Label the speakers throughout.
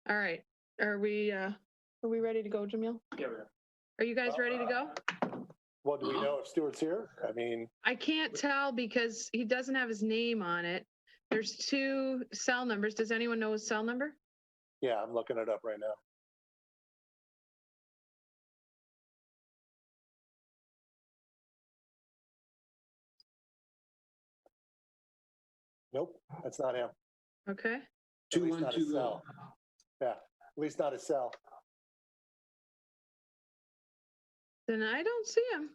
Speaker 1: All right. Are we ready to go, Jamil?
Speaker 2: Yeah, we are.
Speaker 1: Are you guys ready to go?
Speaker 3: Well, do we know if Stuart's here? I mean,
Speaker 1: I can't tell because he doesn't have his name on it. There's 2 cell numbers. Does anyone know his cell number?
Speaker 3: yeah, I'm looking it up right now. Nope, that's not him.
Speaker 1: Okay.
Speaker 3: At least not his
Speaker 2: 2120.
Speaker 3: cell. Yeah, at least not his cell.
Speaker 1: Then I don't see him.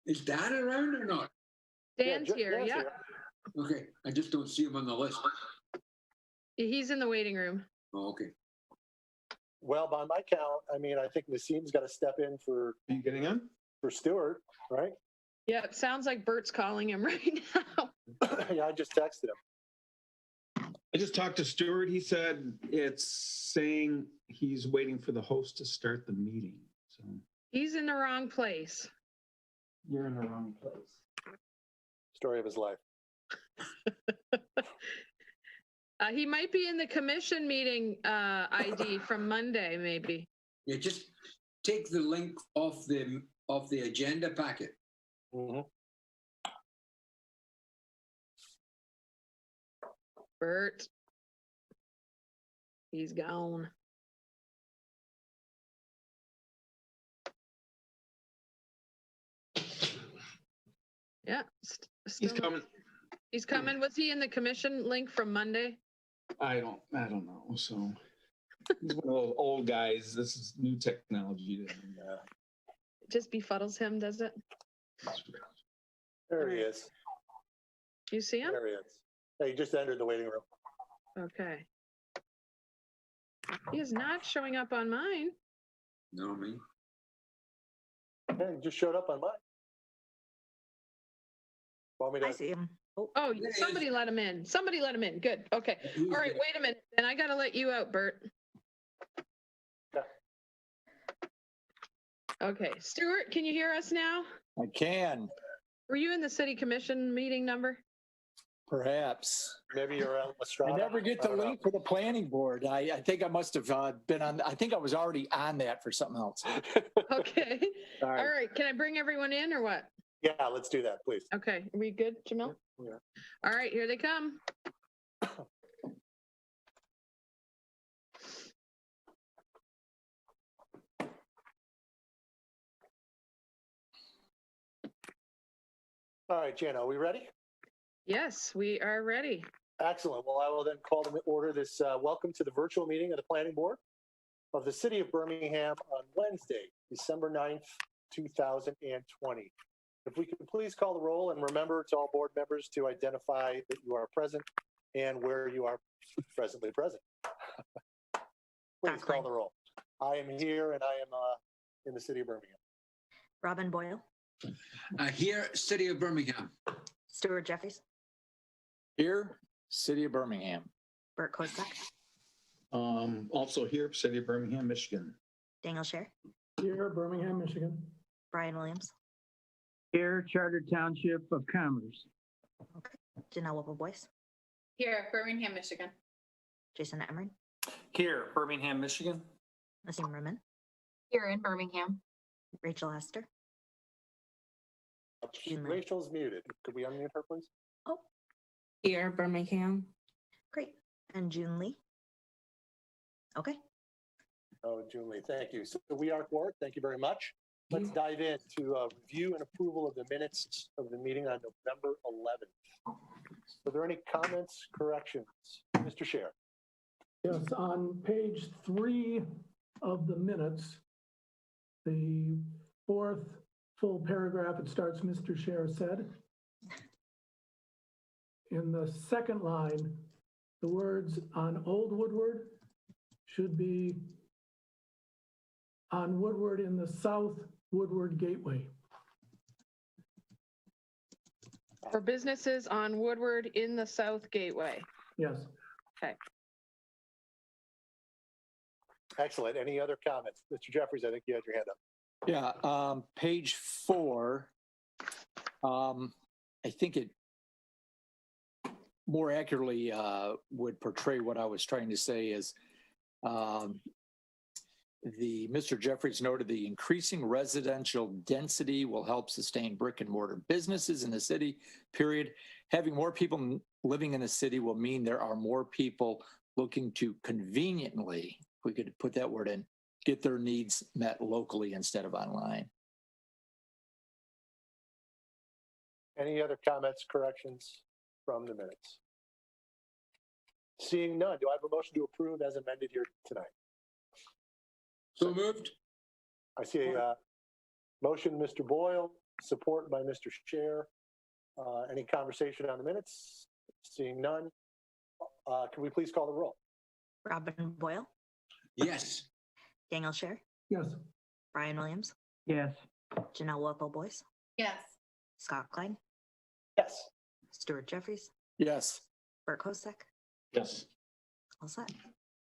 Speaker 2: Is Dan around or not?
Speaker 1: Dan's
Speaker 3: Yeah,
Speaker 1: here.
Speaker 3: Dan's
Speaker 1: Yeah.
Speaker 3: here.
Speaker 2: Okay, I just don't see him on the list.
Speaker 1: He's in the waiting room.
Speaker 2: Oh, okay.
Speaker 3: Well, by my count, I mean, I think Nassim's got to step in
Speaker 4: Are you getting on?
Speaker 3: for Stuart, right?
Speaker 1: Yeah, it sounds like Bert's calling him right now.
Speaker 3: Yeah, I just texted him.
Speaker 4: I just talked to Stuart. He said it's saying he's waiting for the host to start the meeting. So
Speaker 1: He's in the wrong place.
Speaker 4: you're in the wrong place.
Speaker 3: Story of his life.
Speaker 1: He might be in the commission meeting ID from Monday, maybe.
Speaker 2: Yeah, just take the link off the agenda packet.
Speaker 3: Mhm.
Speaker 1: Bert. He's gone. Yeah.
Speaker 4: He's coming.
Speaker 1: He's coming. Was he in the commission link from Monday?
Speaker 4: I don't know. So he's one of those old guys. This is new technology to him.
Speaker 3: Yeah,
Speaker 1: It just befuddles him, does it?
Speaker 3: there he is.
Speaker 1: You see him?
Speaker 3: There he is. Yeah, he just entered the waiting room.
Speaker 1: Okay. He is not showing up on mine.
Speaker 2: No, me.
Speaker 3: Yeah, he just showed up on mine. Want me to?
Speaker 5: I see him. Oh,
Speaker 1: Oh,
Speaker 2: There he
Speaker 1: somebody
Speaker 2: is.
Speaker 1: let him in. Somebody let him in. Good. Okay.
Speaker 2: Who's
Speaker 1: All right.
Speaker 2: there?
Speaker 1: Wait a minute. Then I got to let you out, Bert.
Speaker 3: Yeah.
Speaker 1: Okay. Stuart, can you hear us now?
Speaker 6: I can,
Speaker 1: Were you in the city commission meeting number?
Speaker 6: perhaps.
Speaker 3: Maybe you're out
Speaker 6: I
Speaker 3: Estrada.
Speaker 6: never get
Speaker 3: I
Speaker 6: the
Speaker 3: don't know.
Speaker 6: link for the planning board. I think I must have been on, I think I was already on that for something else.
Speaker 1: Okay.
Speaker 3: All
Speaker 1: All
Speaker 3: right.
Speaker 1: right. Can I bring everyone in or what?
Speaker 3: Yeah, let's do that, please.
Speaker 1: Okay. Are we good, Jamil?
Speaker 3: Yeah.
Speaker 1: All right. Here they come.
Speaker 3: All right, Jan, are we ready?
Speaker 1: Yes, we are ready.
Speaker 3: Excellent. Well, I will then call to order this welcome to the virtual meeting of the Planning Board of the City of Birmingham on Wednesday, December 9th, 2020. If we could please call the roll and remember to all board members to identify that you are present and where you are presently present. Please
Speaker 5: Dr.
Speaker 3: call the roll. I am here and I am in the City of Birmingham.
Speaker 5: Robin Boyle,
Speaker 2: Here, City of Birmingham.
Speaker 5: Stuart Jeffries,
Speaker 6: Here, City of Birmingham.
Speaker 5: Bert Kozak,
Speaker 4: Also here, City of Birmingham, Michigan.
Speaker 5: Daniel Scher,
Speaker 7: Here, Birmingham, Michigan.
Speaker 5: Brian Williams,
Speaker 7: Here, Charter Township of Commerce.
Speaker 5: Janelle Whipple Boyce,
Speaker 8: Here, Birmingham, Michigan.
Speaker 5: Jason Emering,
Speaker 9: Here, Birmingham, Michigan.
Speaker 5: Nassim Rumen,
Speaker 8: Here in Birmingham.
Speaker 5: Rachel Hester, June Lee.
Speaker 3: Rachel's muted. Could we unmute her, please?
Speaker 8: Here, Birmingham.
Speaker 5: Great, and June Lee. Okay,
Speaker 3: Oh, June Lee, thank you. So we are quorum. Thank you very much. Let's dive into review and approval of the minutes of the meeting on November 11th. Are there any comments, corrections? Mr. Scher.
Speaker 7: Yes, on page 3 of the minutes, the 4th full paragraph, it starts, Mr. Scher said. In the second line, the words "on Old Woodward" should be "on Woodward in the South Woodward Gateway."
Speaker 1: For businesses on Woodward in the South Gateway.
Speaker 7: Yes.
Speaker 3: Excellent. Any other comments? Mr. Jeffries, I think you had your hand up.
Speaker 6: Yeah, page 4. I think it more accurately would portray what I was trying to say is Mr. Jeffries noted the increasing residential density will help sustain brick and mortar businesses in the city, period. Having more people living in a city will mean there are more people looking to conveniently, if we could put that word in, get their needs met locally instead of online.
Speaker 3: Any other comments, corrections from the minutes? Seeing none, do I have a motion to approve as amended here tonight?
Speaker 2: So moved.
Speaker 3: I see a motion, Mr. Boyle, support by Mr. Scher. Any conversation on the minutes? Seeing none. Can we please call the roll?
Speaker 5: Robin Boyle,
Speaker 2: Yes.
Speaker 5: Daniel Scher,
Speaker 7: Yes.
Speaker 5: Brian Williams,
Speaker 7: Yes.
Speaker 5: Janelle Whipple Boyce,
Speaker 8: Yes.
Speaker 5: Scott Klein,
Speaker 3: Yes.
Speaker 5: Stuart Jeffries,
Speaker 6: Yes.
Speaker 5: Bert Hosek,
Speaker 4: Yes.
Speaker 5: all set.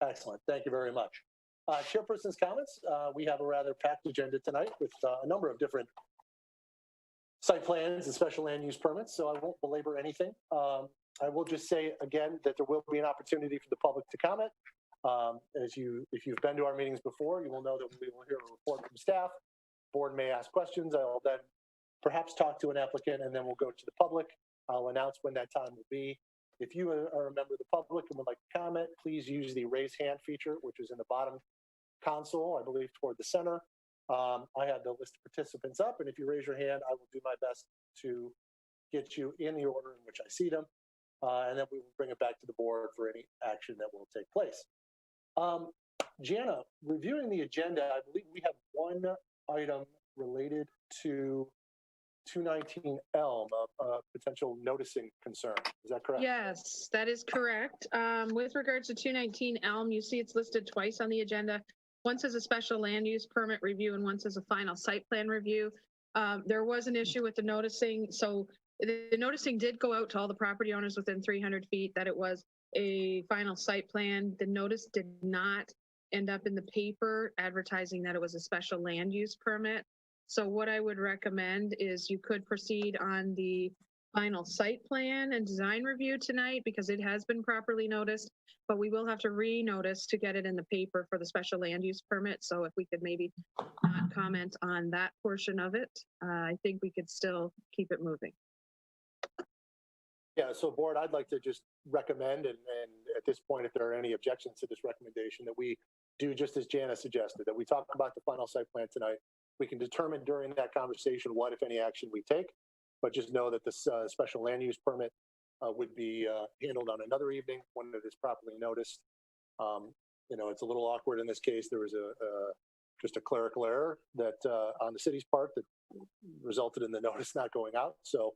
Speaker 3: Excellent. Thank you very much. Chairperson's comments. We have a rather packed agenda tonight with a number of different site plans and special land use permits, so I won't belabor anything. I will just say again that there will be an opportunity for the public to comment. If you've been to our meetings before, you will know that we will hear a report from staff. Board may ask questions. I will then perhaps talk to an applicant, and then we'll go to the public. I'll announce when that time will be. If you are a member of the public and would like to comment, please use the raise hand feature, which is in the bottom console, I believe toward the center. I have the list of participants up, and if you raise your hand, I will do my best to get you in the order in which I see them, and then we will bring it back to the board for any action that will take place. Jana, reviewing the agenda, I believe we have one item related to 219 Elm, a potential noticing concern. Is that correct?
Speaker 1: Yes, that is correct. With regards to 219 Elm, you see it's listed twice on the agenda. Once as a special land use permit review and once as a final site plan review. There was an issue with the noticing. So the noticing did go out to all the property owners within 300 feet that it was a final site plan. The notice did not end up in the paper advertising that it was a special land use permit. So what I would recommend is you could proceed on the final site plan and design review tonight because it has been properly noticed, but we will have to re-notice to get it in the paper for the special land use permit. So if we could maybe not comment on that portion of it, I think we could still keep it moving.
Speaker 3: Yeah, so board, I'd like to just recommend, and at this point, if there are any objections to this recommendation, that we do just as Jana suggested, that we talk about the final site plan tonight. We can determine during that conversation what, if any, action we take, but just know that this special land use permit would be handled on another evening when it is properly noticed. You know, it's a little awkward in this case. There was just a clerical error that on the city's part that resulted in the notice not going out. So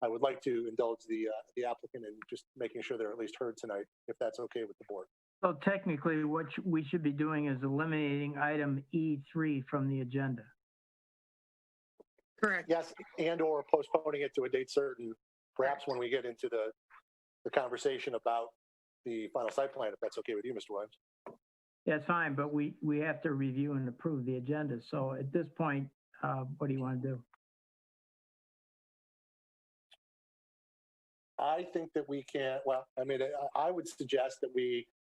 Speaker 3: I would like to indulge the applicant in just making sure they're at least heard tonight, if that's okay with the board.
Speaker 10: So technically, what we should be doing is eliminating item E3 from the agenda.
Speaker 1: Correct.
Speaker 3: Yes, and or postponing it to a date certain, perhaps when we get into the conversation about the final site plan, if that's okay with you, Mr. Williams.
Speaker 10: That's fine, but we have to review and approve the agenda. So at this point, what do you want to do?
Speaker 3: I think that we can, well, I mean, I would suggest that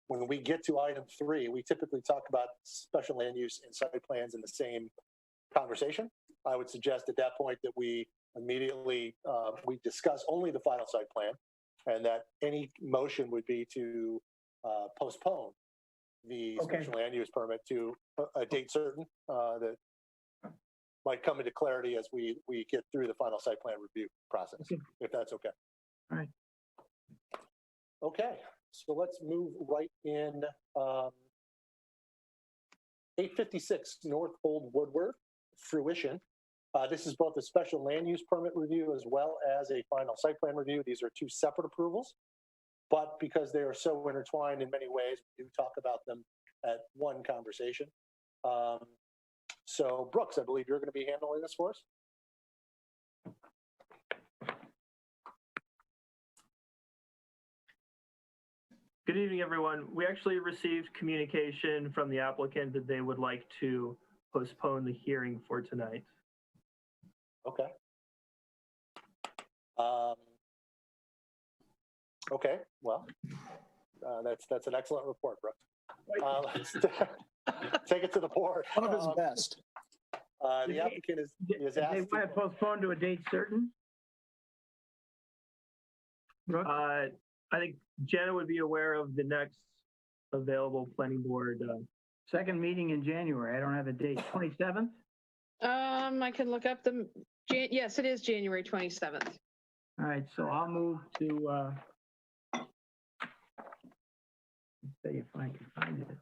Speaker 3: when we get to item 3, we typically talk about special land use and site plans in the same conversation. I would suggest at that point that we immediately, we discuss only the final site plan, and that any motion would be to postpone the special land use permit to a date certain that might come into clarity as we get through the final site plan review process, if that's okay.
Speaker 10: All right.
Speaker 3: Okay, so let's move right in. 856 North Old Woodward, Fruition. This is both a special land use permit review as well as a final site plan review. These are two separate approvals, but because they are so intertwined in many ways, we do talk about them at one conversation. So Brooks, I believe you're going to be handling this for us.
Speaker 11: Good evening, everyone. We actually received communication from the applicant that they would like to postpone the hearing for tonight.
Speaker 3: Okay. Okay, well, that's an excellent report, Brooks. Let's take it to the board.
Speaker 6: One of his best.
Speaker 3: The applicant is
Speaker 10: They
Speaker 3: asked.
Speaker 10: want to postpone to a date certain? Brooke?
Speaker 11: I think Jenna would be aware of the next available planning board.
Speaker 10: Second meeting in January. I don't have a date. 27th?
Speaker 1: I can look up yes, it is January 27th.
Speaker 10: All right, so I'll move to, let's see if I can find it.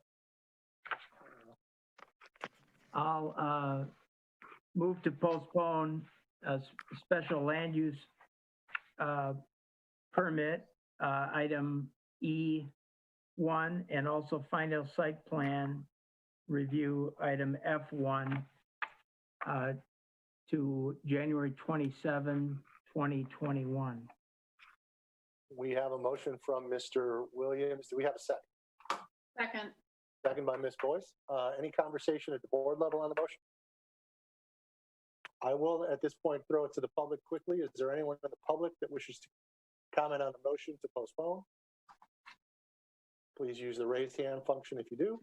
Speaker 10: I'll move to postpone a special land use permit, item E1, and also final site plan review, item F1, to January 27, 2021.
Speaker 3: We have a motion from Mr. Williams. Do we have a second?
Speaker 8: Second.
Speaker 3: Second by Ms. Boyce. Any conversation at the board level on the motion? I will at this point throw it to the public quickly. Is there anyone in the public that wishes to comment on the motion to postpone? Please use the raise hand function if you do.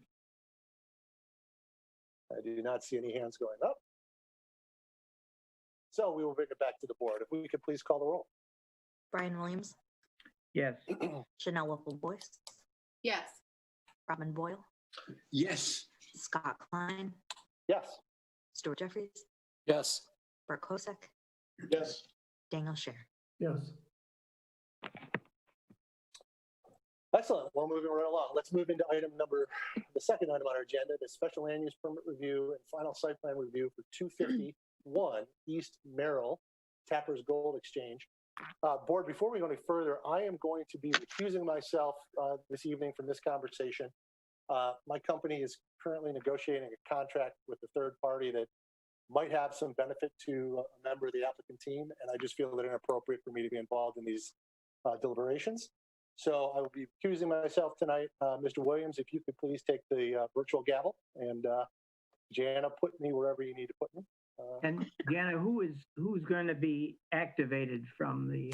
Speaker 3: I do not see any hands going up. So we will bring it back to the board. If we could please call the roll.
Speaker 5: Brian Williams,
Speaker 10: Yes.
Speaker 5: Chanel Whipple-Boyce,
Speaker 8: Yes.
Speaker 5: Robin Boyle,
Speaker 2: Yes.
Speaker 5: Scott Klein,
Speaker 3: Yes.
Speaker 5: Stuart Jeffries,
Speaker 6: Yes.
Speaker 5: Bert Kosek,
Speaker 4: Yes.
Speaker 5: Daniel Scher.
Speaker 7: Yes.
Speaker 3: Excellent. Well, moving right along. Let's move into the second item on our agenda, the special land use permit review and final site plan review for 251 East Merrill, Tapper's Gold Exchange. Board, before we go any further, I am going to be recusing myself this evening from this conversation. My company is currently negotiating a contract with a third party that might have some benefit to a member of the applicant team, and I just feel that it's inappropriate for me to be involved in these deliberations. So I will be recusing myself tonight. Mr. Williams, if you could please take the virtual gavel, and Jana, put me wherever you need to put me.
Speaker 10: And Jana, who's going to be activated from the,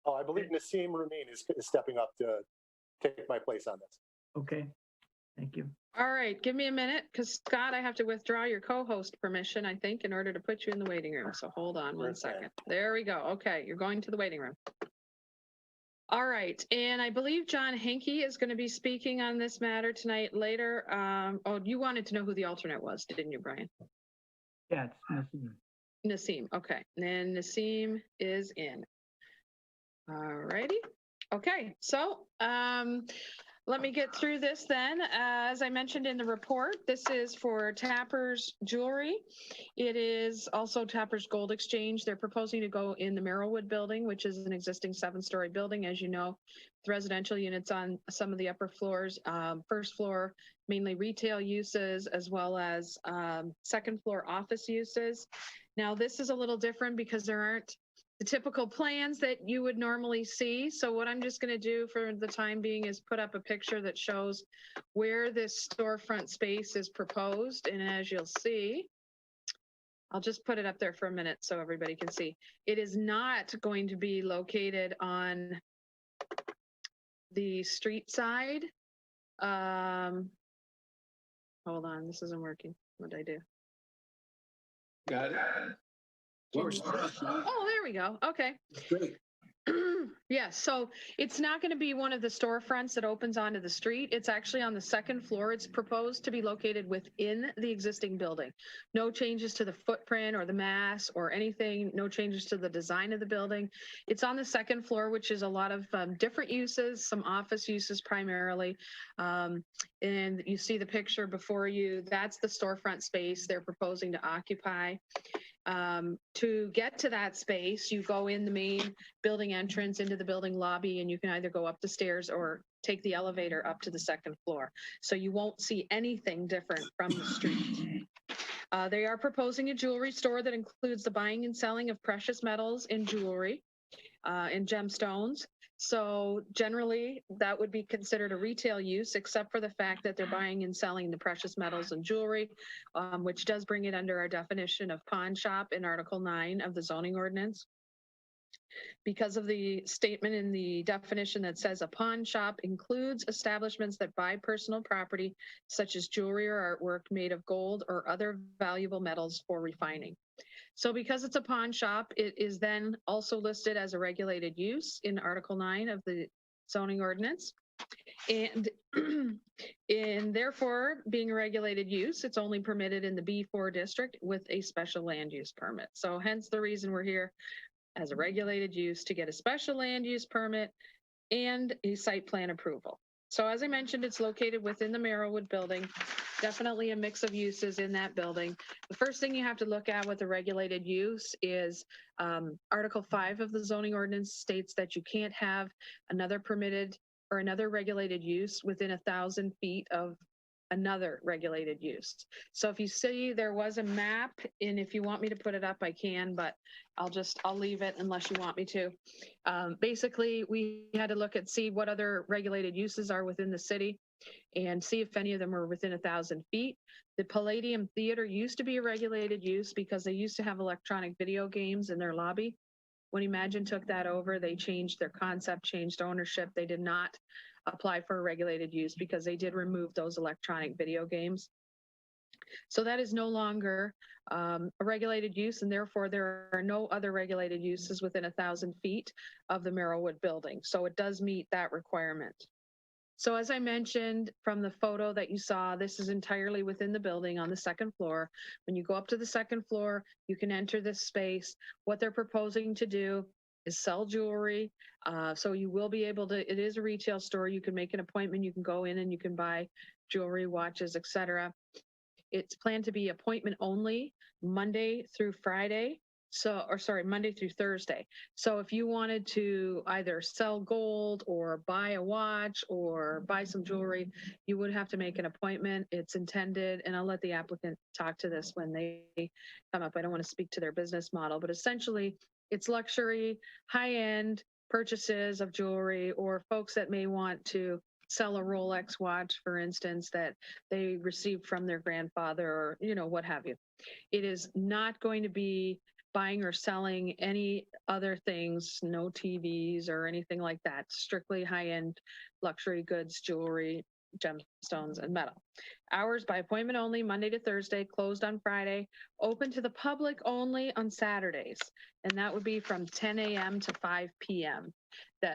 Speaker 3: I believe Nassim Ramin is stepping up to take my place on this.
Speaker 10: okay, thank you.
Speaker 1: All right, give me a minute, because Scott, I have to withdraw your co-host permission, I think, in order to put you in the waiting room. So hold on one second. There we go. Okay, you're going to the waiting room. All right, and I believe John Henke is going to be speaking on this matter tonight later. You wanted to know who the alternate was, didn't you, Brian?
Speaker 10: Yeah, it's Nassim.
Speaker 1: Nassim, okay. And Nassim is in. All righty. Okay, so let me get through this then. As I mentioned in the report, this is for Tapper's Jewelry. It is also Tapper's Gold Exchange. They're proposing to go in the Merrillwood building, which is an existing 7-story building, as you know, with residential units on some of the upper floors. First floor, mainly retail uses, as well as second floor office uses. Now, this is a little different because there aren't the typical plans that you would normally see. So what I'm just going to do for the time being is put up a picture that shows where this storefront space is proposed. And as you'll see, I'll just put it up there for a minute so everybody can see. It is not going to be located on the street side. Hold on, this isn't working. What did I do?
Speaker 4: Got it.
Speaker 1: Oh, there we go. Okay.
Speaker 2: Great.
Speaker 1: Yes, so it's not going to be one of the storefronts that opens onto the street. It's actually on the second floor. It's proposed to be located within the existing building. No changes to the footprint or the mass or anything. No changes to the design of the building. It's on the second floor, which is a lot of different uses, some office uses primarily. And you see the picture before you. That's the storefront space they're proposing to occupy. To get to that space, you go in the main building entrance into the building lobby, and you can either go up the stairs or take the elevator up to the second floor. So you won't see anything different from the street. They are proposing a jewelry store that includes the buying and selling of precious metals and jewelry and gemstones. So generally, that would be considered a retail use, except for the fact that they're buying and selling the precious metals and jewelry, which does bring it under our definition of pawn shop in Article 9 of the zoning ordinance. Because of the statement in the definition that says a pawn shop includes establishments that buy personal property such as jewelry or artwork made of gold or other valuable metals for refining. So because it's a pawn shop, it is then also listed as a regulated use in Article 9 of the zoning ordinance. And therefore, being a regulated use, it's only permitted in the B4 district with a special land use permit. So hence the reason we're here as a regulated use to get a special land use permit and a site plan approval. So as I mentioned, it's located within the Merrillwood building, definitely a mix of uses in that building. The first thing you have to look at with the regulated use is Article 5 of the zoning ordinance states that you can't have another permitted or another regulated use within 1,000 feet of another regulated use. So if you see there was a map, and if you want me to put it up, I can, but I'll leave it unless you want me to. Basically, we had to look at, see what other regulated uses are within the city and see if any of them were within 1,000 feet. The Palladium Theater used to be a regulated use because they used to have electronic video games in their lobby. When Imagine took that over, they changed their concept, changed ownership. They did not apply for a regulated use because they did remove those electronic video games. So that is no longer a regulated use, and therefore there are no other regulated uses within 1,000 feet of the Merrillwood building. So it does meet that requirement. So as I mentioned from the photo that you saw, this is entirely within the building on the second floor. When you go up to the second floor, you can enter this space. What they're proposing to do is sell jewelry. So you will be able to, it is a retail store. You can make an appointment. You can go in and you can buy jewelry, watches, etc. It's planned to be appointment only Monday through Friday. Monday through Thursday. So if you wanted to either sell gold or buy a watch or buy some jewelry, you would have to make an appointment. It's intended, and I'll let the applicant talk to this when they come up. I don't want to speak to their business model, but essentially it's luxury, high-end purchases of jewelry, or folks that may want to sell a Rolex watch, for instance, that they received from their grandfather, or, what have you. It is not going to be buying or selling any other things, no TVs or anything like that, strictly high-end luxury goods, jewelry, gemstones, and metal. Hours by appointment only, Monday to Thursday, closed on Friday, open to the public only on Saturdays, and that would be from 10 a.m. to 5 p.m.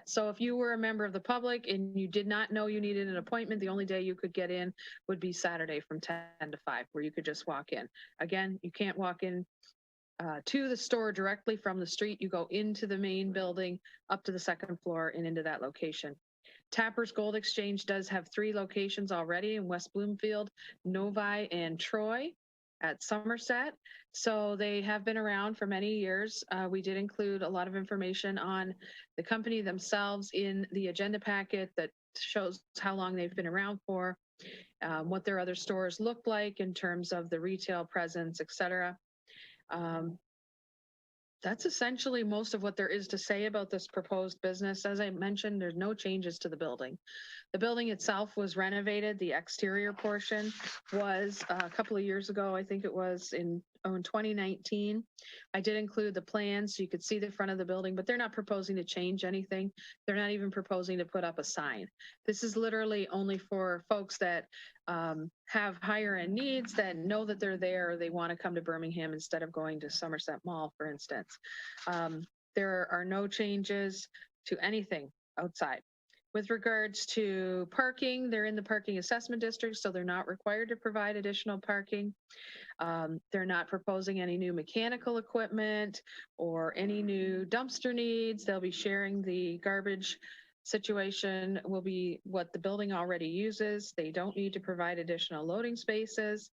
Speaker 1: So if you were a member of the public and you did not know you needed an appointment, the only day you could get in would be Saturday from 10 to 5, where you could just walk in. Again, you can't walk in to the store directly from the street. You go into the main building, up to the second floor, and into that location. Tapper's Gold Exchange does have 3 locations already in West Bloomfield, Novi, and Troy at Somerset. So they have been around for many years. We did include a lot of information on the company themselves in the agenda packet that shows how long they've been around for, what their other stores look like in terms of the retail presence, etc. That's essentially most of what there is to say about this proposed business. As I mentioned, there's no changes to the building. The building itself was renovated. The exterior portion was a couple of years ago. I think it was in 2019. I did include the plans so you could see the front of the building, but they're not proposing to change anything. They're not even proposing to put up a sign. This is literally only for folks that have higher end needs, that know that they're there, or they want to come to Birmingham instead of going to Somerset Mall, for instance. There are no changes to anything outside. With regards to parking, they're in the parking assessment district, so they're not required to provide additional parking. They're not proposing any new mechanical equipment or any new dumpster needs. They'll be sharing the garbage situation, will be what the building already uses. They don't need to provide additional loading spaces.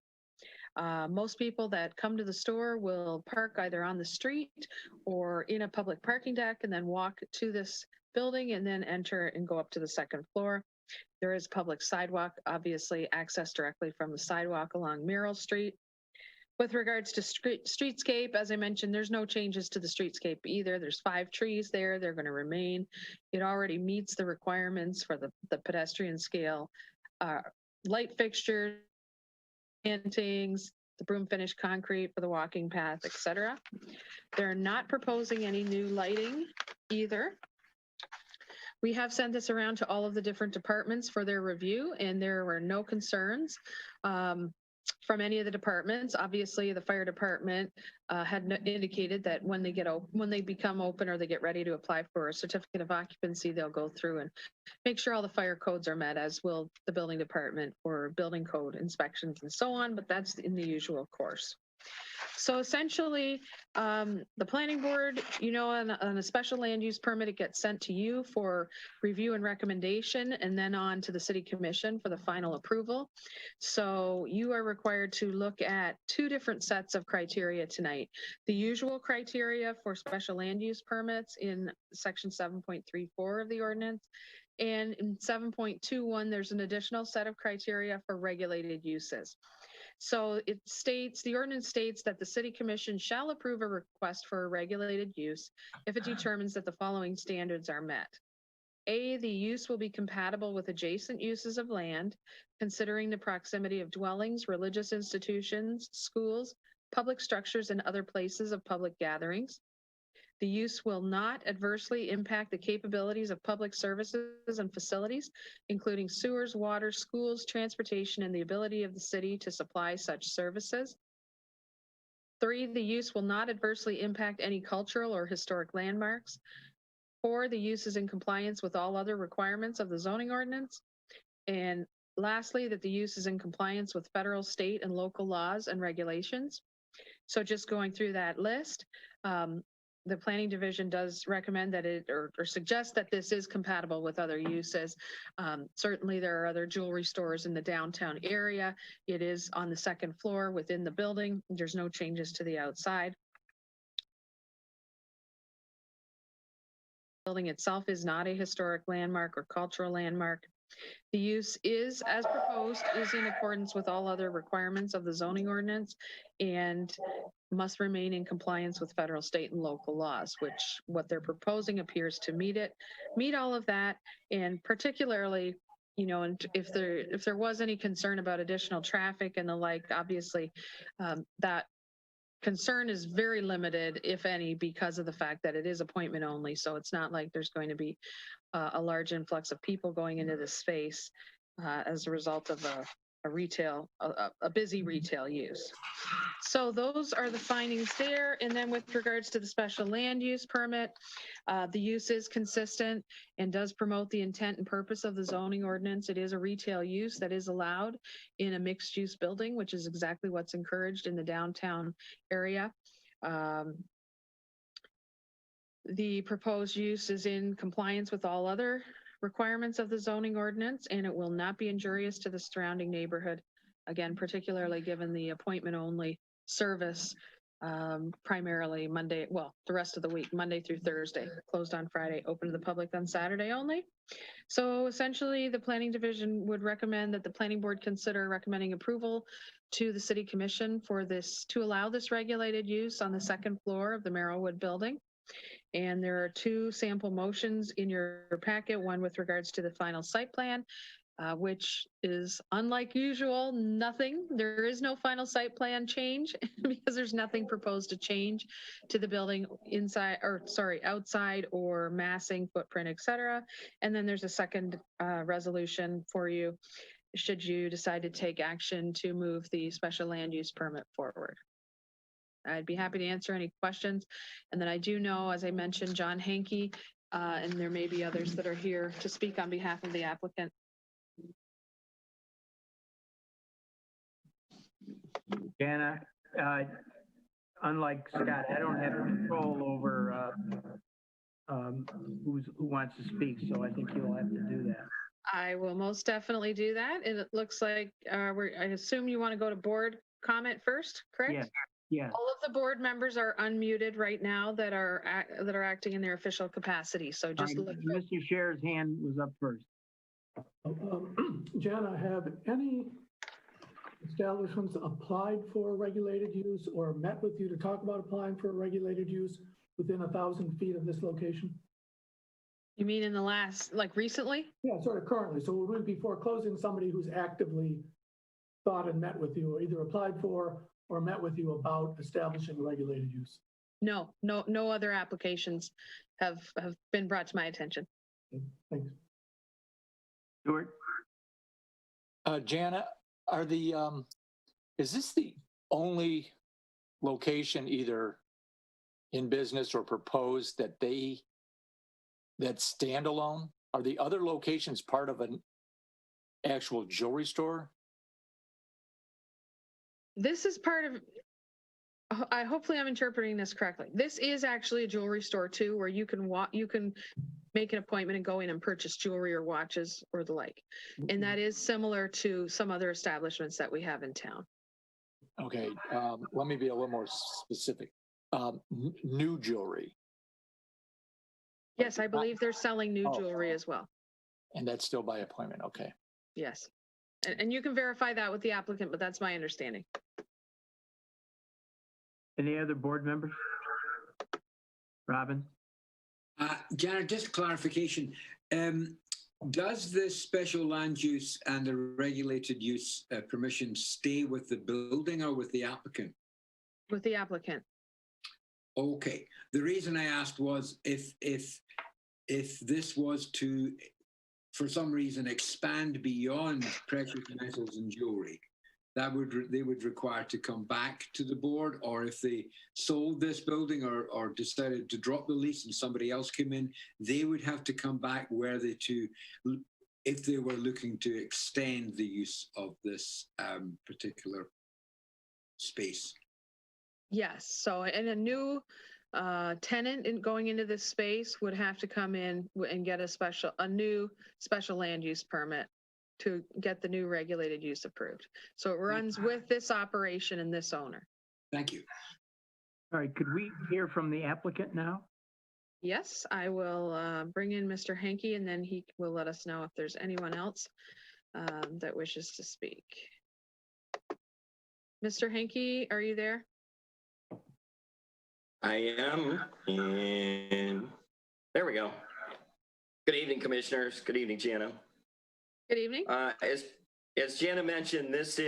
Speaker 1: Most people that come to the store will park either on the street or in a public parking deck and then walk to this building and then enter and go up to the second floor. There is public sidewalk, obviously access directly from the sidewalk along Merrill Street. With regards to streetscape, as I mentioned, there's no changes to the streetscape either. There's 5 trees there. They're going to remain. It already meets the requirements for the pedestrian scale. Light fixtures, plantings, the broom finish concrete for the walking path, etc. They're not proposing any new lighting either. We have sent this around to all of the different departments for their review, and there were no concerns from any of the departments. Obviously, the fire department had indicated that when they become open or they get ready to apply for a certificate of occupancy, they'll go through and make sure all the fire codes are met, as will the building department for building code inspections and so on, but that's in the usual course. So essentially, the planning board, on a special land use permit, it gets sent to you for review and recommendation, and then on to the city commission for the final approval. So you are required to look at two different sets of criteria tonight. The usual criteria for special land use permits in section 7.34 of the ordinance. And in 7.21, there's an additional set of criteria for regulated uses. So the ordinance states that the city commission shall approve a request for a regulated use if it determines that the following standards are met. A, the use will be compatible with adjacent uses of land, considering the proximity of dwellings, religious institutions, schools, public structures, and other places of public gatherings. The use will not adversely impact the capabilities of public services and facilities, including sewers, water, schools, transportation, and the ability of the city to supply such services. 3, the use will not adversely impact any cultural or historic landmarks. 4, the use is in compliance with all other requirements of the zoning ordinance. And lastly, that the use is in compliance with federal, state, and local laws and regulations. So just going through that list, the planning division does recommend that or suggest that this is compatible with other uses. Certainly there are other jewelry stores in the downtown area. It is on the second floor within the building. There's no changes to the outside. The building itself is not a historic landmark or cultural landmark. The use is, as proposed, is in accordance with all other requirements of the zoning ordinance and must remain in compliance with federal, state, and local laws, which what they're proposing appears to meet all of that. And particularly, and if there was any concern about additional traffic and the like, obviously that concern is very limited, if any, because of the fact that it is appointment only. So it's not like there's going to be a large influx of people going into this space as a result of a busy retail use. So those are the findings there. And then with regards to the special land use permit, the use is consistent and does promote the intent and purpose of the zoning ordinance. It is a retail use that is allowed in a mixed use building, which is exactly what's encouraged in the downtown area. The proposed use is in compliance with all other requirements of the zoning ordinance, and it will not be injurious to the surrounding neighborhood. Again, particularly given the appointment only service, primarily Monday, the rest of the week, Monday through Thursday, closed on Friday, open to the public on Saturday only. So essentially, the planning division would recommend that the planning board consider recommending approval to the city commission for this, to allow this regulated use on the second floor of the Merrillwood building. And there are 2 sample motions in your packet, one with regards to the final site plan, which is unlike usual, nothing. There is no final site plan change because there's nothing proposed to change to the building outside or massing, footprint, etc. And then there's a second resolution for you should you decide to take action to move the special land use permit forward. I'd be happy to answer any questions. And then I do know, as I mentioned, John Hankey, and there may be others that are here to speak on behalf of the applicant.
Speaker 10: Jana, unlike Scott, I don't have control over who wants to speak, so I think you'll have to do that.
Speaker 1: I will most definitely do that. And it looks like I assume you want to go to board comment first, correct?
Speaker 10: Yeah. Yeah.
Speaker 1: All of the board members are unmuted right now that are acting in their official capacity. So just look.
Speaker 10: Mr. Scher's hand was up first.
Speaker 7: Jana, have any establishments applied for regulated use or met with you to talk about applying for regulated use within 1,000 feet of this location?
Speaker 1: You mean in the last, like recently?
Speaker 7: Yeah, sort of currently. So would we be foreclosing somebody who's actively thought and met with you or either applied for or met with you about establishing regulated use?
Speaker 1: No other applications have been brought to my attention.
Speaker 7: Thanks.
Speaker 10: Stuart?
Speaker 6: Jana, is this the only location either in business or proposed that's standalone? Are the other locations part of an actual jewelry store?
Speaker 1: This is part of, hopefully I'm interpreting this correctly. This is actually a jewelry store too, where you can make an appointment and go in and purchase jewelry or watches or the like. And that is similar to some other establishments that we have in town.
Speaker 6: Okay, let me be a little more specific. New jewelry,
Speaker 1: Yes, I believe they're selling new jewelry as well.
Speaker 6: and that's still by appointment, okay.
Speaker 1: Yes. And you can verify that with the applicant, but that's my understanding.
Speaker 10: Any other board members? Robin?
Speaker 2: Janet, just clarification. Does this special land use and the regulated use permission stay with the building or with the applicant?
Speaker 1: With the applicant.
Speaker 2: Okay. The reason I asked was if this was to, for some reason, expand beyond precious metals and jewelry, they would require to come back to the board, or if they sold this building or decided to drop the lease and somebody else came in, they would have to come back if they were looking to extend the use of this particular space.
Speaker 1: Yes. So, and a new tenant going into this space would have to come in and get a new special land use permit to get the new regulated use approved. So it runs with this operation and this owner.
Speaker 2: Thank you.
Speaker 10: All right, could we hear from the applicant now?
Speaker 1: Yes, I will bring in Mr. Henke, and then he will let us know if there's anyone else that wishes to speak. Mr. Henke, are you there?
Speaker 12: I am, and there we go. Good evening, commissioners. Good evening, Jana.
Speaker 1: Good evening.
Speaker 12: As Jana mentioned, this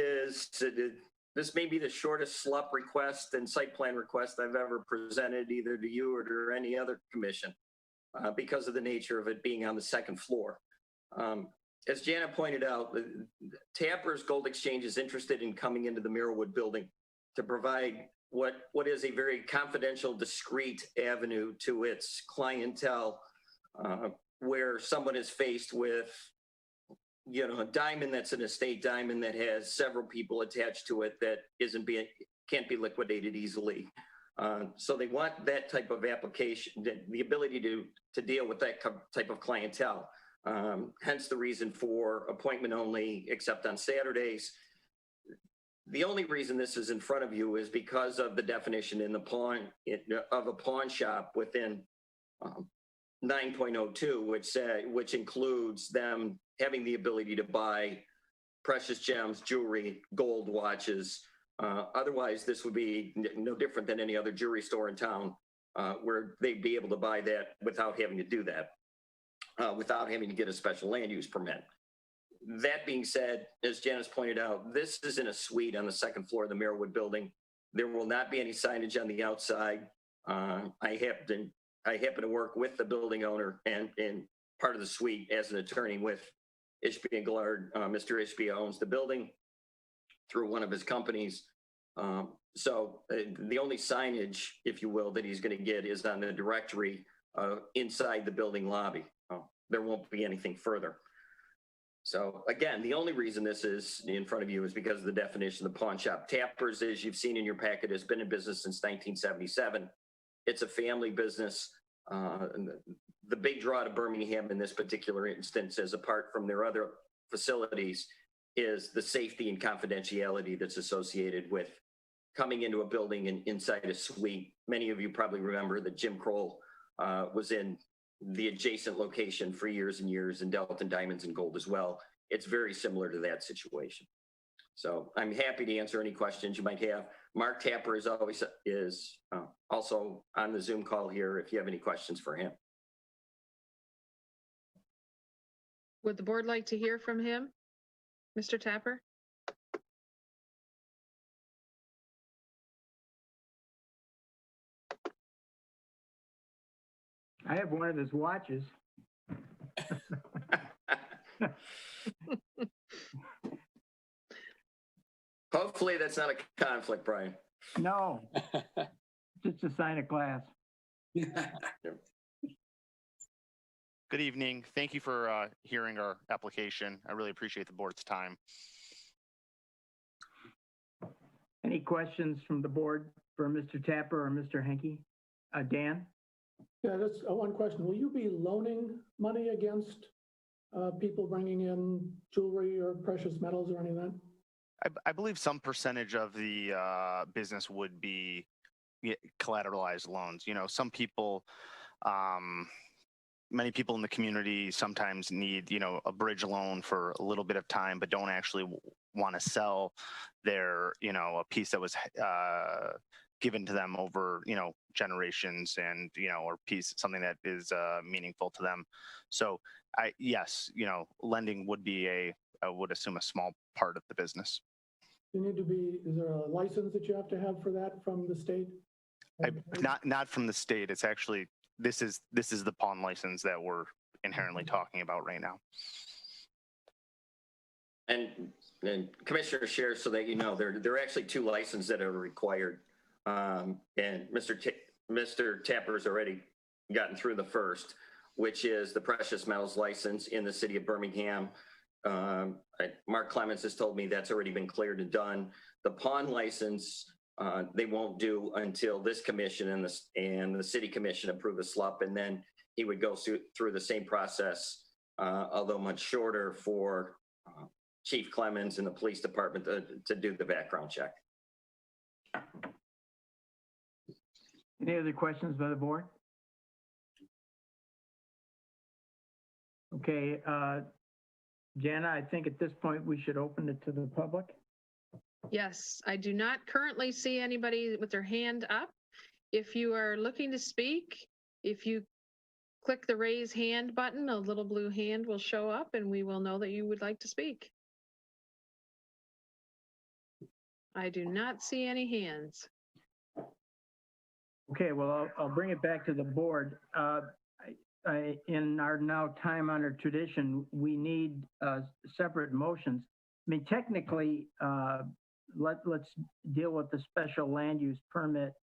Speaker 12: may be the shortest SLUP request and site plan request I've ever presented either to you or to any other commission because of the nature of it being on the second floor. As Jana pointed out, Tapper's Gold Exchange is interested in coming into the Mirrorwood building to provide what is a very confidential, discreet avenue to its clientele where someone is faced with a diamond that's an estate diamond that has several people attached to it that can't be liquidated easily. So they want that type of application, the ability to deal with that type of clientele. Hence the reason for appointment only, except on Saturdays. The only reason this is in front of you is because of the definition in the of a pawn shop within 9.02, which includes them having the ability to buy precious gems, jewelry, gold watches. Otherwise, this would be no different than any other jewelry store in town where they'd be able to buy that without having to do that, without having to get a special land use permit. That being said, as Janice pointed out, this is in a suite on the second floor of the Mirrorwood building. There will not be any signage on the outside. I happen to work with the building owner and part of the suite as an attorney with Ishbia and Gillard. Mr. Ishbia owns the building through one of his companies. So the only signage, if you will, that he's going to get is on the directory inside the building lobby. There won't be anything further. So again, the only reason this is in front of you is because of the definition of the pawn shop. Tapper's, as you've seen in your packet, has been in business since 1977. It's a family business. The big draw to Birmingham in this particular instance, as apart from their other facilities, is the safety and confidentiality that's associated with coming into a building and inside a suite. Many of you probably remember that Jim Kroll was in the adjacent location for years and years and dealt in diamonds and gold as well. It's very similar to that situation. So I'm happy to answer any questions you might have. Mark Tapper is also on the Zoom call here if you have any questions for him.
Speaker 1: Would the board like to hear from him, Mr. Tapper?
Speaker 10: I have one of his watches.
Speaker 12: Hopefully that's not a conflict, Brian.
Speaker 10: No, just a sign of class.
Speaker 13: Good evening. Thank you for hearing our application. I really appreciate the board's time.
Speaker 10: Any questions from the board for Mr. Tapper or Mr. Henke? Dan?
Speaker 7: Yeah, that's one question. Will you be loaning money against people bringing in jewelry or precious metals or any of that?
Speaker 13: I believe some percentage of the business would be collateralized loans. You know, some people, many people in the community sometimes need, you know, a bridge loan for a little bit of time, but don't actually want to sell their, you know, a piece that was given to them over, you know, generations and, you know, or something that is meaningful to them. So yes, you know, lending would be I would assume a small part of the business.
Speaker 7: You need to be, is there a license that you have to have for that from the state?
Speaker 13: Not from the state. It's actually, this is the pawn license that we're inherently talking about right now.
Speaker 12: And Commissioner shares so that you know, there are actually 2 licenses that are required. And Mr. Tapper's already gotten through the first, which is the precious metals license in the city of Birmingham. Mark Clements has told me that's already been cleared and done. The pawn license, they won't do until this commission and the city commission approve a SLUP, and then he would go through the same process, although much shorter, for Chief Clements and the police department to do the background check.
Speaker 10: Any other questions by the board? Okay, Jana, I think at this point we should open it to the public.
Speaker 1: Yes, I do not currently see anybody with their hand up. If you are looking to speak, if you click the raise hand button, a little blue hand will show up and we will know that you would like to speak. I do not see any hands.
Speaker 10: Okay, well, I'll bring it back to the board. In our now time-honored tradition, we need separate motions. I mean, technically, let's deal with the special land use permit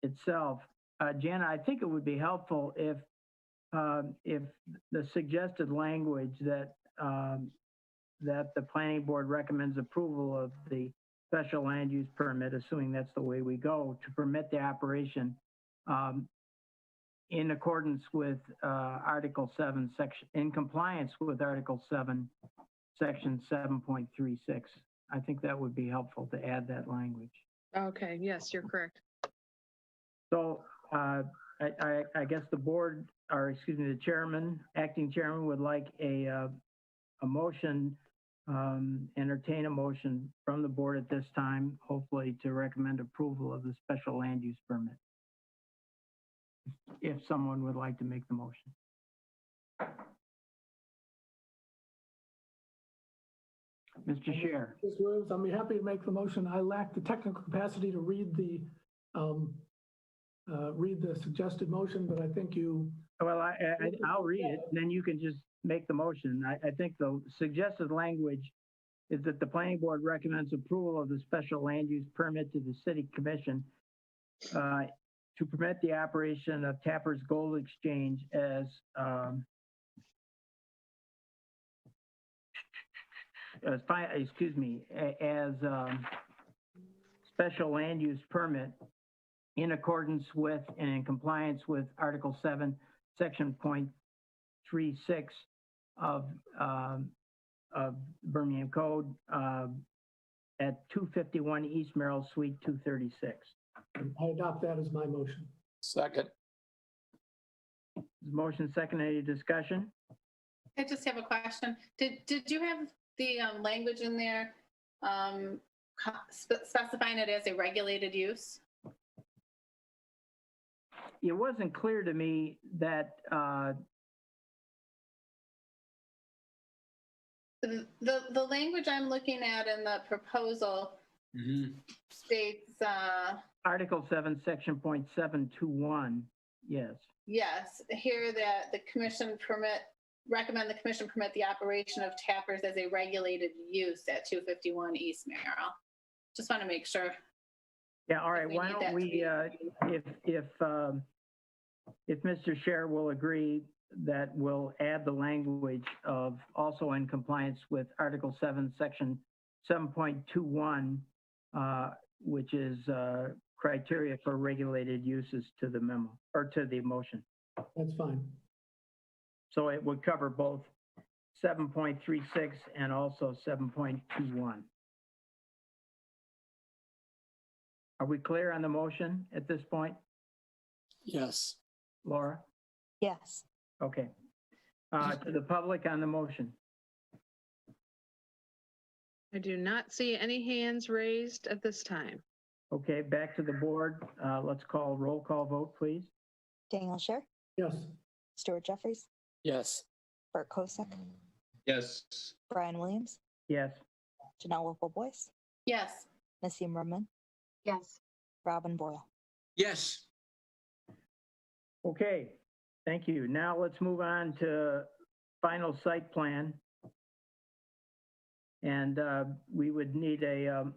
Speaker 10: itself. Jana, I think it would be helpful if the suggested language that the planning board recommends approval of the special land use permit, assuming that's the way we go, to permit the operation in accordance with Article 7, in compliance with Article 7, Section 7.36. I think that would be helpful to add that language.
Speaker 1: Okay, yes, you're correct.
Speaker 10: So I guess the board, or excuse me, the chairman, acting chairman, would like a motion, entertain a motion from the board at this time, hopefully to recommend approval of the special land use permit. If someone would like to make the motion. Mr. Chair.
Speaker 7: Ms. Williams, I'll be happy to make the motion. I lack the technical capacity to read the suggested motion, but I think you.
Speaker 10: Well, I'll read it, then you can just make the motion. I think the suggested language is that the planning board recommends approval of the special land use permit to the city commission to permit the operation of Tapper's Gold Exchange as special land use permit in accordance with and in compliance with Article 7, Section .36 of Birmingham Code at 251 East Merrill Suite 236.
Speaker 7: I adopt that as my motion.
Speaker 6: Second.
Speaker 10: Motion second, any discussion?
Speaker 8: I just have a question. Did you have the language in there specifying it as a regulated use?
Speaker 10: It wasn't clear to me that
Speaker 8: the language I'm looking at in the proposal states
Speaker 10: Article 7, Section .721 Yes.
Speaker 8: Yes, here that the commission recommend the commission permit the operation of tappers as a regulated use at 251 East Merrill. Just want to make sure.
Speaker 10: Yeah, all right,
Speaker 8: We
Speaker 10: why
Speaker 8: need
Speaker 10: don't
Speaker 8: that to
Speaker 10: we,
Speaker 8: be-
Speaker 10: if Mr. Scher will agree that we'll add the language of also in compliance with Article 7, Section 7.21, which is criteria for regulated uses to the memo, or to the motion.
Speaker 7: That's fine.
Speaker 10: So it would cover both 7.36 and also 7.21. Are we clear on the motion at this point,
Speaker 6: Yes.
Speaker 10: Laura?
Speaker 5: Yes.
Speaker 10: Okay. To the public on the motion.
Speaker 1: I do not see any hands raised at this time.
Speaker 10: Okay, back to the board. Let's call roll call vote, please.
Speaker 5: Daniel Scher,
Speaker 7: Yes.
Speaker 5: Stuart Jeffries,
Speaker 6: Yes.
Speaker 5: Bert Kosek,
Speaker 4: Yes.
Speaker 5: Brian Williams,
Speaker 10: Yes.
Speaker 5: Janelle Wolfe-Boyce,
Speaker 8: Yes.
Speaker 5: Nassim Merman,
Speaker 8: Yes.
Speaker 5: Robin Boyle.
Speaker 2: Yes.
Speaker 10: Okay, thank you. Now let's move on to final site plan. And we would need a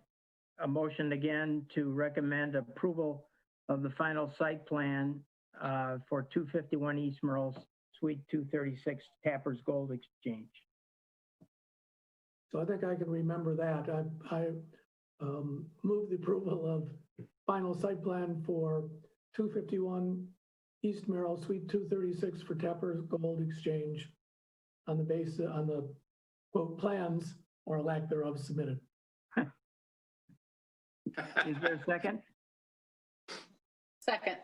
Speaker 10: motion again to recommend approval of the final site plan for 251 East Merle, Suite 236, Tapper's Gold Exchange.
Speaker 7: So I think I can remember that. I move the approval of final site plan for 251 East Merrill, Suite 236 for Tapper's Gold Exchange on the base, on the quote plans or lack thereof submitted.
Speaker 10: Is there a second?
Speaker 8: Second.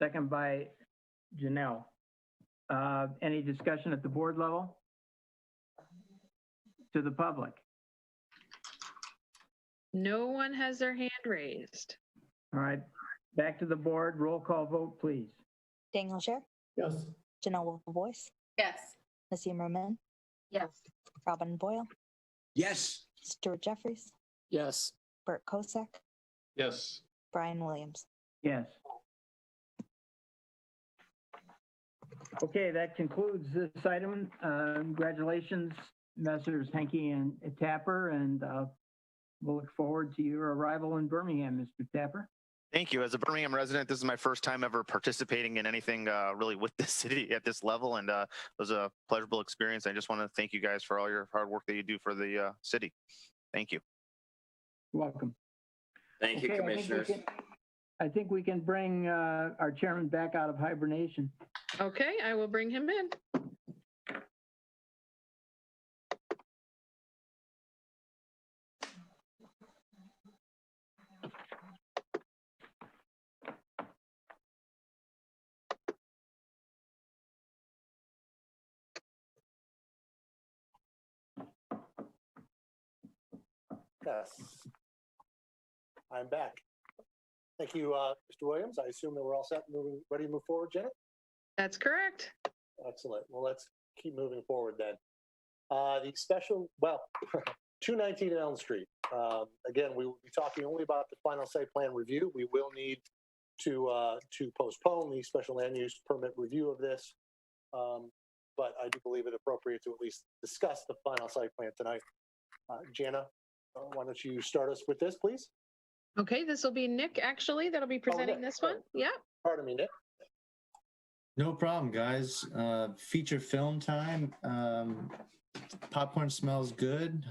Speaker 10: Second by Janelle. Any discussion at the board level? To the public?
Speaker 1: No one has their hand raised.
Speaker 10: All right, back to the board. Roll call vote, please.
Speaker 5: Daniel Scher,
Speaker 7: Yes.
Speaker 5: Janelle Wolfe-Boyce,
Speaker 8: Yes.
Speaker 5: Nassim Merman,
Speaker 8: Yes.
Speaker 5: Robin Boyle,
Speaker 2: Yes.
Speaker 5: Stuart Jeffries,
Speaker 6: Yes.
Speaker 5: Bert Kosek,
Speaker 4: Yes.
Speaker 5: Brian Williams.
Speaker 10: Yes. Okay, that concludes this item. Congratulations, Messrs. Henke and Tapper, and we'll look forward to your arrival in Birmingham, Mr. Tapper.
Speaker 13: Thank you. As a Birmingham resident, this is my first time ever participating in anything really with the city at this level, and it was a pleasurable experience. I just want to thank you guys for all your hard work that you do for the city. Thank you.
Speaker 10: You're welcome.
Speaker 12: Thank you,
Speaker 10: Okay,
Speaker 12: commissioners.
Speaker 10: I think we can bring our chairman back out of hibernation.
Speaker 1: Okay, I will bring him in.
Speaker 3: Yes. I'm back. Thank you, Mr. Williams. I assume that we're all set, ready to move forward, Janet?
Speaker 1: That's correct.
Speaker 3: Excellent. Well, let's keep moving forward then. The special, well, 219 Elm Street. Again, we will be talking only about the final site plan review. We will need to postpone the special land use permit review of this. But I do believe it appropriate to at least discuss the final site plan tonight. Jana, why don't you start us with this, please?
Speaker 1: Okay, this will be Nick, actually, that'll be presenting
Speaker 3: Nick.
Speaker 1: this one. Yeah.
Speaker 3: Pardon me, Nick.
Speaker 14: No problem, guys. Feature film time. Popcorn smells good.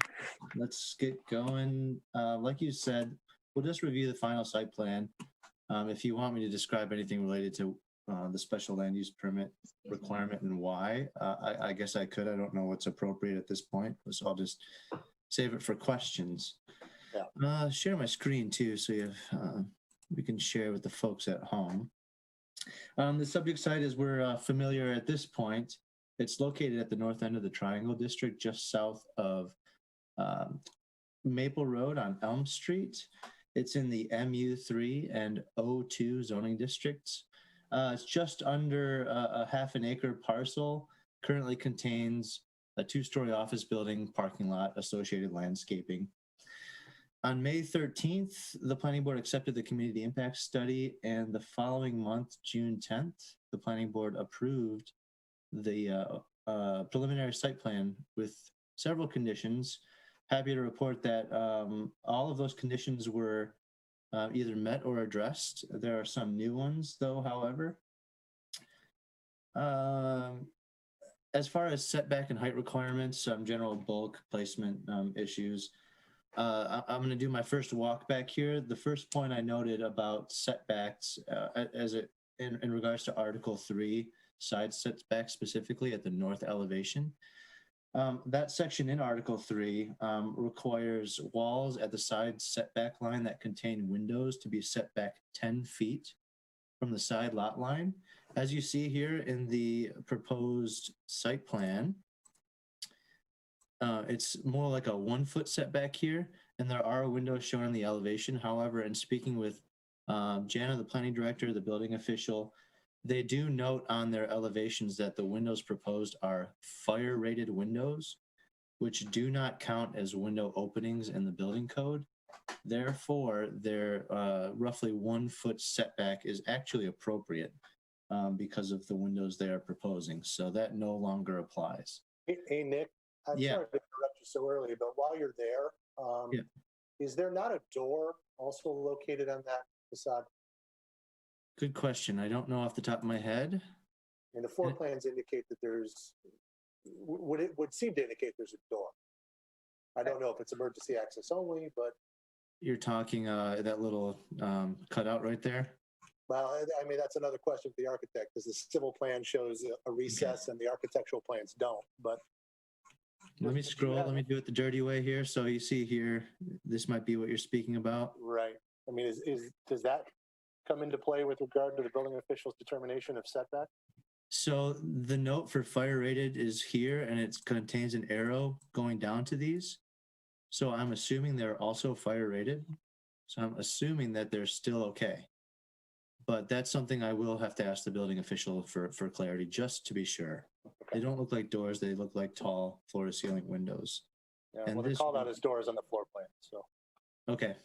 Speaker 14: Let's get going. Like you said, we'll just review the final site plan. If you want me to describe anything related to the special land use permit requirement and why, I guess I could. I don't know what's appropriate at this point, so I'll just save it for questions.
Speaker 3: Yeah.
Speaker 14: Share my screen too, so you have, we can share with the folks at home. The subject site, as we're familiar at this point, it's located at the north end of the Triangle District, just south of Maple Road on Elm Street. It's in the MU3 and O2 zoning districts. It's just under a half an acre parcel, currently contains a 2-story office building, parking lot, associated landscaping. On May 13th, the planning board accepted the community impact study, and the following month, June 10th, the planning board approved the preliminary site plan with several conditions. Happy to report that all of those conditions were either met or addressed. There are some new ones, though, however. As far as setback and height requirements, some general bulk placement issues, I'm going to do my first walk back here. The first point I noted about setbacks in regards to Article 3, side setbacks specifically at the north elevation. That section in Article 3 requires walls at the side setback line that contain windows to be set back 10 feet from the side lot line. As you see here in the proposed site plan, it's more like a 1 foot setback here, and there are windows shown in the elevation. However, in speaking with Jana, the planning director, the building official, they do note on their elevations that the windows proposed are fire rated windows, which do not count as window openings in the building code. Therefore, their roughly 1 foot setback is actually appropriate because of the windows they are proposing. So that no longer applies.
Speaker 3: Hey, Nick, I'm
Speaker 14: Yeah.
Speaker 3: sorry to interrupt you so early, but while you're there,
Speaker 14: Yeah.
Speaker 3: is there not a door also located on that facade?
Speaker 14: Good question. I don't know off the top of my head.
Speaker 3: And the floor plans indicate that there's, would seem to indicate there's a door. I don't know if it's emergency access only, but.
Speaker 14: You're talking that little cutout right there?
Speaker 3: Well, I mean, that's another question for the architect, because the civil plan shows a recess and the architectural plans don't, but.
Speaker 14: Let me scroll. Let me do it the dirty way here. So you see here, this might be what you're speaking about.
Speaker 3: Right. I mean, does that come into play with regard to the building official's determination of setback?
Speaker 14: So the note for fire rated is here, and it contains an arrow going down to these. So I'm assuming they're also fire rated. So I'm assuming that they're still okay. But that's something I will have to ask the building official for clarity, just to be sure. They don't look like doors. They look like tall floor to ceiling windows.
Speaker 3: Yeah,
Speaker 14: And
Speaker 3: well, they're
Speaker 14: this
Speaker 3: called
Speaker 14: one-
Speaker 3: out as doors on the floor plan, so.
Speaker 14: Okay,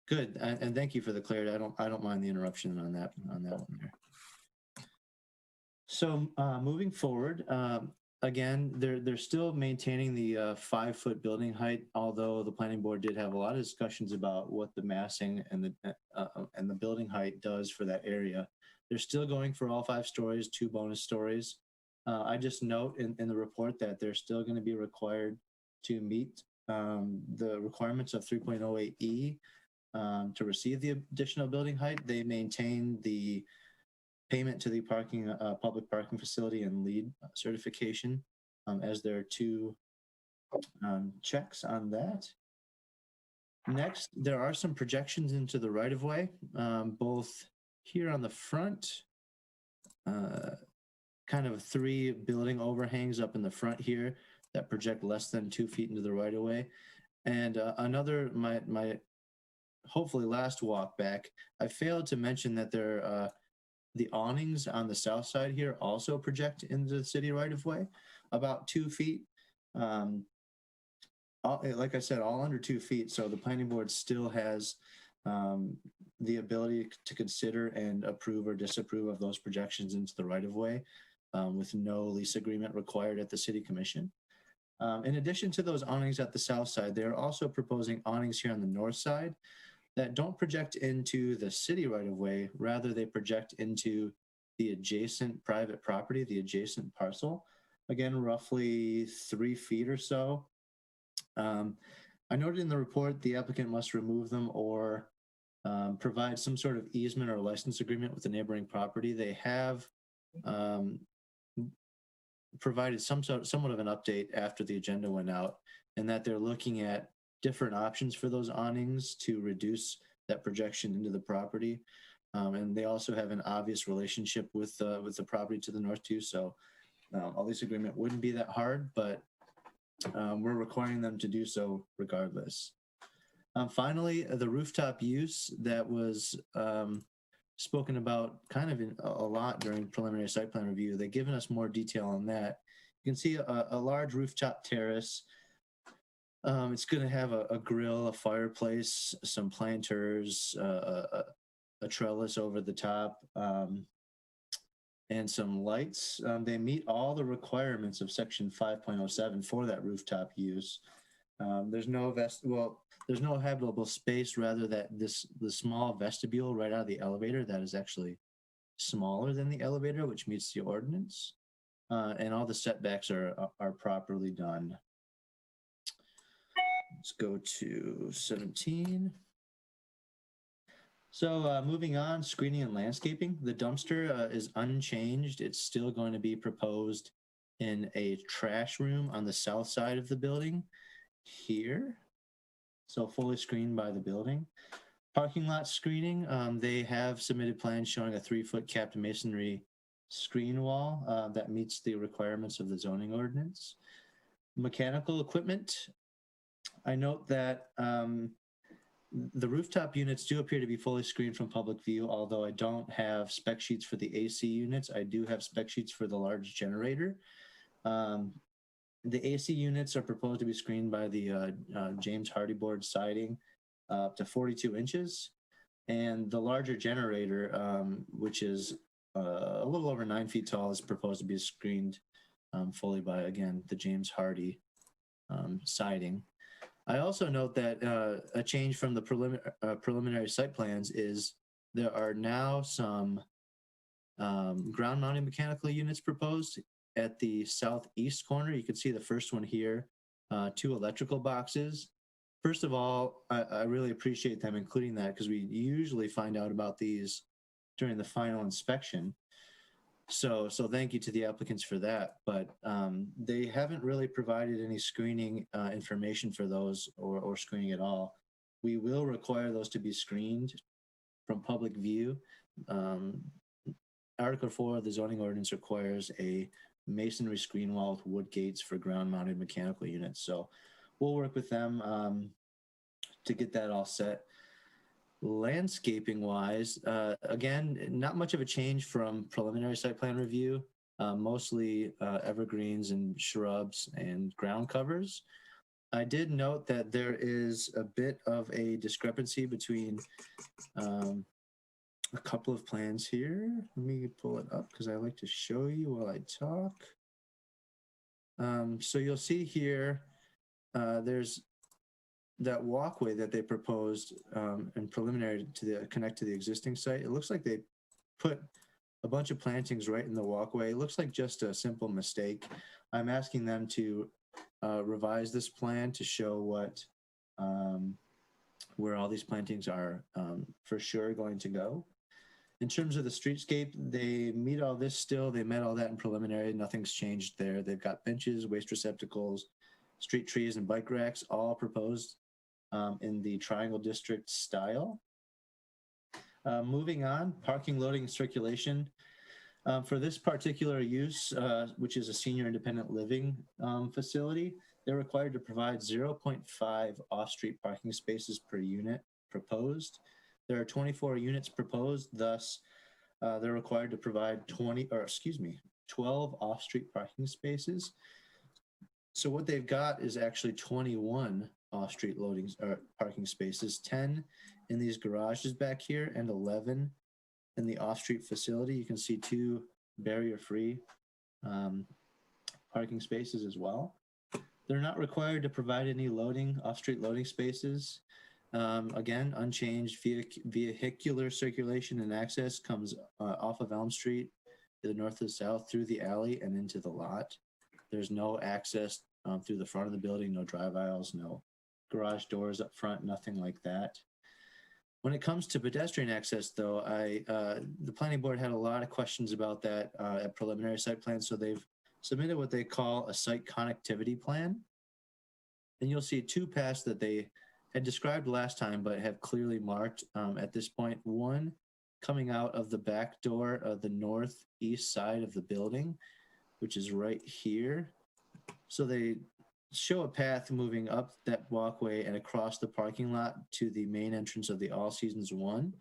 Speaker 14: good. And thank you for the clarity. I don't mind the interruption on that one there. So moving forward, again, they're still maintaining the 5 foot building height, although the planning board did have a lot of discussions about what the massing and the building height does for that area. They're still going for all 5 stories, 2 bonus stories. I just note in the report that they're still going to be required to meet the requirements of 3.08E to receive the additional building height. They maintain the payment to the public parking facility and LEED certification as their 2 checks on that. Next, there are some projections into the right-of-way, both here on the front, kind of 3 building overhangs up in the front here that project less than 2 feet into the right-of-way. And another, my hopefully last walk back, I failed to mention that the awnings on the south side here also project into the city right-of-way about 2 feet. Like I said, all under 2 feet. So the planning board still has the ability to consider and approve or disapprove of those projections into the right-of-way with no lease agreement required at the city commission. In addition to those awnings at the south side, they're also proposing awnings here on the north side that don't project into the city right-of-way. Rather, they project into the adjacent private property, the adjacent parcel. Again, roughly 3 feet or so. I noted in the report the applicant must remove them or provide some sort of easement or license agreement with the neighboring property. They have provided somewhat of an update after the agenda went out, and that they're looking at different options for those awnings to reduce that projection into the property. And they also have an obvious relationship with the property to the north too. So a lease agreement wouldn't be that hard, but we're requiring them to do so regardless. Finally, the rooftop use that was spoken about kind of a lot during preliminary site plan review. They've given us more detail on that. You can see a large rooftop terrace It's going to have a grill, a fireplace, some planters, a trellis over the top, and some lights. They meet all the requirements of Section 5.07 for that rooftop use. There's no there's no habitable space. Rather, the small vestibule right out of the elevator that is actually smaller than the elevator, which meets the ordinance, and all the setbacks are properly done. Let's go to 17. So moving on, screening and landscaping. The dumpster is unchanged. It's still going to be proposed in a trash room on the south side of the building here. So fully screened by the building. Parking lot screening, they have submitted plans showing a 3-foot capped masonry screen wall that meets the requirements of the zoning ordinance. Mechanical equipment. I note that the rooftop units do appear to be fully screened from public view, although I don't have spec sheets for the AC units. I do have spec sheets for the large generator. The AC units are proposed to be screened by the James Hardy board siding up to 42 inches. And the larger generator, which is a little over 9 feet tall, is proposed to be screened fully by, again, the James Hardy siding. I also note that a change from the preliminary site plans is there are now some ground mounting mechanical units proposed at the southeast corner. You can see the first one here, 2 electrical boxes. First of all, I really appreciate them including that because we usually find out about these during the final inspection. So thank you to the applicants for that, but they haven't really provided any screening information for those or screening at all. We will require those to be screened from public view. Article 4 of the zoning ordinance requires a masonry screen wall with wood gates for ground mounted mechanical units. So we'll work with them to get that all set. Landscaping wise, again, not much of a change from preliminary site plan review, mostly evergreens and shrubs and ground covers. I did note that there is a bit of a discrepancy between a couple of plans here. Let me pull it up because I like to show you while I talk. So you'll see here, there's that walkway that they proposed in preliminary to connect to the existing site. It looks like they put a bunch of plantings right in the walkway. It looks like just a simple mistake. I'm asking them to revise this plan to show what where all these plantings are for sure going to go. In terms of the streetscape, they meet all this still. They met all that in preliminary. Nothing's changed there. They've got benches, waste receptacles, street trees, and bike racks all proposed in the triangle district style. Moving on, parking, loading, and circulation. For this particular use, which is a senior independent living facility, they're required to provide 0.5 off-street parking spaces per unit proposed. There are 24 units proposed, thus they're required to provide 12 off-street parking spaces. So what they've got is actually 21 off-street parking spaces, 10 in these garages back here and 11 in the off-street facility. You can see 2 barrier-free parking spaces as well. They're not required to provide any off-street loading spaces. Again, unchanged. Vehicular circulation and access comes off of Elm Street to the north to the south through the alley and into the lot. There's no access through the front of the building, no drive aisles, no garage doors up front, nothing like that. When it comes to pedestrian access, though, the planning board had a lot of questions about that at preliminary site plan, so they've submitted what they call a site connectivity plan. And you'll see 2 paths that they had described last time, but have clearly marked at this point. One coming out of the back door of the northeast side of the building, which is right here. So they show a path moving up that walkway and across the parking lot to the main entrance of the All Seasons 1.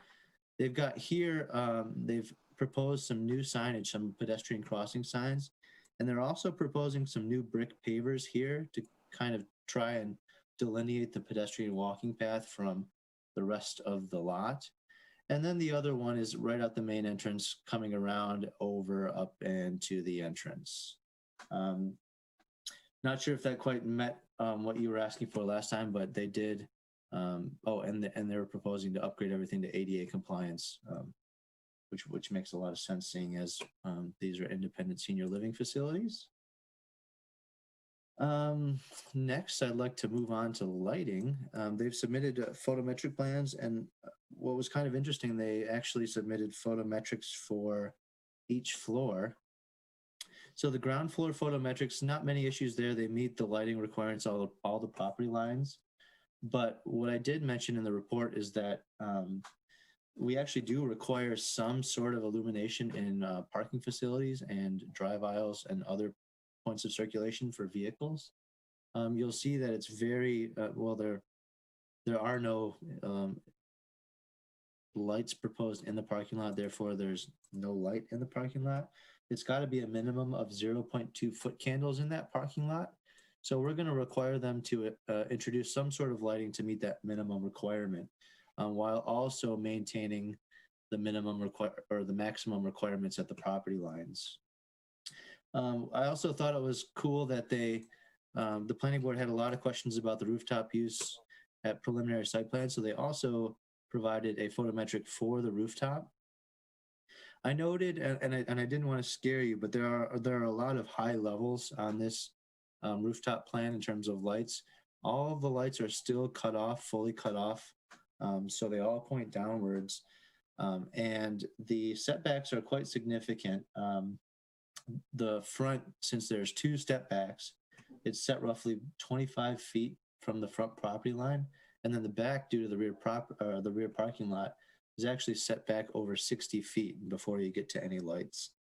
Speaker 14: They've got here, they've proposed some new signage, some pedestrian crossing signs, and they're also proposing some new brick pavers here to kind of try and delineate the pedestrian walking path from the rest of the lot. And then the other one is right out the main entrance, coming around over up into the entrance. Not sure if that quite met what you were asking for last time, but they did. And they were proposing to upgrade everything to ADA compliance, which makes a lot of sense, seeing as these are independent senior living facilities. Next, I'd like to move on to lighting. They've submitted photometric plans, and what was kind of interesting, they actually submitted photometrics for each floor. So the ground floor photometrics, not many issues there. They meet the lighting requirements, all the property lines. But what I did mention in the report is that we actually do require some sort of illumination in parking facilities and drive aisles and other points of circulation for vehicles. You'll see that it's very, well, there are no lights proposed in the parking lot. Therefore, there's no light in the parking lot. It's got to be a minimum of 0.2 foot candles in that parking lot. So we're going to require them to introduce some sort of lighting to meet that minimum requirement, while also maintaining the minimum or the maximum requirements at the property lines. I also thought it was cool that the planning board had a lot of questions about the rooftop use at preliminary site plan. So they also provided a photometric for the rooftop. I noted, and I didn't want to scare you, but there are a lot of high levels on this rooftop plan in terms of lights. All of the lights are still cut off, fully cut off. So they all point downwards. And the setbacks are quite significant. The front, since there's two step backs, it's set roughly 25 feet from the front property line. And then the back, due to the rear parking lot, is actually set back over 60 feet before you get to any lights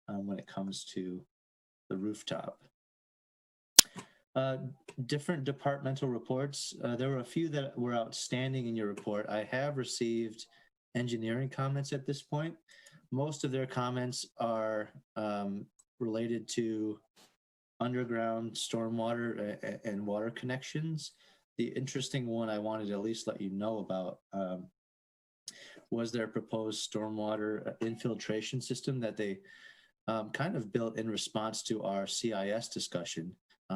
Speaker 14: when it comes to the rooftop. Different departmental reports. There were a few that were outstanding in your report. I have received engineering comments at this point. Most of their comments are related to underground stormwater and water connections. The interesting one I wanted to at least let you know about was their proposed stormwater infiltration system that they kind of built in response to our CIS discussion.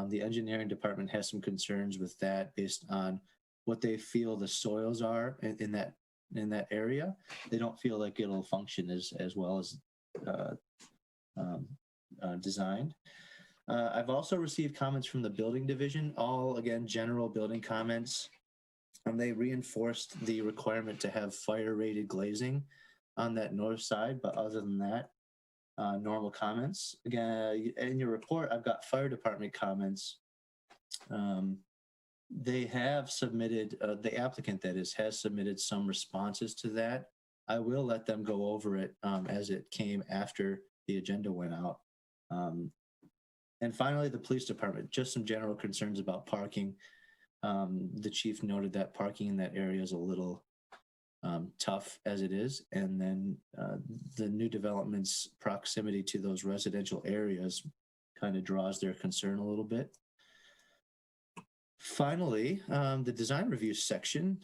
Speaker 14: The engineering department has some concerns with that based on what they feel the soils are in that area. They don't feel like it'll function as well as designed. I've also received comments from the building division, all again general building comments. They reinforced the requirement to have fire rated glazing on that north side, but other than that, normal comments. Again, in your report, I've got fire department comments. They have submitted, the applicant that is, has submitted some responses to that. I will let them go over it as it came after the agenda went out. And finally, the police department, just some general concerns about parking. The chief noted that parking in that area is a little tough as it is. And then the new development's proximity to those residential areas kind of draws their concern a little bit. Finally, the design review section.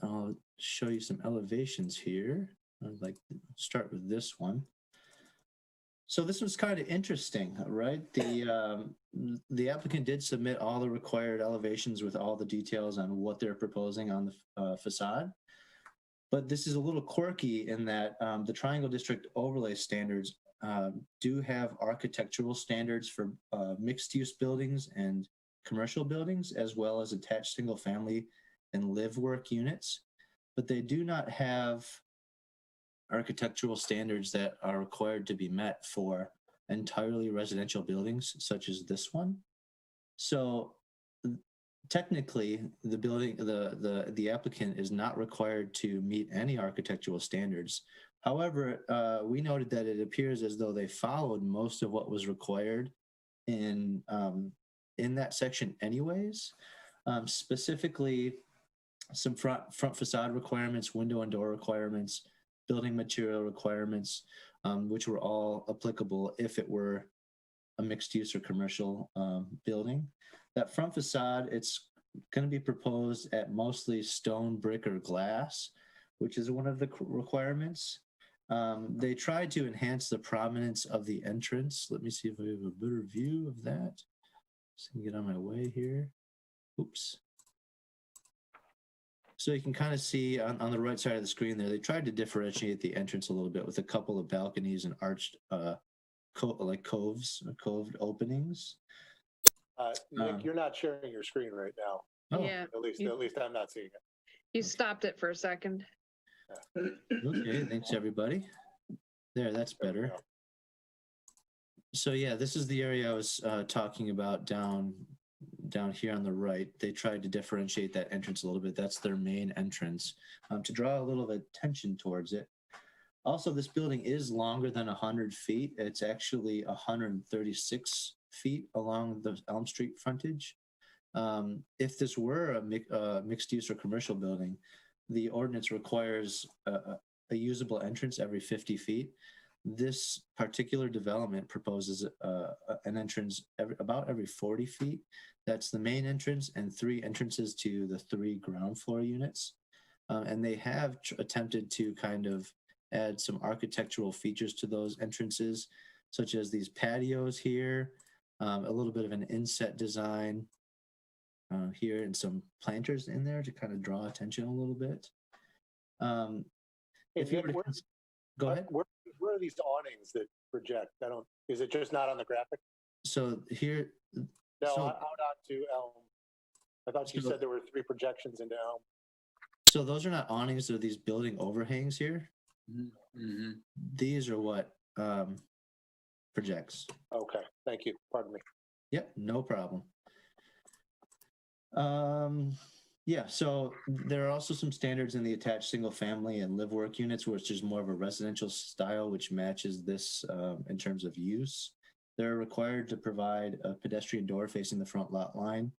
Speaker 14: I'll show you some elevations here. I'd like to start with this one. So this was kind of interesting, right? The applicant did submit all the required elevations with all the details on what they're proposing on the facade. But this is a little quirky in that the Triangle District overlay standards do have architectural standards for mixed-use buildings and commercial buildings, as well as attached single-family and live-work units. But they do not have architectural standards that are required to be met for entirely residential buildings such as this one. So technically the applicant is not required to meet any architectural standards. However, we noted that it appears as though they followed most of what was required in that section anyways. Specifically some front facade requirements, window and door requirements, building material requirements, which were all applicable if it were a mixed use or commercial building. That front facade, it's going to be proposed at mostly stone, brick, or glass, which is one of the requirements. They tried to enhance the prominence of the entrance. Let me see if I have a better view of that. So I can get on my way here. Oops. So you can kind of see on the right side of the screen there, they tried to differentiate the entrance a little bit with a couple of balconies and arched coved openings.
Speaker 3: Nick, you're not sharing your screen right now.
Speaker 14: Oh,
Speaker 1: Yeah.
Speaker 3: At least I'm not seeing it.
Speaker 1: You stopped it for a second.
Speaker 14: okay. Thanks, everybody. There, that's better. So yeah, this is the area I was talking about down here on the right. They tried to differentiate that entrance a little bit. That's their main entrance to draw a little attention towards it. Also, this building is longer than 100 feet. It's actually 136 feet along the Elm Street frontage. If this were a mixed use or commercial building, the ordinance requires a usable entrance every 50 feet. This particular development proposes an entrance about every 40 feet. That's the main entrance and 3 entrances to the 3 ground floor units. And they have attempted to kind of add some architectural features to those entrances, such as these patios here, a little bit of an inset design here, and some planters in there to kind of draw attention a little bit. If you were to, go ahead.
Speaker 3: Where are these awnings that project? Is it just not on the graphic?
Speaker 14: So here.
Speaker 3: No, out onto Elm. I thought you said there were 3 projections into Elm.
Speaker 14: So those are not awnings, they're these building overhangs here.
Speaker 2: Mm-hmm.
Speaker 14: These are what projects.
Speaker 3: Okay, thank you. Pardon me.
Speaker 14: Yep, no problem. Yeah, so there are also some standards in the attached single family and live work units, which is more of a residential style, which matches this in terms of use. They're required to provide a pedestrian door facing the front lot line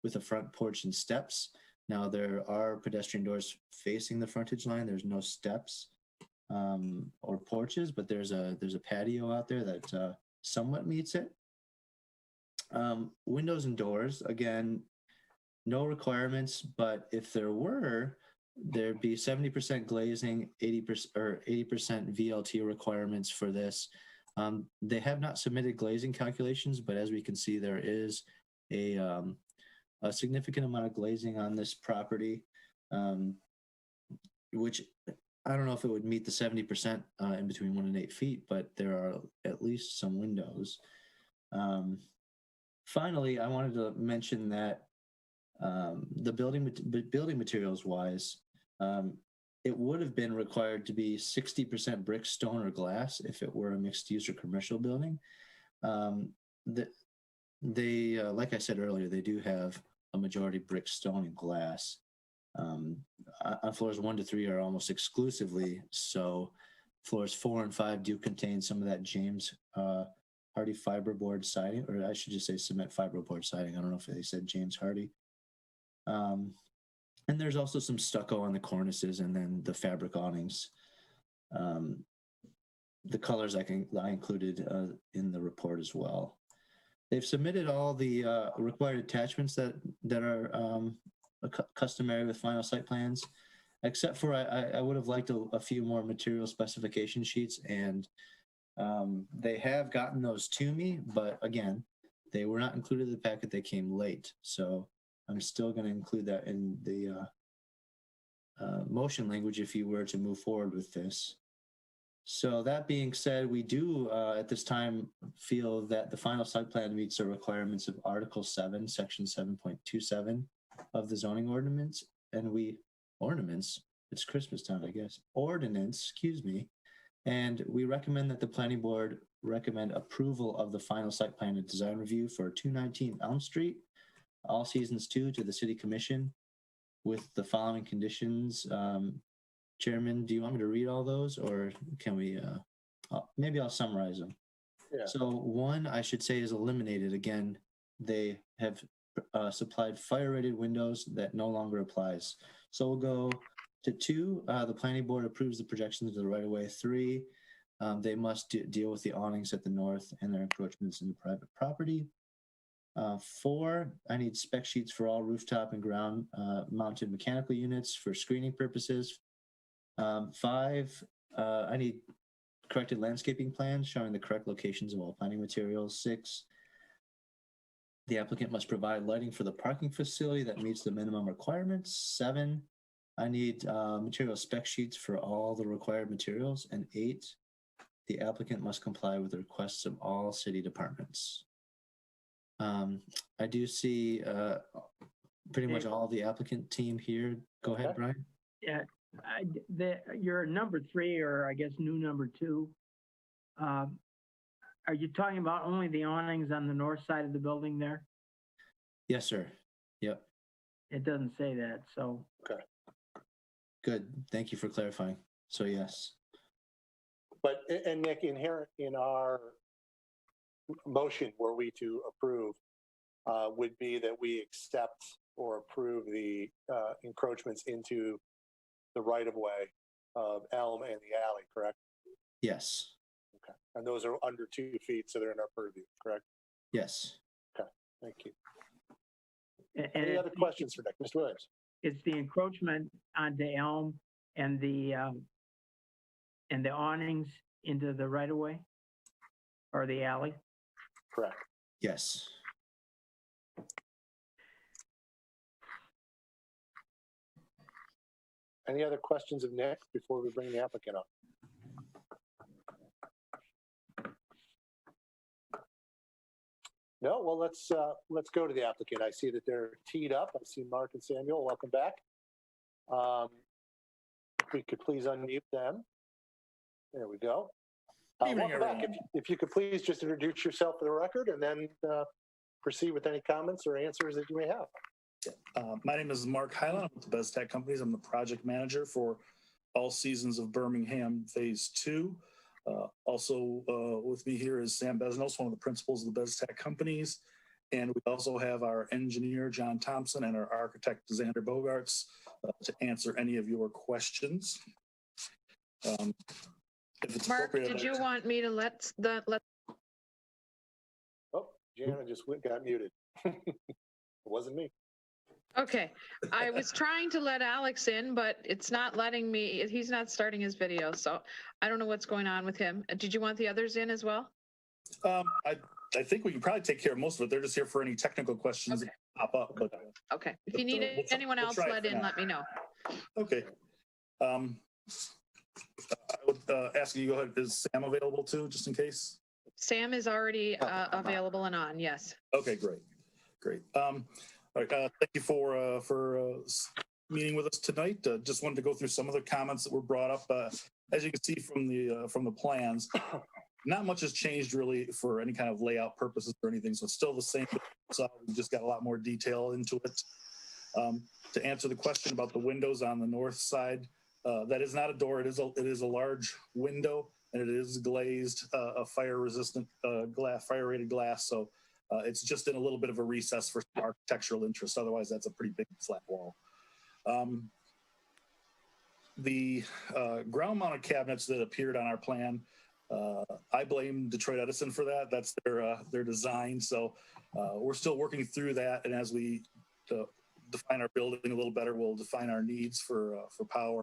Speaker 14: with a front porch and steps. Now there are pedestrian doors facing the frontage line. There's no steps or porches, but there's a patio out there that somewhat meets it. Windows and doors, again, no requirements, but if there were, there'd be 70% glazing, 80% VLT requirements for this. They have not submitted glazing calculations, but as we can see, there is a significant amount of glazing on this property, which I don't know if it would meet the 70% in between 1 and 8 feet, but there are at least some windows. Finally, I wanted to mention that the building materials wise, it would have been required to be 60% brick, stone, or glass if it were a mixed use or commercial building. They like I said earlier, they do have a majority brick, stone, and glass. On floors 1 to 3 are almost exclusively so. Floors 4 and 5 do contain some of that James Hardy fiberboard siding, or I should just say cement fiberboard siding. I don't know if they said James Hardy. And there's also some stucco on the cornices and then the fabric awnings. The colors I included in the report as well. They've submitted all the required attachments that are customary with final site plans, except for I would have liked a few more material specification sheets, and they have gotten those to me, but again, they were not included in the packet. They came late, so I'm still going to include that in the motion language if you were to move forward with this. So that being said, we do at this time feel that the final site plan meets the requirements of Article 7, Section 7.27 of the zoning ordinance, and it's Christmas time, I guess, ordinance, excuse me, and we recommend that the planning board recommend approval of the final site plan and design review for 219 Elm Street, All Seasons 2 to the City Commission with the following conditions. Chairman, do you want me to read all those, or can we, maybe I'll summarize them.
Speaker 3: Yeah.
Speaker 14: So 1, I should say, is eliminated. Again, they have supplied fire rated windows that no longer applies. So we'll go to 2, the planning board approves the projections of the right of way. 3, they must deal with the awnings at the north and their encroachments into private property. 4, I need spec sheets for all rooftop and ground mounted mechanical units for screening purposes. 5, I need corrected landscaping plans showing the correct locations of all planting materials. 6, the applicant must provide lighting for the parking facility that meets the minimum requirements. 7, I need material spec sheets for all the required materials. And 8, the applicant must comply with the requests of all city departments. I do see pretty much all the applicant team here. Go ahead, Brian.
Speaker 10: Yeah, your number 3, or I guess new number 2, are you talking about only the awnings on the north side of the building there?
Speaker 14: Yes, sir. Yep.
Speaker 10: It doesn't say that, so.
Speaker 3: Okay.
Speaker 14: Good. Thank you for clarifying. So yes.
Speaker 3: But, and Nick, inherent in our motion were we to approve would be that we accept or approve the encroachments into the right-of-way of Elm and the alley, correct?
Speaker 14: Yes.
Speaker 3: Okay. And those are under 2 feet, so they're in our purview, correct?
Speaker 14: Yes.
Speaker 3: Okay, thank you.
Speaker 10: And
Speaker 3: Any other questions for Nick? Mr. Williams?
Speaker 10: It's the encroachment onto Elm and the awnings into the right of way or the alley?
Speaker 3: Correct.
Speaker 14: Yes.
Speaker 3: Any other questions of Nick before we bring the applicant up? No, well, let's go to the applicant. I see that they're teed up. I see Mark and Samuel. Welcome back. If we could please unmute them. There we go. Welcome back. If you could please just introduce yourself for the record and then proceed with any comments or answers that you may have.
Speaker 15: My name is Mark Hyland. I'm with the BezTech Companies. I'm the project manager for All Seasons of Birmingham Phase 2. Also with me here is Sam Besnos, one of the principals of the BezTech Companies. And we also have our engineer, John Thompson, and our architect, Xander Bogarts, to answer any of your questions. If it's
Speaker 1: Mark,
Speaker 15: appropriate,
Speaker 1: did you want me to let
Speaker 3: Oh, Jana just got muted. It wasn't me.
Speaker 1: Okay, I was trying to let Alex in, but it's not letting me. He's not starting his video, so I don't know what's going on with him. Did you want the others in as well?
Speaker 15: I think we can probably take care of most of it. They're just here for any technical questions that pop up. But
Speaker 1: Okay, if you need anyone else let in, let me know.
Speaker 15: Okay. I would ask you to go ahead. Is Sam available too, just in case?
Speaker 1: Sam is already available and on, yes.
Speaker 15: Okay, great. All right, thank you for meeting with us tonight. Just wanted to go through some of the comments that were brought up. As you can see from the plans, not much has changed really for any kind of layout purposes or anything. So it's still the same. So we just got a lot more detail into it. To answer the question about the windows on the north side, that is not a door. It is a large window, and it is glazed, a fire-resistant fire-rated glass. So it's just in a little bit of a recess for architectural interest. Otherwise, that's a pretty big flat wall. The ground-mounted cabinets that appeared on our plan, I blame Detroit Edison for that. That's their design. So we're still working through that, and as we define our building a little better, we'll define our needs for power.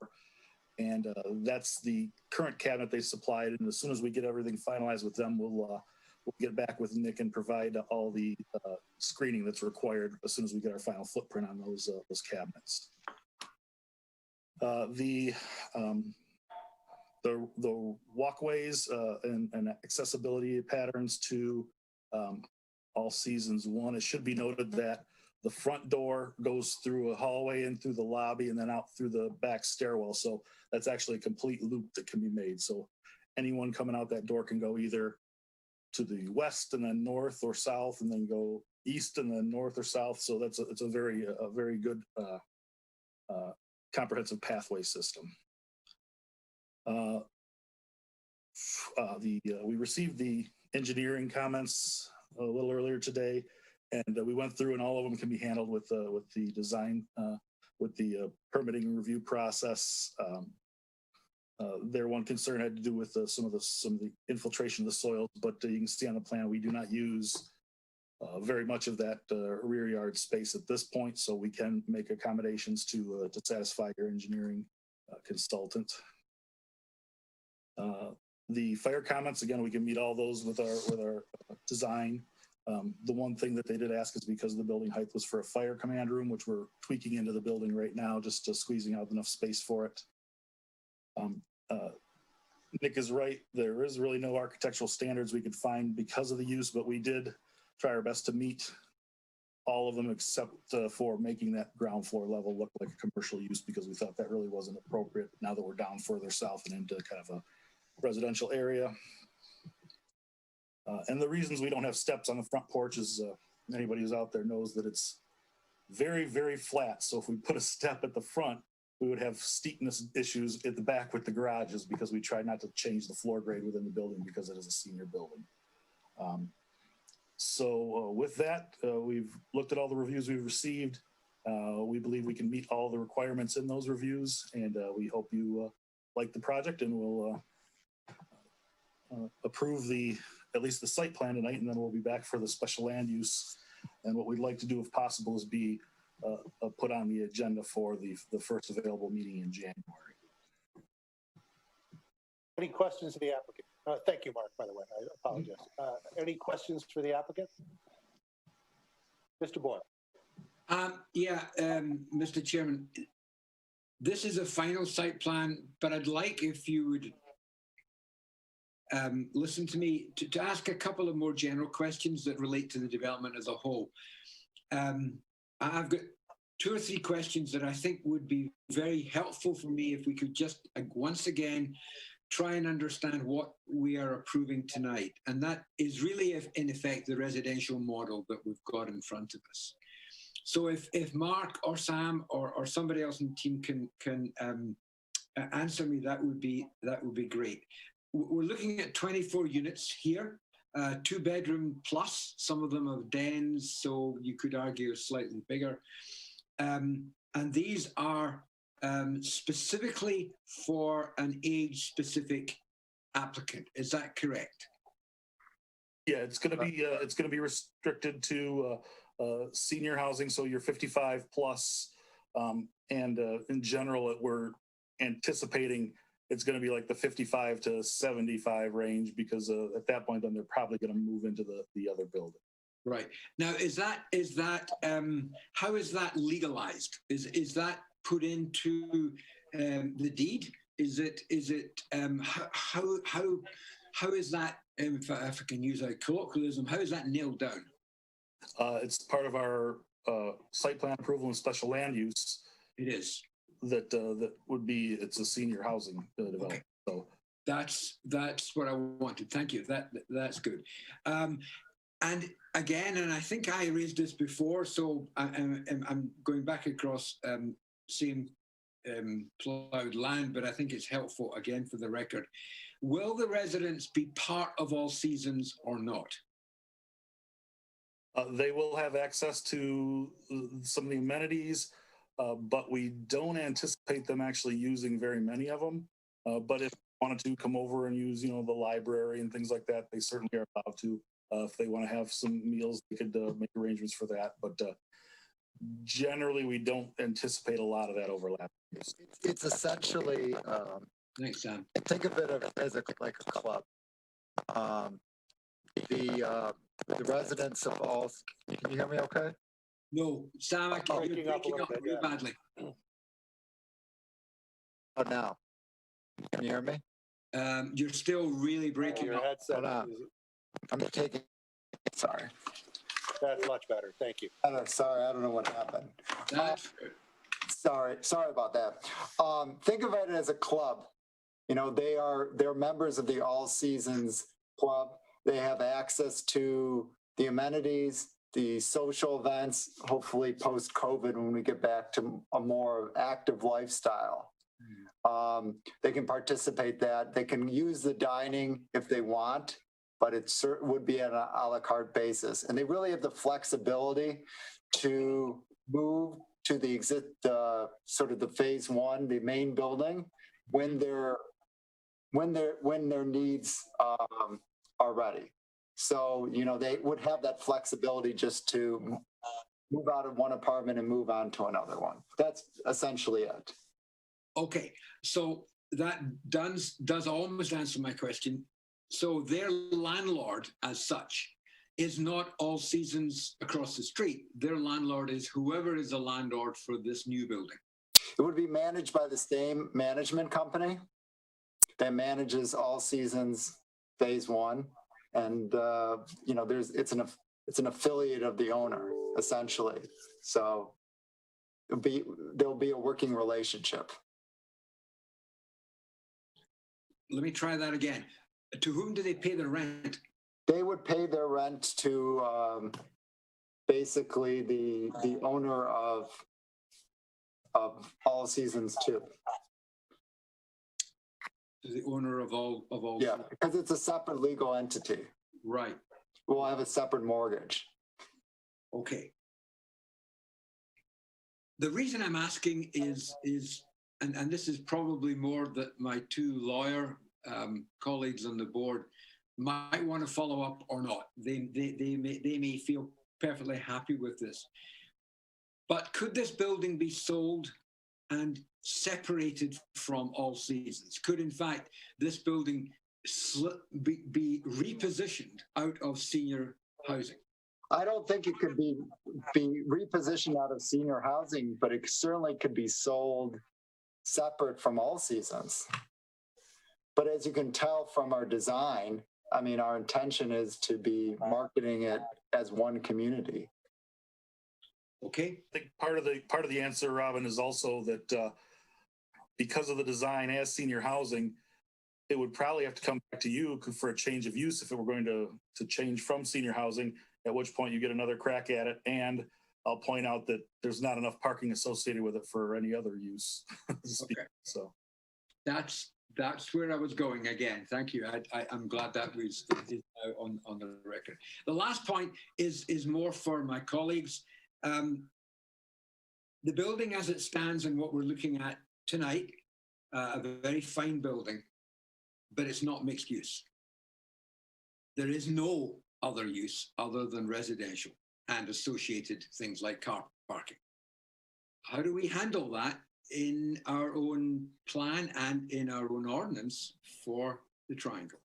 Speaker 15: And that's the current cabinet they supplied. And as soon as we get everything finalized with them, we'll get back with Nick and provide all the screening that's required as soon as we get our final footprint on those cabinets. The walkways and accessibility patterns to All Seasons 1. It should be noted that the front door goes through a hallway in through the lobby and then out through the back stairwell. So that's actually a complete loop that can be made. So anyone coming out that door can go either to the west and then north or south, and then go east and then north or south. So it's a very good comprehensive pathway system. We received the engineering comments a little earlier today, and we went through, and all of them can be handled with the design, with the permitting review process. Their one concern had to do with some of the infiltration of the soils, but you can see on the plan we do not use very much of that rear yard space at this point, so we can make accommodations to satisfy your engineering consultant. The fire comments, again, we can meet all those with our design. The one thing that they did ask is because the building height was for a fire command room, which we're tweaking into the building right now, just squeezing out enough space for it. Nick is right. There is really no architectural standards we could find because of the use, but we did try our best to meet all of them except for making that ground floor level look like a commercial use, because we thought that really wasn't appropriate now that we're down further south and into kind of a residential area. And the reasons we don't have steps on the front porch is anybody who's out there knows that it's very, very flat. So if we put a step at the front, we would have steepness issues at the back with the garages, because we tried not to change the floor grade within the building because it is a senior building. So with that, we've looked at all the reviews we've received. We believe we can meet all the requirements in those reviews, and we hope you like the project, and we'll approve at least the site plan tonight, and then we'll be back for the special land use. And what we'd like to do, if possible, is be put on the agenda for the first available meeting in January.
Speaker 3: Any questions of the applicant? Thank you, Mark, by the way. I apologize. Any questions for the applicant? Mr. Boyle.
Speaker 2: Mr. Chairman, this is a final site plan, but I'd like if you would listen to me to ask a couple of more general questions that relate to the development as a whole. I've got 2 or 3 questions that I think would be very helpful for me if we could just once again try and understand what we are approving tonight. And that is really, in effect, the residential model that we've got in front of us. So if Mark or Sam or somebody else in the team can answer me, that would be great. We're looking at 24 units here, 2-bedroom plus. Some of them have dens, so you could argue slightly bigger. And these are specifically for an age-specific applicant. Is that correct?
Speaker 15: Yeah, it's going to be restricted to senior housing, so you're 55 plus, and in general, we're anticipating it's going to be like the 55 to 75 range, because at that point, then they're probably going to move into the other building.
Speaker 2: Right. Now, how is that legalized? Is that put into the deed? How is that, if I can use a colloquialism, how is that nailed down?
Speaker 15: It's part of our site plan approval and special land use.
Speaker 2: It is.
Speaker 15: That would be, it's a senior housing development. Okay. So
Speaker 2: that's what I wanted. Thank you. That's good. And again, and I think I raised this before, so I'm going back across same plowed land, but I think it's helpful again for the record. Will the residents be part of All Seasons or not?
Speaker 15: They will have access to some of the amenities, but we don't anticipate them actually using very many of them. But if they wanted to come over and use, the library and things like that, they certainly are allowed to. If they want to have some meals, they could make arrangements for that. But generally, we don't anticipate a lot of that overlap.
Speaker 16: It's essentially,
Speaker 2: thanks, Sam.
Speaker 16: Think of it as like a club. The residents of all. Can you hear me? Okay.
Speaker 2: No, Sam, you're breaking up real badly.
Speaker 16: Oh, now. Can you hear me?
Speaker 2: You're still really breaking
Speaker 3: your
Speaker 2: up.
Speaker 3: Headset.
Speaker 16: I'm taking. Sorry.
Speaker 3: That's much better. Thank you.
Speaker 16: Sorry, I don't know what happened. Sorry about that. Think of it as a club. They're members of the All Seasons Club. They have access to the amenities, the social events, hopefully post-COVID when we get back to a more active lifestyle. They can participate that. They can use the dining if they want, but it would be on an a la carte basis. And they really have the flexibility to move to the sort of the phase 1, the main building, when their needs are ready. So, they would have that flexibility just to move out of one apartment and move on to another one. That's essentially it.
Speaker 2: Okay, so that does almost answer my question. So their landlord as such is not All Seasons across the street. Their landlord is whoever is the landlord for this new building.
Speaker 16: It would be managed by the same management company that manages All Seasons Phase 1. And, it's an affiliate of the owner, essentially. So there'll be a working relationship.
Speaker 2: Let me try that again. To whom do they pay the rent?
Speaker 16: They would pay their rent to basically the owner of All Seasons 2.
Speaker 2: To the owner of all.
Speaker 16: Yeah, because it's a separate legal entity.
Speaker 2: Right.
Speaker 16: We'll have a separate mortgage.
Speaker 2: Okay. The reason I'm asking is, and this is probably more that my two lawyer colleagues on the board might want to follow up or not. They may feel perfectly happy with this. But could this building be sold and separated from All Seasons? Could, in fact, this building be repositioned out of senior housing?
Speaker 16: I don't think it could be repositioned out of senior housing, but it certainly could be sold separate from All Seasons. But as you can tell from our design, I mean, our intention is to be marketing it as one community.
Speaker 2: Okay.
Speaker 15: I think part of the answer, Robin, is also that because of the design as senior housing, it would probably have to come back to you for a change of use if it were going to change from senior housing, at which point you get another crack at it. And I'll point out that there's not enough parking associated with it for any other use.
Speaker 2: Okay.
Speaker 15: So
Speaker 2: that's where I was going again. Thank you. I'm glad that was on the record. The last point is more for my colleagues. The building as it stands and what we're looking at tonight, a very fine building, but it's not mixed use. There is no other use other than residential and associated things like car parking. How do we handle that in our own plan and in our own ordinance for the triangle?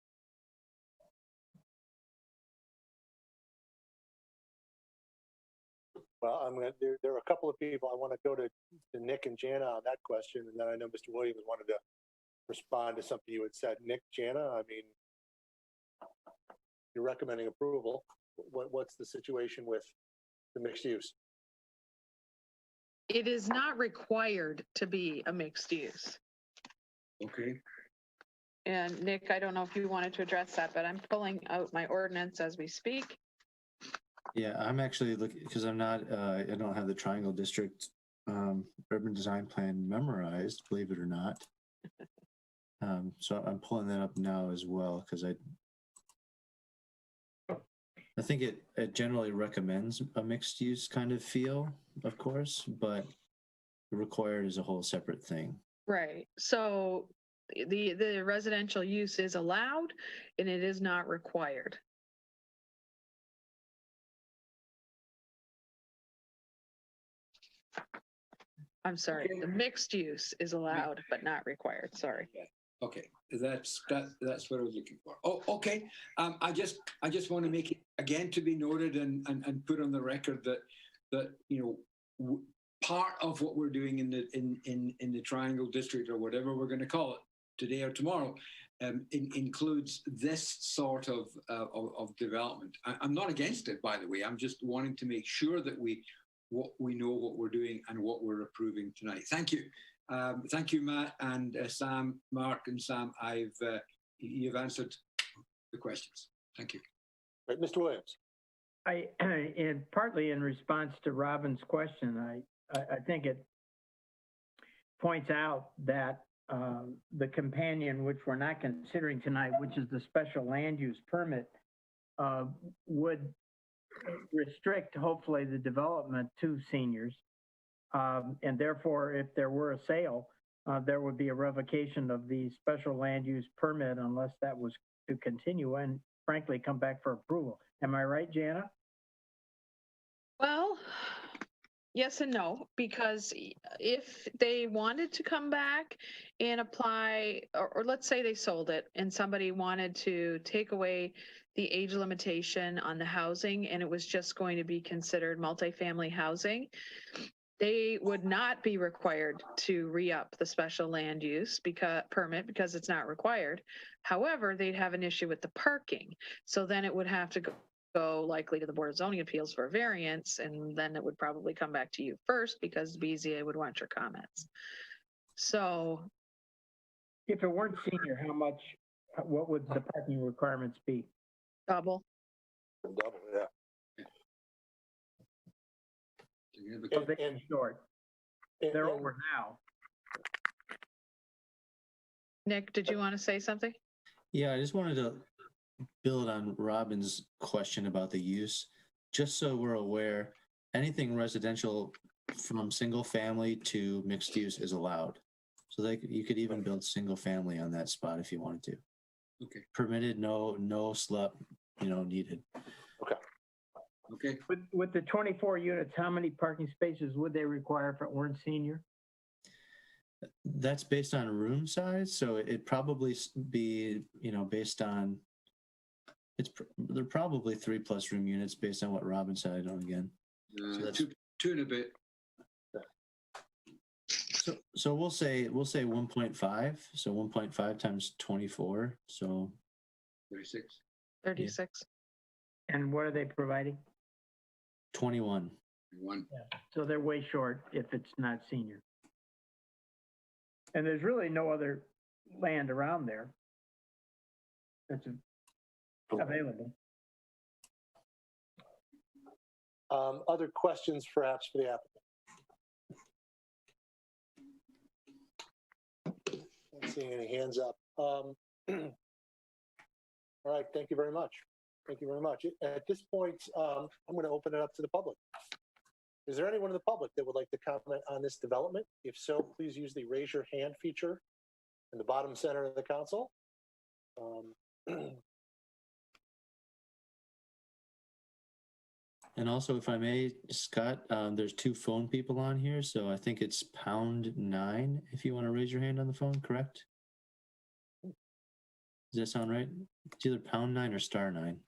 Speaker 3: Well, there are a couple of people. I want to go to Nick and Jana on that question, and then I know Mr. Williams wanted to respond to something you had said. Nick, Jana, I mean, you're recommending approval. What's the situation with the mixed use?
Speaker 1: It is not required to be a mixed use.
Speaker 2: Okay.
Speaker 1: And Nick, I don't know if you wanted to address that, but I'm pulling out my ordinance as we speak.
Speaker 14: Yeah, I'm actually looking because I'm not. I don't have the Triangle District urban design plan memorized, believe it or not. So I'm pulling that up now as well because I think it generally recommends a mixed use kind of feel, of course, but required is a whole separate thing.
Speaker 1: Right. So the residential use is allowed and it is not required. I'm sorry,
Speaker 2: Okay.
Speaker 1: the mixed use is allowed but not required. Sorry.
Speaker 2: Okay, that's what I was looking for. Oh, okay. I just want to make it again to be noted and put on the record that part of what we're doing in the Triangle District or whatever we're going to call it today or tomorrow includes this sort of development. I'm not against it, by the way. I'm just wanting to make sure that we know what we're doing and what we're approving tonight. Thank you. Thank you, Matt and Sam, Mark and Sam. You've answered the questions. Thank you.
Speaker 3: Right, Mr. Williams.
Speaker 10: And partly in response to Robin's question, I think it points out that the companion, which we're not considering tonight, which is the special land use permit, would restrict, hopefully, the development to seniors. And therefore, if there were a sale, there would be a revocation of the special land use permit unless that was to continue. And frankly come back for approval. Am I right, Jana?
Speaker 1: Well, yes and no, because if they wanted to come back and apply, or let's say they sold it and somebody wanted to take away the age limitation on the housing and it was just going to be considered multifamily housing, they would not be required to re-up the special land use permit because it's not required. However, they'd have an issue with the parking. So then it would have to go likely to the Board of Zoning Appeals for a variance, and then it would probably come back to you first because BZA would want your comments. So
Speaker 10: If it weren't senior, what would the parking requirements be?
Speaker 1: double.
Speaker 3: Double, yeah.
Speaker 10: So they're short. They're over now.
Speaker 1: Nick, did you want to say something?
Speaker 14: Yeah, I just wanted to build on Robin's question about the use. Just so we're aware, anything residential from single family to mixed use is allowed. So you could even build single family on that spot if you wanted to.
Speaker 2: Okay.
Speaker 14: Permitted, no SLUP, needed.
Speaker 2: Okay.
Speaker 10: With the 24 units, how many parking spaces would they require if it weren't senior?
Speaker 14: That's based on room size, so it'd probably be, based on, they're probably 3+ room units based on what Robin said. I don't again. So that's
Speaker 2: two and a bit.
Speaker 14: So we'll say 1.5. So 1.5 times 24. So
Speaker 2: 36.
Speaker 1: 36.
Speaker 10: And what are they providing?
Speaker 14: 21.
Speaker 2: One.
Speaker 10: Yeah. So they're way short if it's not senior. And there's really no other land around there that's available.
Speaker 3: Other questions perhaps for the applicant? Not seeing any hands up. All right, thank you very much. Thank you very much. At this point, I'm going to open it up to the public. Is there anyone in the public that would like to comment on this development? If so, please use the raise your hand feature in the bottom center of the console.
Speaker 14: And also, if I may, Scott, there's 2 phone people on here, so I think it's #9 if you want to raise your hand on the phone, correct? Does that sound right? It's either #9 or *9.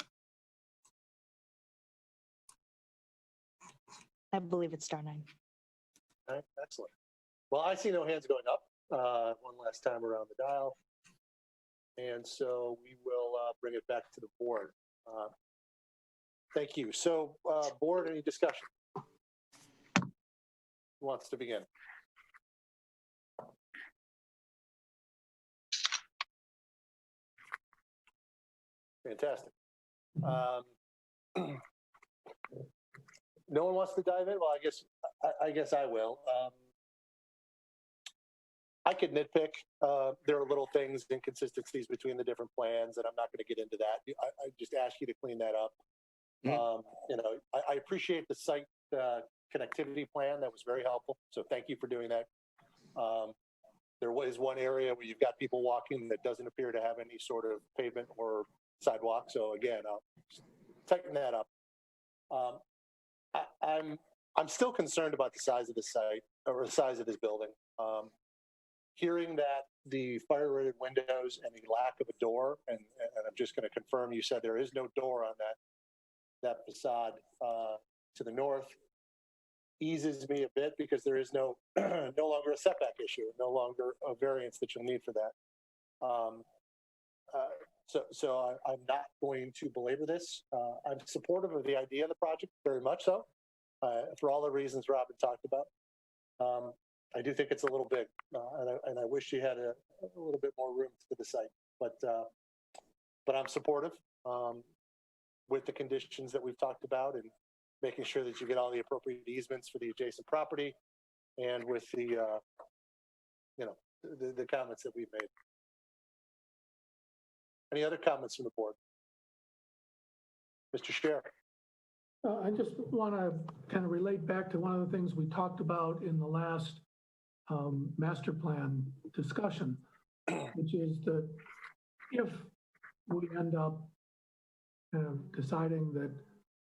Speaker 5: I believe it's *9.
Speaker 3: All right, excellent. Well, I see no hands going up one last time around the dial. And so we will bring it back to the board. Thank you. So, board, any discussion? Who wants to begin? Fantastic. No one wants to dive in? Well, I guess I will. I could nitpick. There are little things, inconsistencies between the different plans, and I'm not going to get into that. I just ask you to clean that up. I appreciate the site connectivity plan. That was very helpful. So thank you for doing that. There was one area where you've got people walking that doesn't appear to have any sort of pavement or sidewalk. So again, I'll tighten that up. I'm still concerned about the size of the site or the size of this building. Hearing that the fire rated windows and the lack of a door, and I'm just going to confirm, you said there is no door on that facade to the north, eases me a bit because there is no longer a setback issue, no longer a variance that you'll need for that. So I'm not going to belabor this. I'm supportive of the idea of the project, very much so, for all the reasons Robin talked about. I do think it's a little big, and I wish you had a little bit more room to the site. But I'm supportive with the conditions that we've talked about and making sure that you get all the appropriate easements for the adjacent property, and with the the comments that we've made. Any other comments from the board? Mr. Scher.
Speaker 7: I just want to kind of relate back to one of the things we talked about in the last master plan discussion, which is that if we end up deciding that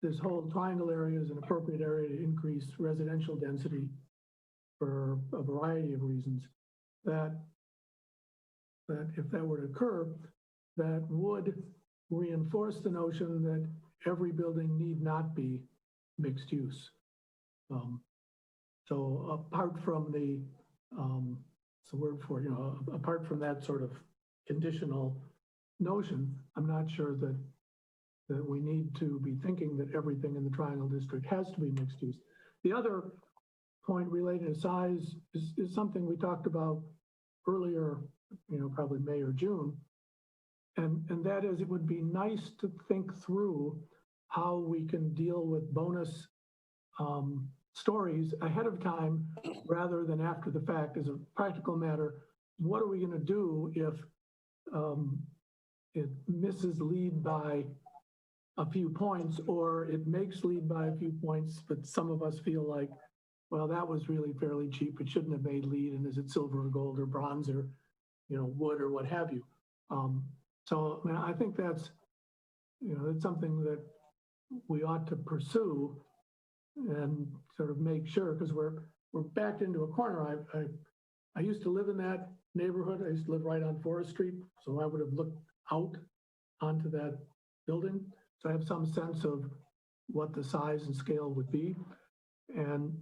Speaker 7: this whole triangle area is an appropriate area to increase residential density for a variety of reasons, that if that were to occur, that would reinforce the notion that every building need not be mixed use. So apart from the, it's the word for, apart from that sort of conditional notion, I'm not sure that we need to be thinking that everything in the Triangle District has to be mixed use. The other point related to size is something we talked about earlier, probably May or June. And that is, it would be nice to think through how we can deal with bonus stories ahead of time rather than after the fact. As a practical matter, what are we going to do if it misses lead by a few points, or it makes lead by a few points, but some of us feel like, well, that was really fairly cheap. It shouldn't have made lead. And is it silver or gold or bronze or, wood or what have you? So I mean, I think that's something that we ought to pursue and sort of make sure, because we're backed into a corner. I used to live in that neighborhood. I used to live right on Forest Street, so I would have looked out onto that building. So I have some sense of what the size and scale would be. And,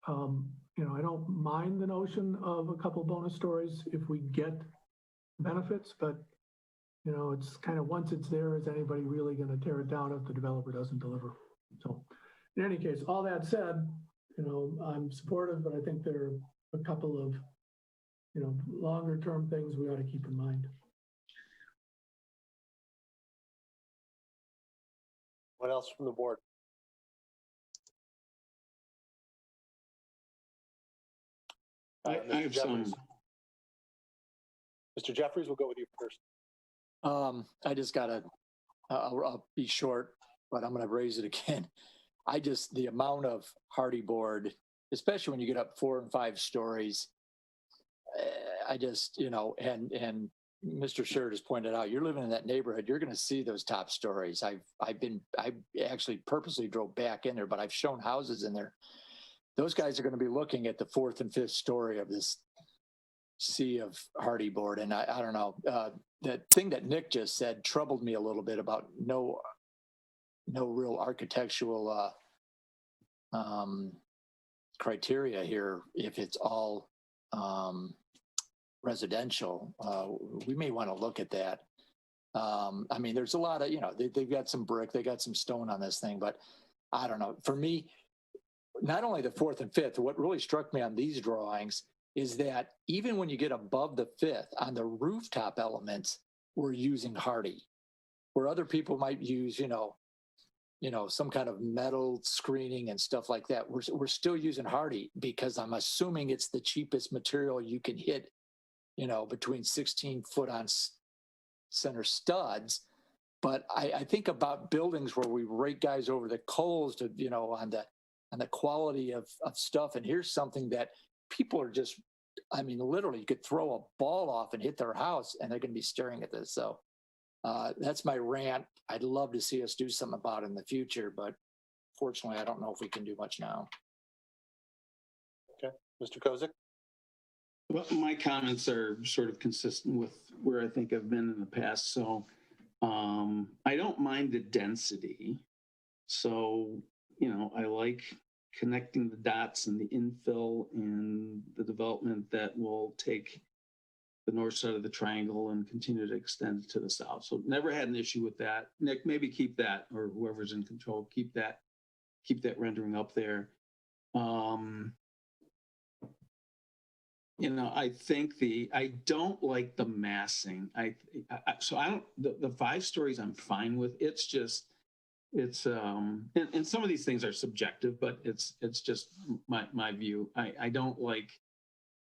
Speaker 7: I don't mind the notion of a couple bonus stories if we get benefits, but, it's kind of, once it's there, is anybody really going to tear it down if the developer doesn't deliver? So in any case, all that said, I'm supportive, but I think there are a couple of, longer term things we ought to keep in mind.
Speaker 3: What else from the board?
Speaker 4: I have
Speaker 3: Jeffries.
Speaker 4: some.
Speaker 3: Mr. Jeffries, we'll go with you first.
Speaker 6: I just gotta, I'll be short, but I'm gonna raise it again. The amount of hardy board, especially when you get up 4 and 5 stories, and Mr. Sherrod has pointed out, you're living in that neighborhood, you're gonna see those top stories. I actually purposely drove back in there, but I've shown houses in there. Those guys are gonna be looking at the 4th and 5th story of this sea of hardy board. And I don't know, that thing that Nick just said troubled me a little bit about no real architectural criteria here if it's all residential. We may want to look at that. I mean, there's a lot of, they've got some brick, they got some stone on this thing, but I don't know. For me, not only the 4th and 5th, what really struck me on these drawings is that even when you get above the 5th, on the rooftop elements, we're using hardy, where other people might use, some kind of metal screening and stuff like that. We're still using hardy because I'm assuming it's the cheapest material you can hit, between 16-foot on center studs. But I think about buildings where we rate guys over the coals to, on the quality of stuff. And here's something that people are just, literally you could throw a ball off and hit their house and they're going to be staring at this. So that's my rant. I'd love to see us do something about it in the future, but fortunately, I don't know if we can do much now.
Speaker 3: Okay, Mr. Kozik?
Speaker 4: Well, my comments are sort of consistent with where I think I've been in the past. So I don't mind the density. So, I like connecting the dots and the infill and the development that will take the north side of the triangle and continue to extend it to the south. So never had an issue with that. Nick, maybe keep that, or whoever's in control, keep that rendering up there. I think I don't like the massing. The 5 stories I'm fine with. It's just, and some of these things are subjective, but it's just my view. I don't like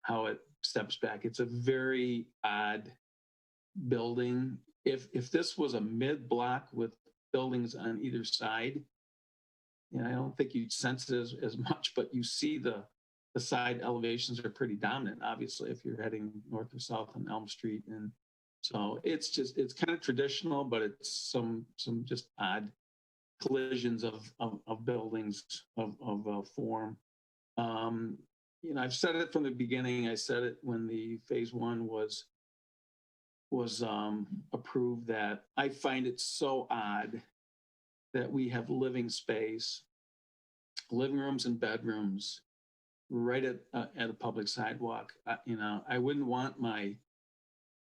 Speaker 4: how it steps back. It's a very odd building. If this was a mid-block with buildings on either side, I don't think you'd sense it as much, but you see the side elevations are pretty dominant, obviously, if you're heading north or south on Elm Street. And So it's kind of traditional, but it's some just odd collisions of buildings of form. I've said it from the beginning. I said it when the phase one was approved, that I find it so odd that we have living space, living rooms and bedrooms right at a public sidewalk. I wouldn't want my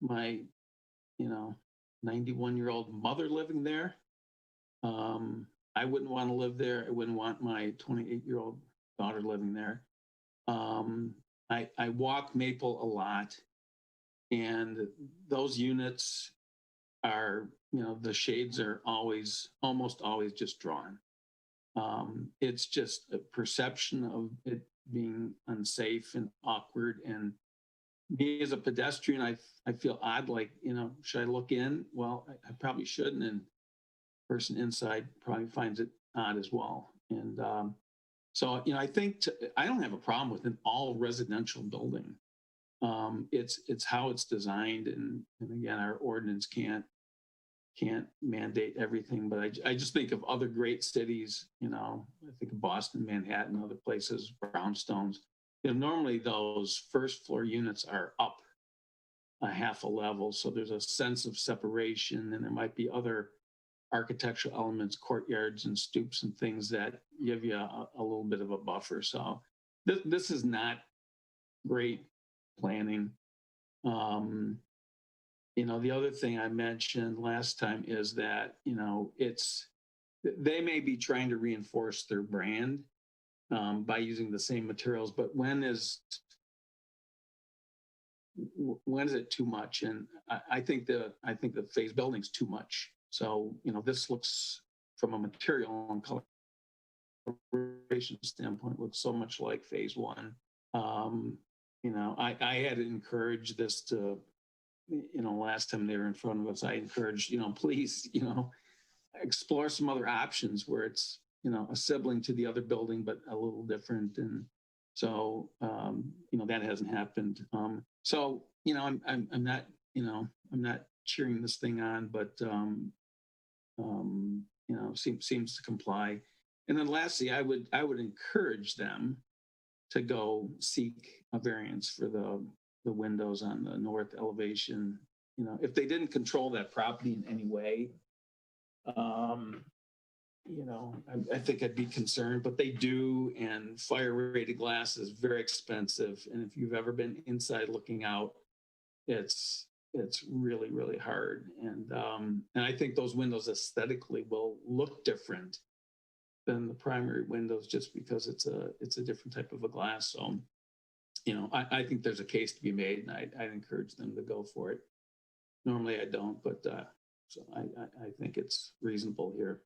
Speaker 4: 91-year-old mother living there. I wouldn't want to live there. I wouldn't want my 28-year-old daughter living there. I walk Maple a lot, and those units are, the shades are almost always just drawn. It's just a perception of it being unsafe and awkward. And me as a pedestrian, I feel odd, like, should I look in? Well, I probably shouldn't. And the person inside probably finds it odd as well. And so, I think I don't have a problem with an all residential building. It's how it's designed. And again, our ordinance can't mandate everything, but I just think of other great cities, I think of Boston, Manhattan, other places, brownstones. Normally those first floor units are up a half a level. So there's a sense of separation, and there might be other architectural elements, courtyards and stoops and things that give you a little bit of a buffer. So this is not great planning. The other thing I mentioned last time is that, they may be trying to reinforce their brand by using the same materials, but when is it too much? And I think the phase building's too much. So, this looks, from a material and coloration standpoint, looks so much like phase one. I had encouraged this to, last time they were in front of us, I encouraged, please, explore some other options where it's, a sibling to the other building, but a little different. And so, that hasn't happened. So, I'm not, I'm not cheering this thing on, but, seems to comply. And then lastly, I would encourage them to go seek a variance for the windows on the north elevation. If they didn't control that property in any way, I think I'd be concerned, but they do. And fire rated glass is very expensive. And if you've ever been inside looking out, it's really, really hard. And I think those windows aesthetically will look different than the primary windows, just because it's a different type of a glass. So, I think there's a case to be made, and I'd encourage them to go for it. Normally I don't, but so I think it's reasonable here.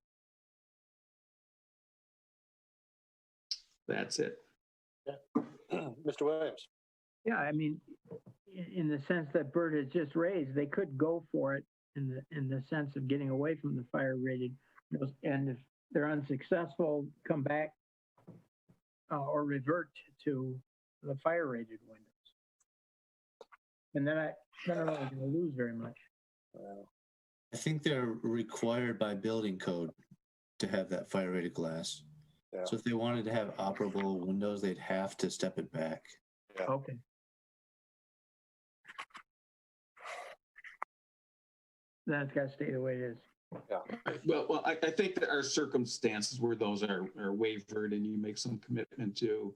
Speaker 4: That's it.
Speaker 3: Yeah. Mr. Williams.
Speaker 10: Yeah, I mean, in the sense that Bert has just raised, they could go for it in the sense of getting away from the fire rated, and if they're unsuccessful, come back or revert to the fire rated windows. And then I don't know if they're going to lose very much.
Speaker 14: I think they're required by building code to have that fire rated glass.
Speaker 3: Yeah.
Speaker 14: So if they wanted to have operable windows, they'd have to step it back.
Speaker 3: Yeah.
Speaker 10: Okay. Then it's got to stay the way it is.
Speaker 3: Yeah.
Speaker 4: Well, I think there are circumstances where those are wavered, and you make some commitment to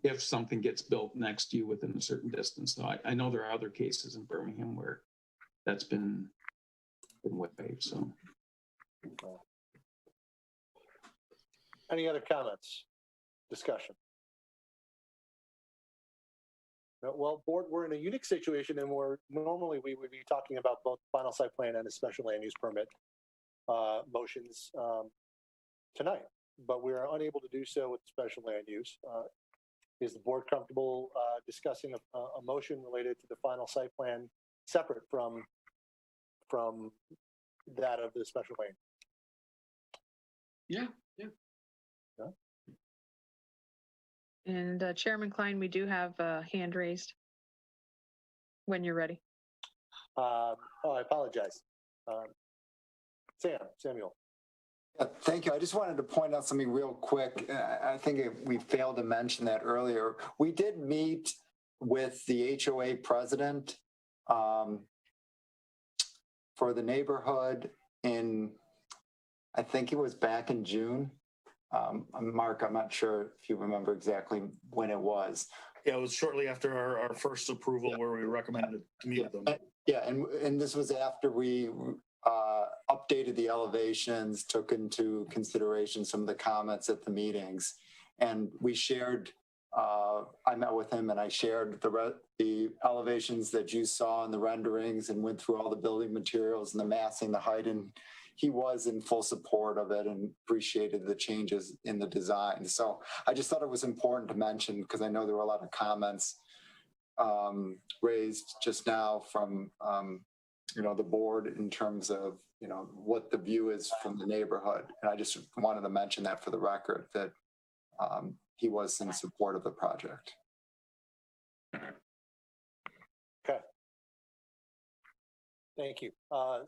Speaker 4: if something gets built next to you within a certain distance. So I know there are other cases in Birmingham where that's been waived. So.
Speaker 3: Any other comments? Discussion? Well, board, we're in a unique situation, and normally we would be talking about both final site plan and a special land use permit motions tonight, but we are unable to do so with special land use. Is the board comfortable discussing a motion related to the final site plan separate from that of the special land?
Speaker 2: Yeah.
Speaker 1: And Chairman Klein, we do have a hand raised. when you're ready.
Speaker 3: Oh, I apologize. Samuel.
Speaker 16: Yeah, thank you. I just wanted to point out something real quick. I think we failed to mention that earlier. We did meet with the HOA president for the neighborhood I think it was back in June. Mark, I'm not sure if you remember exactly when it was.
Speaker 15: Yeah, it was shortly after our first approval where we recommended to meet with them.
Speaker 16: Yeah, and this was after we updated the elevations, took into consideration some of the comments at the meetings, and we shared. I met with him and I shared the elevations that you saw in the renderings and went through all the building materials and the massing, the height, and he was in full support of it and appreciated the changes in the design. So I just thought it was important to mention because I know there were a lot of comments raised just now from the board in terms of what the view is from the neighborhood, and I just wanted to mention that for the record that he was in support of the project.
Speaker 3: Okay. Thank you.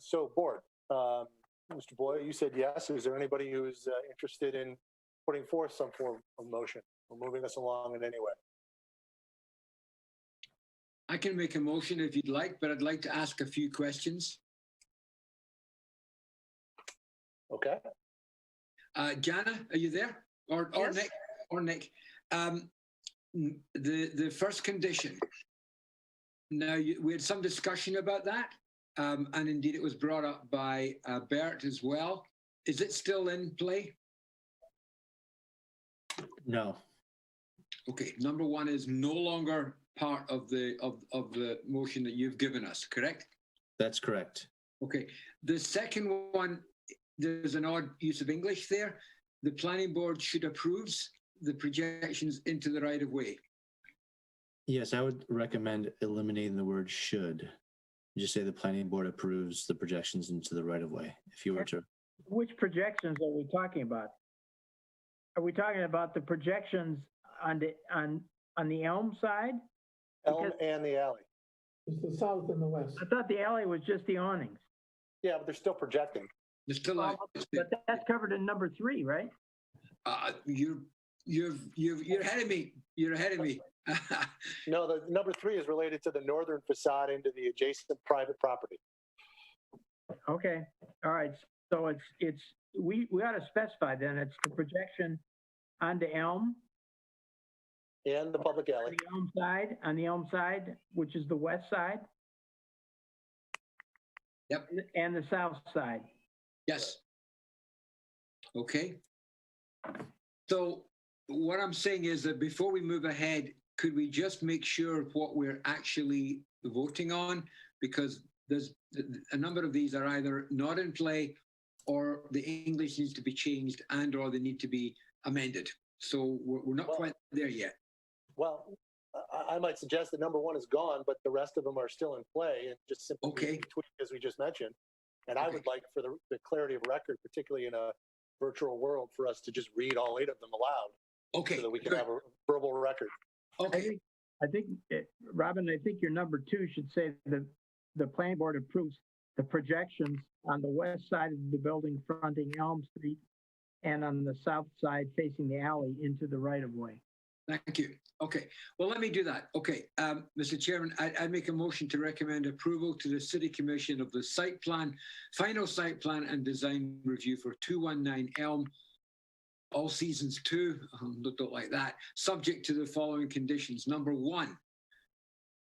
Speaker 3: So board, Mr. Boyle, you said yes. Is there anybody who's interested in putting forth some form of motion or moving us along in any way?
Speaker 2: I can make a motion if you'd like, but I'd like to ask a few questions.
Speaker 3: Okay.
Speaker 2: Jana, are you there? Or
Speaker 1: Yes.
Speaker 2: Nick? Or Nick. The first condition. Now, we had some discussion about that, and indeed it was brought up by Bert as well. Is it still in play?
Speaker 14: No.
Speaker 2: Okay, number one is no longer part of the motion that you've given us, correct?
Speaker 14: That's correct.
Speaker 2: Okay. The second one, there's an odd use of English there. The planning board should approve the projections into the right of way.
Speaker 14: Yes, I would recommend eliminating the word should. Just say the planning board approves the projections into the right of way. If you were to.
Speaker 10: Which projections are we talking about? Are we talking about the projections on the Elm side?
Speaker 3: Elm and the alley.
Speaker 7: It's the south and the west.
Speaker 10: I thought the alley was just the awnings.
Speaker 3: Yeah, but they're still projecting.
Speaker 2: There's still
Speaker 10: But that's covered in number 3, right?
Speaker 2: You're ahead of me. You're ahead of me.
Speaker 3: No, the number 3 is related to the northern facade into the adjacent private property.
Speaker 10: Okay, all right. So we ought to specify then it's the projection onto Elm.
Speaker 3: And the public alley.
Speaker 10: On the Elm side, which is the west side.
Speaker 2: Yep.
Speaker 10: And the south side.
Speaker 2: Yes. Okay. So what I'm saying is that before we move ahead, could we just make sure what we're actually voting on? Because there's a number of these are either not in play or the English needs to be changed and or they need to be amended. So we're not quite there yet.
Speaker 3: Well, I might suggest that number 1 is gone, but the rest of them are still in play and just simply tweak as we just mentioned. And I would like for the clarity of record, particularly in a virtual world, for us to just read all 8 of them aloud.
Speaker 2: Okay.
Speaker 3: So that we can have a verbal record.
Speaker 2: Okay.
Speaker 10: I think Robin, I think your number 2 should say that the planning board approves the projections on the west side of the building fronting Elm Street and on the south side facing the alley into the right of way.
Speaker 2: Thank you. Okay. Well, let me do that. Okay. Mr. Chairman, I make a motion to recommend approval to the City Commission of the site plan, final site plan and design review for 219 Elm, All Seasons 2, don't like that, subject to the following conditions. Number 1,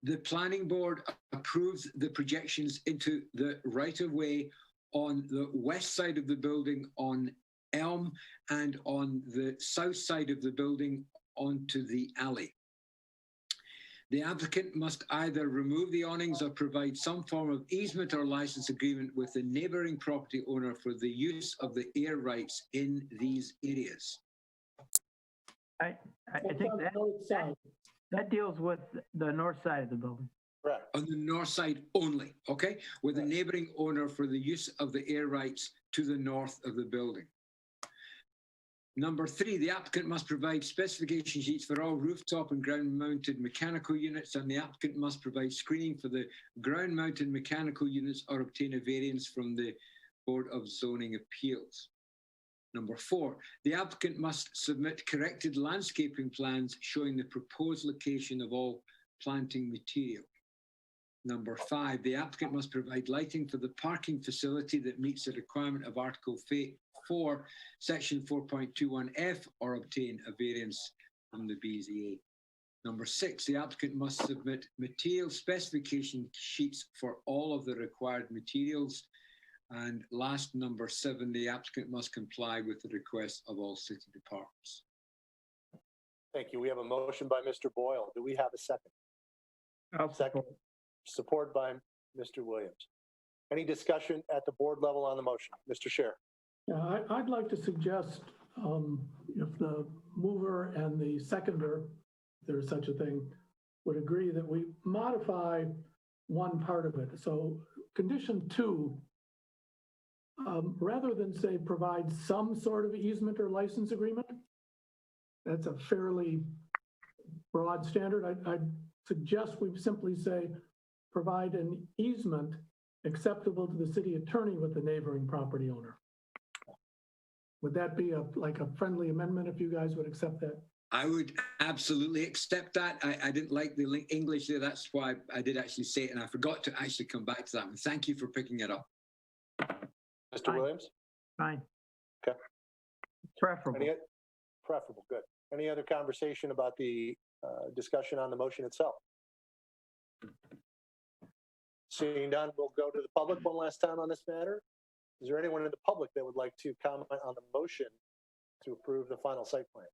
Speaker 2: the planning board approves the projections into the right of way on the west side of the building on Elm and on the south side of the building onto the alley. The applicant must either remove the awnings or provide some form of easement or license agreement with the neighboring property owner for the use of the air rights in these areas.
Speaker 10: I think that deals with the north side of the building.
Speaker 3: Right.
Speaker 2: On the north side only, okay? With the neighboring owner for the use of the air rights to the north of the building. Number 3, the applicant must provide specification sheets for all rooftop and ground-mounted mechanical units, and the applicant must provide screening for the ground-mounted mechanical units or obtain a variance from the Board of Zoning Appeals. Number 4, the applicant must submit corrected landscaping plans showing the proposed location of all planting material. Number 5, the applicant must provide lighting for the parking facility that meets the requirement of Article 4, Section 4.21F, or obtain a variance from the BZA. Number 6, the applicant must submit material specification sheets for all of the required materials. And last, number 7, the applicant must comply with the requests of all city departments.
Speaker 3: Thank you. We have a motion by Mr. Boyle. Do we have a second?
Speaker 10: I'll
Speaker 3: Second. Support by Mr. Williams. Any discussion at the board level on the motion? Mr. Scher.
Speaker 7: Yeah, I'd like to suggest, if the mover and the seconder, if there's such a thing, would agree that we modify one part of it. So condition 2, rather than say provide some sort of easement or license agreement, that's a fairly broad standard. I'd suggest we simply say provide an easement acceptable to the city attorney with the neighboring property owner. Would that be like a friendly amendment if you guys would accept that?
Speaker 2: I would absolutely accept that. I didn't like the English there. That's why I did actually say it, and I forgot to actually come back to that one. Thank you for picking it up.
Speaker 3: Mr. Williams?
Speaker 10: Fine.
Speaker 3: Okay.
Speaker 10: Preferable.
Speaker 3: Preferable, good. Any other conversation about the discussion on the motion itself? Seeing none, we'll go to the public one last time on this matter. Is there anyone in the public that would like to comment on the motion to approve the final site plan?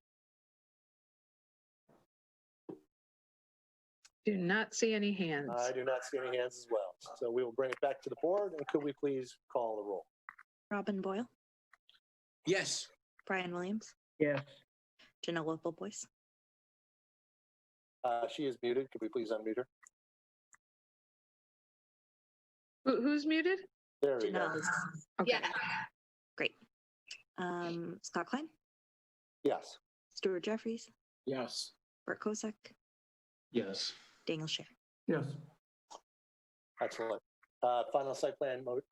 Speaker 1: Do not see any hands.
Speaker 3: I do not see any hands as well. So we will bring it back to the board, and could we please call the roll?
Speaker 5: Robin Boyle,
Speaker 2: Yes.
Speaker 5: Brian Williams,
Speaker 10: Yes.
Speaker 5: Jenna Whipple-Boyce.
Speaker 3: She is muted. Could we please unmute her?
Speaker 1: Who's muted?
Speaker 3: There we go.
Speaker 5: Jenna is,
Speaker 8: Okay. Yeah.
Speaker 5: great. Scott Klein,
Speaker 3: Yes.
Speaker 5: Stuart Jeffries,
Speaker 6: Yes.
Speaker 5: Bert Kosek,
Speaker 4: Yes.
Speaker 5: Daniel Scher.
Speaker 7: Yes.
Speaker 3: Excellent. Final site plan motion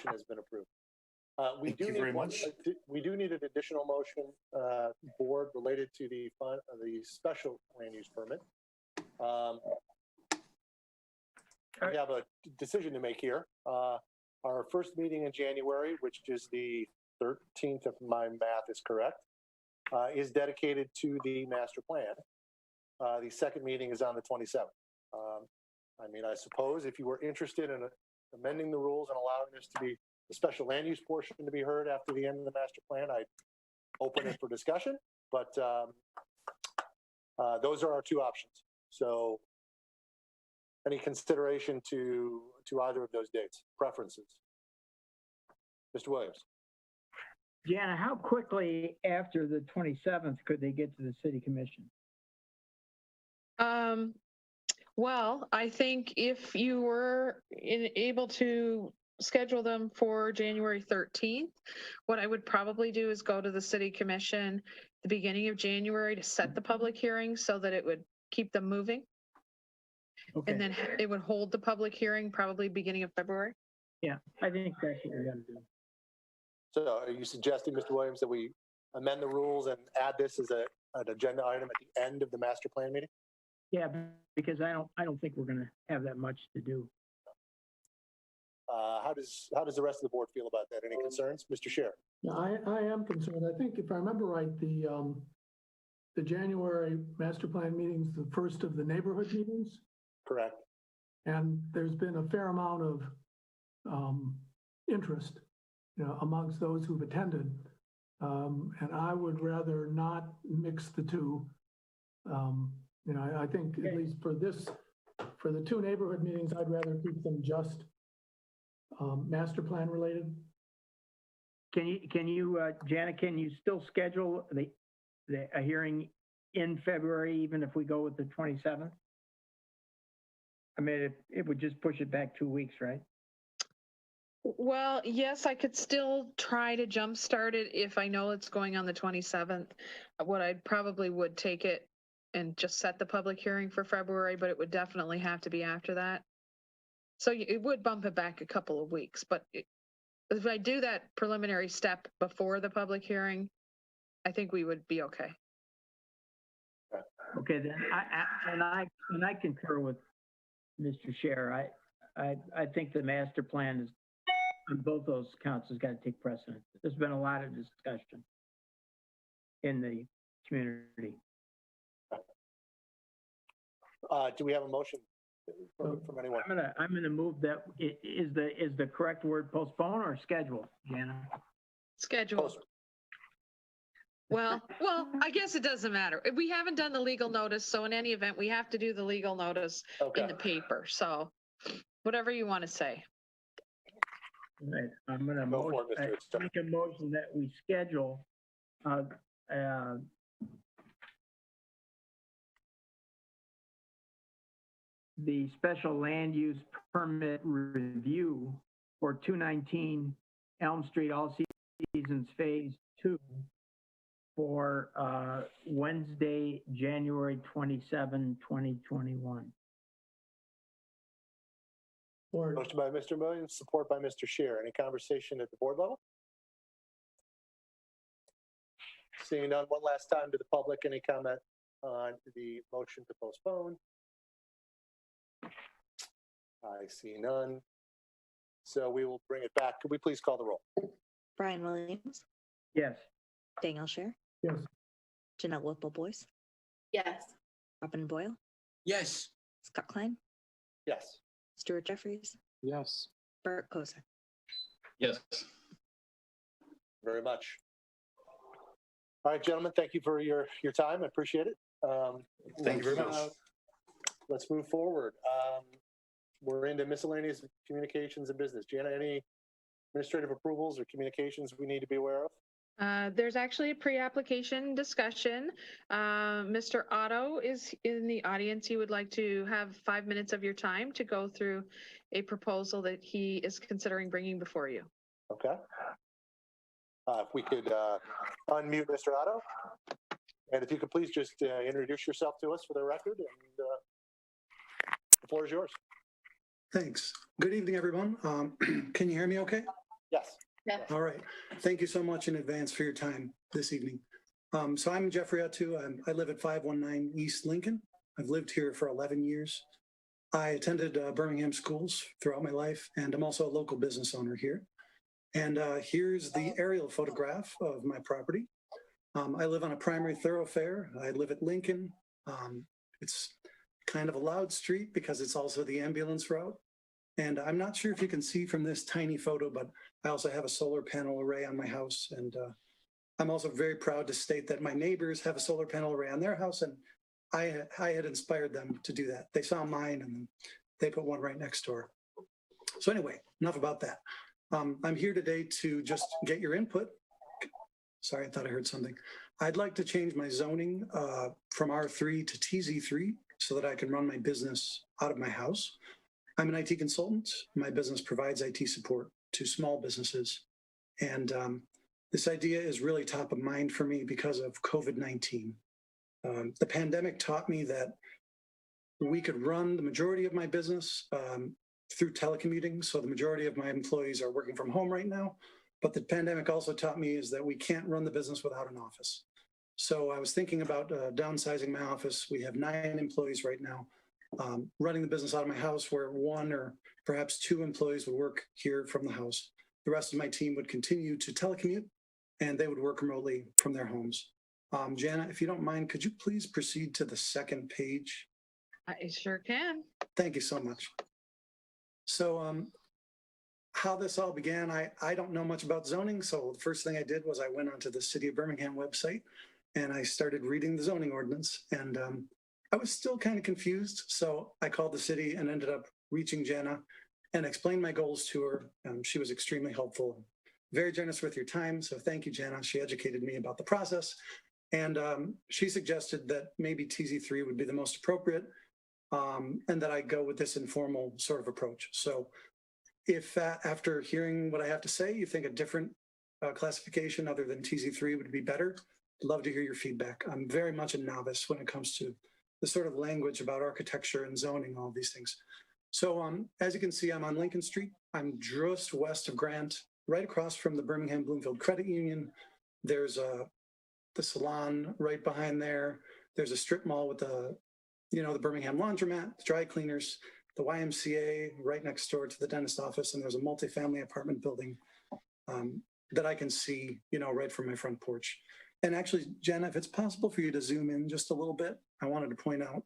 Speaker 3: has been approved. We
Speaker 15: Thank
Speaker 3: do
Speaker 15: you
Speaker 3: need
Speaker 15: very
Speaker 3: one-
Speaker 15: much.
Speaker 3: We do need an additional motion, board, related to the special land use permit. We have a decision to make here. Our first meeting in January, which is the 13th, if my math is correct, is dedicated to the master plan. The second meeting is on the 27th. I suppose if you were interested in amending the rules and allowing this to be the special land use portion to be heard after the end of the master plan, I'd open it for discussion, but those are our two options. So any consideration to either of those dates, preferences? Mr. Williams.
Speaker 10: Jana, how quickly after the 27th could they get to the city commission?
Speaker 1: Well, I think if you were able to schedule them for January 13th, what I would probably do is go to the city commission the beginning of January to set the public hearing so that it would keep them moving.
Speaker 10: Okay.
Speaker 1: And then it would hold the public hearing probably beginning of February.
Speaker 10: Yeah, I think that's what we got to do.
Speaker 3: So are you suggesting, Mr. Williams, that we amend the rules and add this as an agenda item at the end of the master plan meeting?
Speaker 10: Yeah, because I don't think we're going to have that much to do.
Speaker 3: How does the rest of the board feel about that? Any concerns? Mr. Scher?
Speaker 7: Yeah, I am concerned. I think if I remember right, the January master plan meeting's the first of the neighborhood meetings.
Speaker 3: Correct.
Speaker 7: And there's been a fair amount of interest, amongst those who've attended. And I would rather not mix the two. I think at least for the two neighborhood meetings, I'd rather keep them just master plan related.
Speaker 10: Can you, Jana, can you still schedule a hearing in February, even if we go with the 27th? I mean, it would just push it back 2 weeks, right?
Speaker 1: Well, yes, I could still try to jumpstart it if I know it's going on the 27th. What I probably would take it and just set the public hearing for February, but it would definitely have to be after that. So it would bump it back a couple of weeks, but if I do that preliminary step before the public hearing, I think we would be okay.
Speaker 10: Okay, then I concur with Mr. Scher. I think the master plan is on both those counts has got to take precedence. There's been a lot of discussion in the community.
Speaker 3: Do we have a motion from anyone?
Speaker 10: I'm gonna move that. Is the correct word postpone or schedule, Jana?
Speaker 1: Schedule. Well, I guess it doesn't matter. We haven't done the legal notice, so in any event, we have to do the legal notice in the paper. So whatever you want to say.
Speaker 10: Right. I'm gonna make a motion that we schedule the special land use permit review for 219 Elm Street All Seasons Phase 2 for Wednesday, January 27, 2021.
Speaker 3: Motion by Mr. Williams, support by Mr. Scher. Any conversation at the board level? Seeing none, one last time to the public. Any comment on the motion to postpone? I see none. So we will bring it back. Could we please call the roll?
Speaker 5: Brian Williams,
Speaker 10: Yes.
Speaker 5: Daniel Scher,
Speaker 7: Yes.
Speaker 5: Janelle Whipple-Boyce,
Speaker 8: Yes.
Speaker 5: Robin Boyle,
Speaker 2: Yes.
Speaker 5: Scott Klein,
Speaker 3: Yes.
Speaker 5: Stuart Jeffries,
Speaker 6: Yes.
Speaker 5: Bert Kozak.
Speaker 4: Yes.
Speaker 3: Very much. All right, gentlemen, thank you for your time. I appreciate it.
Speaker 15: Thank you very much.
Speaker 3: Let's move forward. We're into miscellaneous communications and business. Jana, any administrative approvals or communications we need to be aware of?
Speaker 1: There's actually a pre-application discussion. Mr. Otto is in the audience. He would like to have 5 minutes of your time to go through a proposal that he is considering bringing before you.
Speaker 3: Okay. If we could unmute Mr. Otto, and if you could please just introduce yourself to us for the record, and the floor is yours.
Speaker 17: Thanks. Good evening, everyone. Can you hear me okay?
Speaker 3: Yes.
Speaker 8: Yes.
Speaker 17: All right. Thank you so much in advance for your time this evening. So I'm Jeffrey Otto. I live at 519 East Lincoln. I've lived here for 11 years. I attended Birmingham schools throughout my life, and I'm also a local business owner here. And here's the aerial photograph of my property. I live on a primary thoroughfare. I live at Lincoln. It's kind of a loud street because it's also the ambulance route. And I'm not sure if you can see from this tiny photo, but I also have a solar panel array on my house. And I'm also very proud to state that my neighbors have a solar panel array on their house, and I had inspired them to do that. They saw mine and they put one right next door. So anyway, enough about that. I'm here today to just get your input. Sorry, I thought I heard something. I'd like to change my zoning from R3 to TZ3 so that I can run my business out of my house. I'm an IT consultant. My business provides IT support to small businesses. And this idea is really top of mind for me because of COVID-19. The pandemic taught me that we could run the majority of my business through telecommuting. So the majority of my employees are working from home right now. But the pandemic also taught me is that we can't run the business without an office. So I was thinking about downsizing my office. We have 9 employees right now. Running the business out of my house where 1 or perhaps 2 employees would work here from the house. The rest of my team would continue to telecommute and they would work remotely from their homes. Jana, if you don't mind, could you please proceed to the second page?
Speaker 1: I sure can.
Speaker 17: Thank you so much. So how this all began, I don't know much about zoning. So the first thing I did was I went onto the City of Birmingham website and I started reading the zoning ordinance. And I was still kind of confused. So I called the city and ended up reaching Jana and explained my goals to her. She was extremely helpful, very generous with your time. So thank you, Jana. She educated me about the process. And she suggested that maybe TZ3 would be the most appropriate and that I go with this informal sort of approach. So if after hearing what I have to say, you think a different classification other than TZ3 would be better, I'd love to hear your feedback. I'm very much a novice when it comes to the sort of language about architecture and zoning, all these things. So as you can see, I'm on Lincoln Street. I'm just west of Grant, right across from the Birmingham Bloomfield Credit Union. There's the salon right behind there. There's a strip mall with the Birmingham Laundromat, the dry cleaners, the YMCA right next door to the dentist office, and there's a multifamily apartment building that I can see, right from my front porch. And actually, Jen, if it's possible for you to zoom in just a little bit, I wanted to point out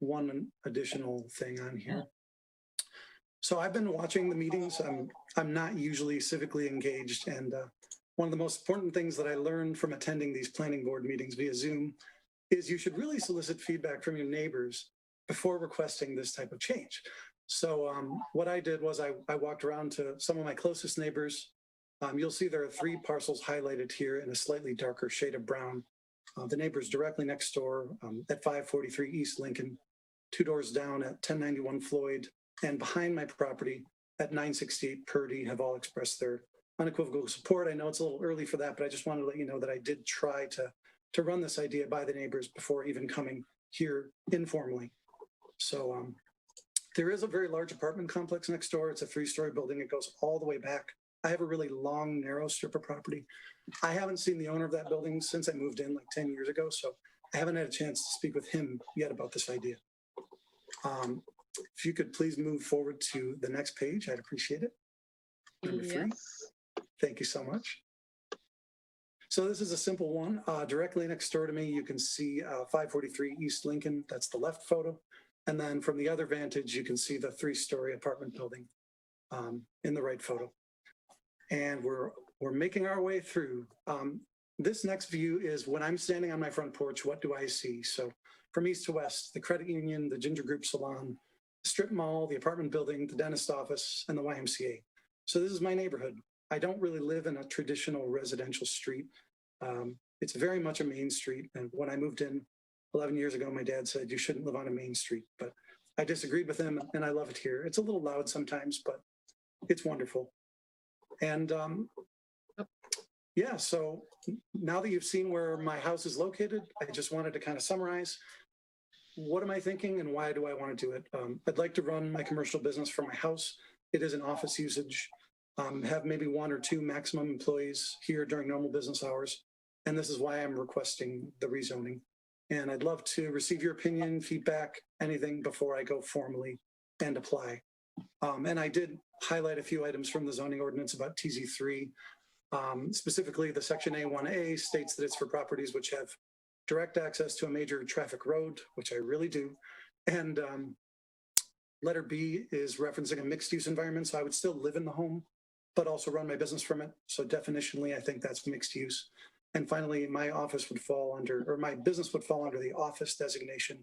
Speaker 17: one additional thing on here. So I've been watching the meetings. I'm not usually civically engaged, and one of the most important things that I learned from attending these planning board meetings via Zoom is you should really solicit feedback from your neighbors before requesting this type of change. So what I did was I walked around to some of my closest neighbors. You'll see there are 3 parcels highlighted here in a slightly darker shade of brown. The neighbors directly next door at 543 East Lincoln, 2 doors down at 1091 Floyd, and behind my property at 968 Purdy have all expressed their unequivocal support. I know it's a little early for that, but I just wanted to let you know that I did try to run this idea by the neighbors before even coming here informally. So there is a very large apartment complex next door. It's a 3-story building. It goes all the way back. I have a really long, narrow strip of property. I haven't seen the owner of that building since I moved in like 10 years ago, so I haven't had a chance to speak with him yet about this idea. If you could please move forward to the next page, I'd appreciate it. Number 3. Thank you so much. So this is a simple one. Directly next door to me, you can see 543 East Lincoln. That's the left photo. And then from the other vantage, you can see the 3-story apartment building in the right photo. And we're making our way through. This next view is when I'm standing on my front porch, what do I see? So from east to west, the credit union, the Ginger Group Salon, the strip mall, the apartment building, the dentist office, and the YMCA. So this is my neighborhood. I don't really live in a traditional residential street. It's very much a main street. And when I moved in 11 years ago, my dad said, you shouldn't live on a main street. But I disagreed with him, and I love it here. It's a little loud sometimes, but it's wonderful. And yeah, so now that you've seen where my house is located, I just wanted to kind of summarize. What am I thinking and why do I want to do it? I'd like to run my commercial business from my house. It is an office usage. Have maybe 1 or 2 maximum employees here during normal business hours. And this is why I'm requesting the rezoning. And I'd love to receive your opinion, feedback, anything before I go formally and apply. And I did highlight a few items from the zoning ordinance about TZ3. Specifically, the section A1A states that it's for properties which have direct access to a major traffic road, which I really do. And letter B is referencing a mixed use environment. So I would still live in the home, but also run my business from it. So definitionally, I think that's mixed use. And finally, my office would fall under, or my business would fall under the office designation,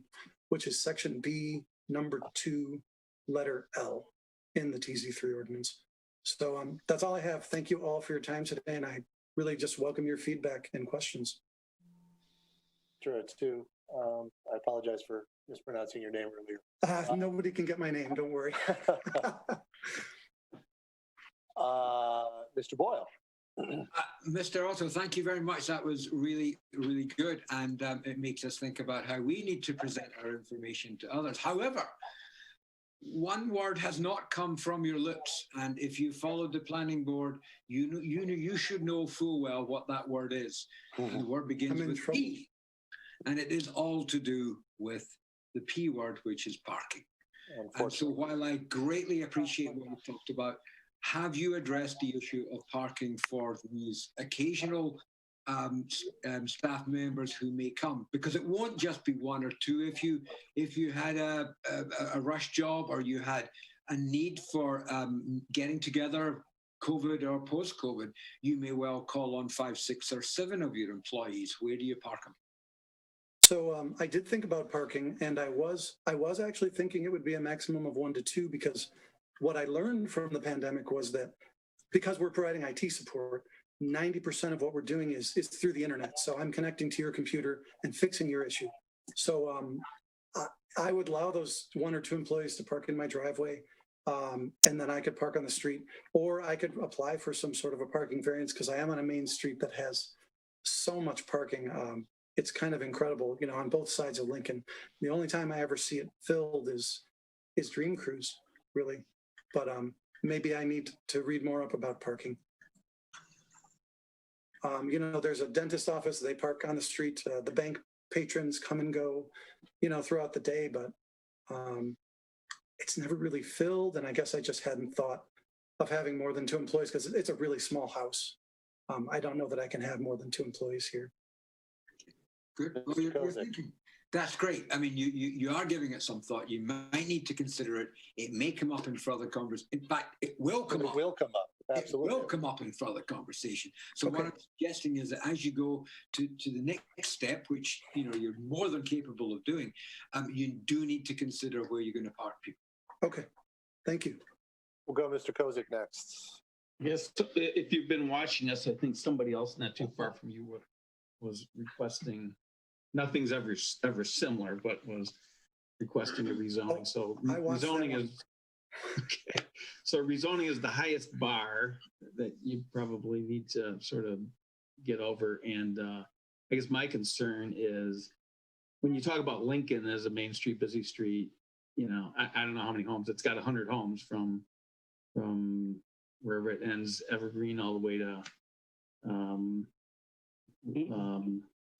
Speaker 17: which is section B, number 2, letter L in the TZ3 ordinance. So that's all I have. Thank you all for your time today. And I really just welcome your feedback and questions.
Speaker 3: Sure, it's 2. I apologize for mispronouncing your name earlier.
Speaker 17: Nobody can get my name, don't worry.
Speaker 3: Mr. Boyle.
Speaker 2: Mr. Otto, thank you very much. That was really, really good. And it makes us think about how we need to present our information to others. However, one word has not come from your lips. And if you followed the planning board, you should know full well what that word is. And the word begins with P. And it is all to do with the P word, which is parking. And so while I greatly appreciate what you talked about, have you addressed the issue of parking for these occasional staff members who may come? Because it won't just be 1 or 2. If you had a rush job or you had a need for getting together, COVID or post-COVID, you may well call on 5, 6, or 7 of your employees. Where do you park them?
Speaker 17: So I did think about parking, and I was actually thinking it would be a maximum of 1 to 2, because what I learned from the pandemic was that because we're providing IT support, 90% of what we're doing is through the internet. So I'm connecting to your computer and fixing your issue. So I would allow those 1 or 2 employees to park in my driveway. And then I could park on the street, or I could apply for some sort of a parking variance because I am on a main street that has so much parking. It's kind of incredible, you know, on both sides of Lincoln. The only time I ever see it filled is Dream Cruise, really. But maybe I need to read more up about parking. You know, there's a dentist office, they park on the street. The bank patrons come and go, you know, throughout the day, but it's never really filled. And I guess I just hadn't thought of having more than 2 employees because it's a really small house. I don't know that I can have more than 2 employees here.
Speaker 2: Good. Well, you're thinking. That's great. I mean, you are giving it some thought. You might need to consider it. It may come up in further conversation. In fact, it will come up.
Speaker 3: It will come up. Absolutely.
Speaker 2: It will come up in further conversation. So
Speaker 17: Okay.
Speaker 2: what I'm suggesting is that as you go to the next step, which you know you're more than capable of doing, you do need to consider where you're going to park people.
Speaker 17: Okay, thank you.
Speaker 3: We'll go Mr. Kozik next.
Speaker 4: Yes, if you've been watching us, I think somebody else not too far from you was requesting, nothing's ever similar, but was requesting a rezoning. So
Speaker 17: I watched that
Speaker 4: rezoning
Speaker 17: one.
Speaker 4: is, okay. So rezoning is the highest bar that you probably need to sort of get over. And I guess my concern is when you talk about Lincoln as a main street, busy street, you know, I don't know how many homes. It's got 100 homes from wherever it ends, Evergreen, all the way to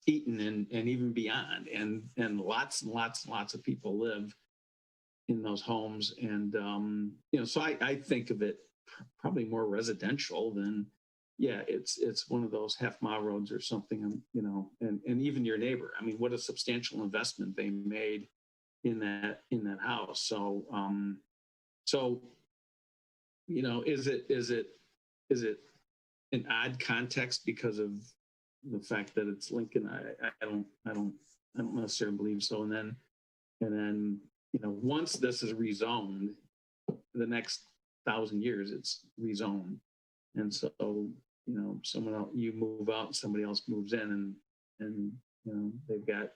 Speaker 4: Eaton and even beyond. And lots and lots of people live in those homes. And, you know, so I think of it probably more residential than, yeah, it's one of those half-mile roads or something, you know, and even your neighbor. I mean, what a substantial investment they made in that house. So, you know, is it an odd context because of the fact that it's Lincoln? I don't necessarily believe so. And then, you know, once this is rezoned, the next 1,000 years, it's rezoned. And so, you know, someone else, you move out, somebody else moves in and, you know, they've got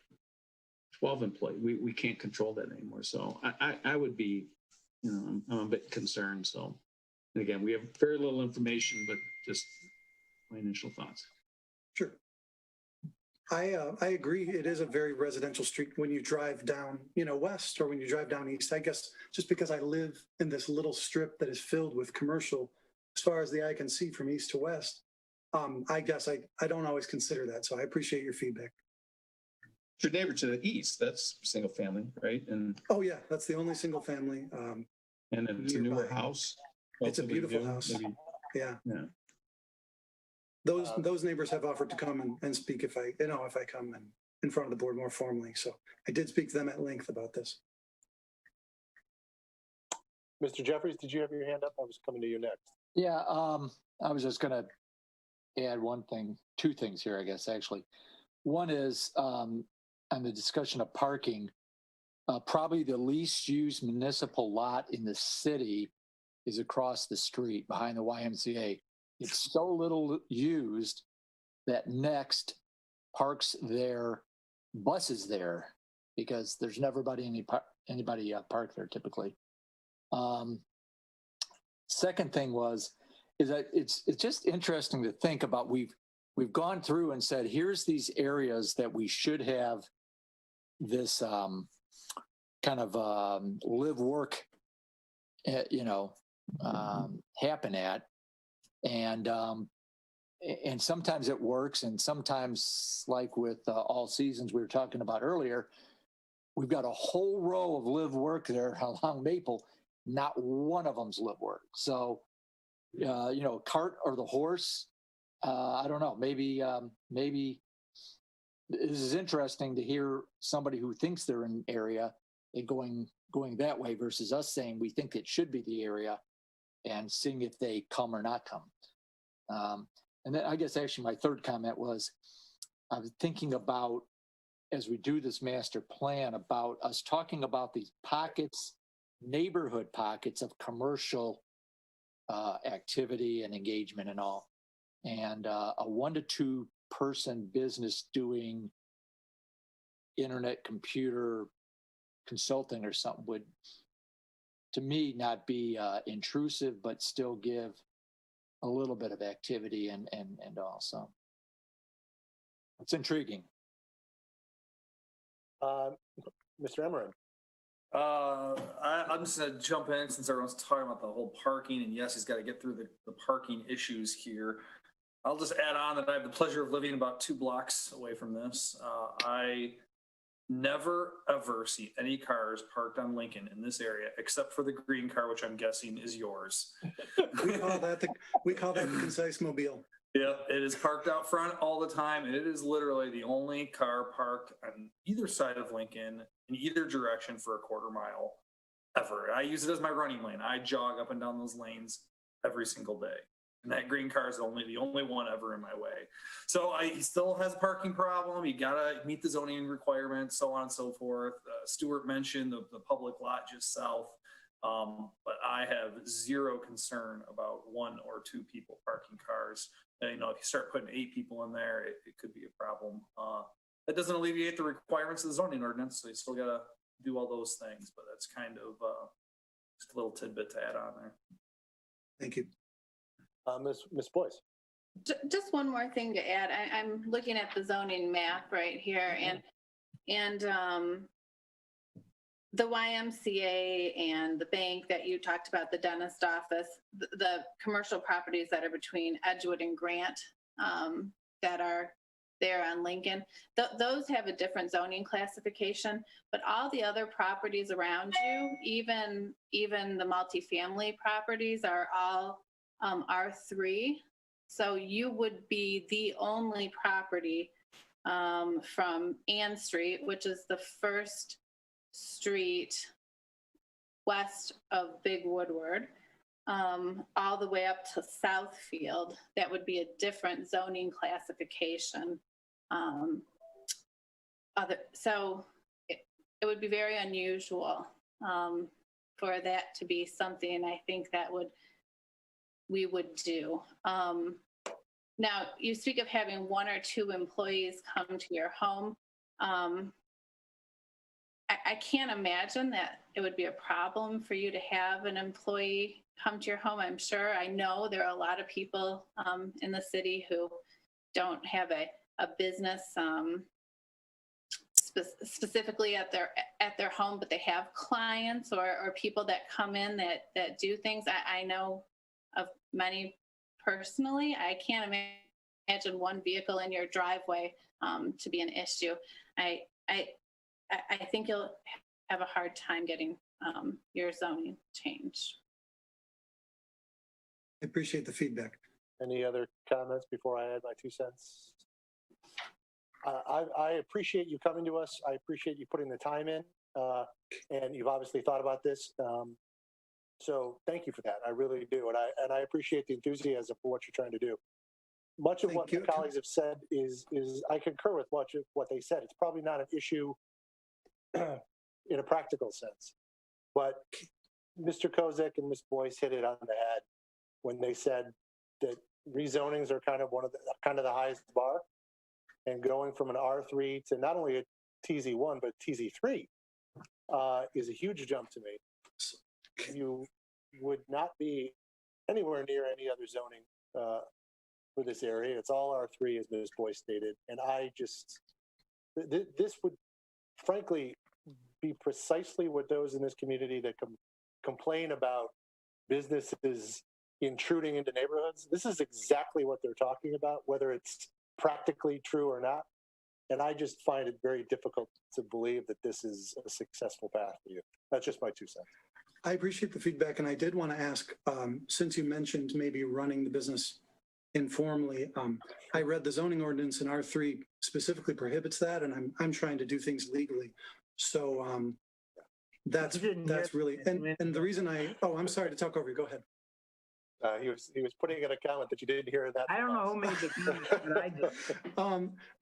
Speaker 4: 12 employees. We can't control that anymore. So I would be, you know, I'm a bit concerned. So, and again, we have very little information, but just my initial thoughts.
Speaker 17: Sure. I agree. It is a very residential street when you drive down, you know, west or when you drive down east. I guess just because I live in this little strip that is filled with commercial, as far as the eye can see from east to west, I guess I don't always consider that. So I appreciate your feedback.
Speaker 4: Your neighbor to the east, that's single family, right? And
Speaker 17: oh yeah, that's the only single family.
Speaker 4: And it's a newer house.
Speaker 17: It's a beautiful house.
Speaker 4: Maybe.
Speaker 17: Yeah.
Speaker 4: Yeah.
Speaker 17: Those neighbors have offered to come and speak if I come in front of the board more formally. So I did speak to them at length about this.
Speaker 3: Mr. Jeffries, did you have your hand up? I was coming to you next.
Speaker 6: Yeah, I was just going to add two things here, I guess, actually. One is on the discussion of parking, probably the least used municipal lot in the city is across the street behind the YMCA. It's so little used that Next parks their buses there because there's never anybody parked there typically. Second thing is that it's just interesting to think about. We've gone through and said, here's these areas that we should have this kind of live work, happen at, and sometimes it works, and sometimes, like with All Seasons we were talking about earlier, we've got a whole row of live work there along Maple. Not one of them's live work. So, cart or the horse. I don't know. Maybe this is interesting to hear somebody who thinks they're in an area and going that way versus us saying we think it should be the area and seeing if they come or not come. And then I guess actually my third comment was I was thinking about as we do this master plan about us talking about these pockets, neighborhood pockets of commercial activity and engagement and all. And a 1 to 2 person business doing internet computer consulting or something to me, not be intrusive, but still give a little bit of activity and also. It's intriguing.
Speaker 3: Mr. Emmerich.
Speaker 9: I'm just gonna jump in since everyone's talking about the whole parking, and yes, he's got to get through the parking issues here. I'll just add on that I have the pleasure of living about 2 blocks away from this. I never ever see any cars parked on Lincoln in this area except for the green car, which I'm guessing is yours.
Speaker 17: We call that the concise mobile.
Speaker 9: Yeah, it is parked out front all the time, and it is literally the only car parked on either side of Lincoln in either direction for a quarter mile ever. I use it as my running lane. I jog up and down those lanes every single day. And that green car is the only one ever in my way. So he still has a parking problem. You gotta meet the zoning requirements, so on and so forth. Stuart mentioned the public lot just south. But I have zero concern about 1 or 2 people parking cars. And, if you start putting 8 people in there, it could be a problem. That doesn't alleviate the requirements of the zoning ordinance, so you still gotta do all those things. But that's kind of just a little tidbit to add on there.
Speaker 17: Thank you.
Speaker 3: Ms. Boyce.
Speaker 8: Just one more thing to add. I'm looking at the zoning map right here, and the YMCA and the bank that you talked about, the dentist office, the commercial properties that are between Edgewood and Grant that are there on Lincoln, those have a different zoning classification, but all the other properties around you, even the multifamily properties, are all R3. So you would be the only property from Ann Street, which is the first street west of Big Woodward, all the way up to Southfield. That would be a different zoning classification. So it would be very unusual for that to be something I think that we would do. Now, you speak of having 1 or 2 employees come to your home. I can't imagine that it would be a problem for you to have an employee come to your home. I'm sure, I know there are a lot of people in the city who don't have a business specifically at their home, but they have clients or people that come in that do things. I know of many personally. I can't imagine 1 vehicle in your driveway to be an issue. I think you'll have a hard time getting your zoning changed.
Speaker 17: I appreciate the feedback.
Speaker 3: Any other comments before I add my 2 cents? I appreciate you coming to us. I appreciate you putting the time in, and you've obviously thought about this. So thank you for that. I really do, and I appreciate the enthusiasm for what you're trying to do. Much of what my colleagues have said is I concur with much of what they said. It's probably not an issue in a practical sense, but Mr. Kozak and Ms. Boyce hit it on the head when they said that rezonings are kind of the highest bar, and going from an R3 to not only a TZ1 but TZ3 is a huge jump to me. You would not be anywhere near any other zoning for this area. It's all R3, as Ms. Boyce stated, and this would frankly be precisely what those in this community that complain about businesses intruding into neighborhoods. This is exactly what they're talking about, whether it's practically true or not. And I just find it very difficult to believe that this is a successful path for you. That's just my 2 cents.
Speaker 17: I appreciate the feedback, and I did want to ask, since you mentioned maybe running the business informally, I read the zoning ordinance in R3 specifically prohibits that, and I'm trying to do things legally. So that's really, and the reason I'm sorry to talk over you. Go ahead.
Speaker 3: He was putting in a comment that you didn't hear that.
Speaker 10: I don't know who made the comment, but I did.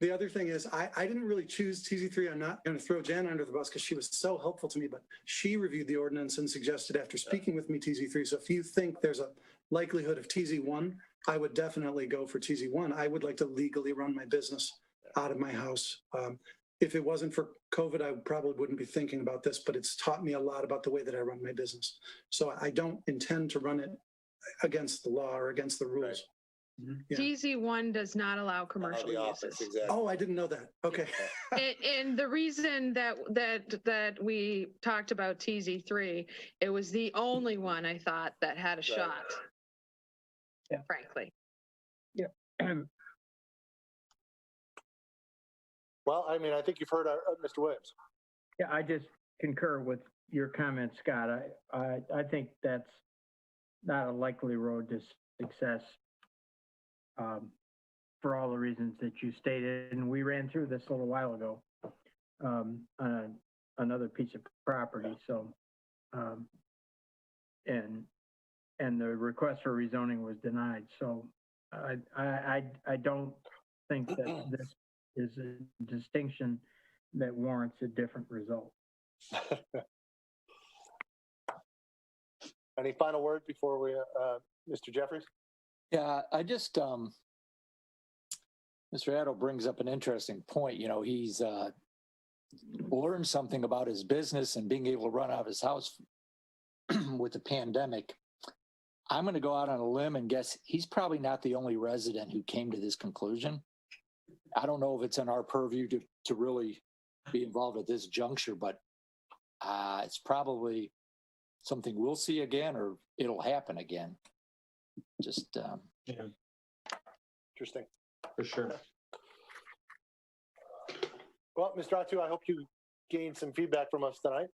Speaker 17: The other thing is I didn't really choose TZ3. I'm not going to throw Jan under the bus because she was so helpful to me, but she reviewed the ordinance and suggested after speaking with me TZ3. So if you think there's a likelihood of TZ1, I would definitely go for TZ1. I would like to legally run my business out of my house. If it wasn't for COVID, I probably wouldn't be thinking about this, but it's taught me a lot about the way that I run my business. So I don't intend to run it against the law or against the rules. Yeah.
Speaker 1: TZ1 does not allow commercial uses.
Speaker 17: Oh, I didn't know that. Okay.
Speaker 1: And the reason that we talked about TZ3, it was the only one I thought that had a shot.
Speaker 10: Yeah.
Speaker 1: Frankly.
Speaker 10: Yeah.
Speaker 3: Well, I mean, I think you've heard Mr. Williams.
Speaker 10: Yeah, I just concur with your comment, Scott. I think that's not a likely road to success for all the reasons that you stated. And we ran through this a little while ago on another piece of property. So, and the request for rezoning was denied. So I don't think that this is a distinction that warrants a different result.
Speaker 3: Any final word before we, Mr. Jeffries?
Speaker 6: Yeah, I just, Mr. Addo brings up an interesting point. You know, he's learned something about his business and being able to run out of his house with the pandemic. I'm going to go out on a limb and guess he's probably not the only resident who came to this conclusion. I don't know if it's in our purview to really be involved at this juncture, but it's probably something we'll see again, or it'll happen again. Just
Speaker 3: Interesting.
Speaker 4: For sure.
Speaker 3: Well, Mr. Atu, I hope you gained some feedback from us tonight.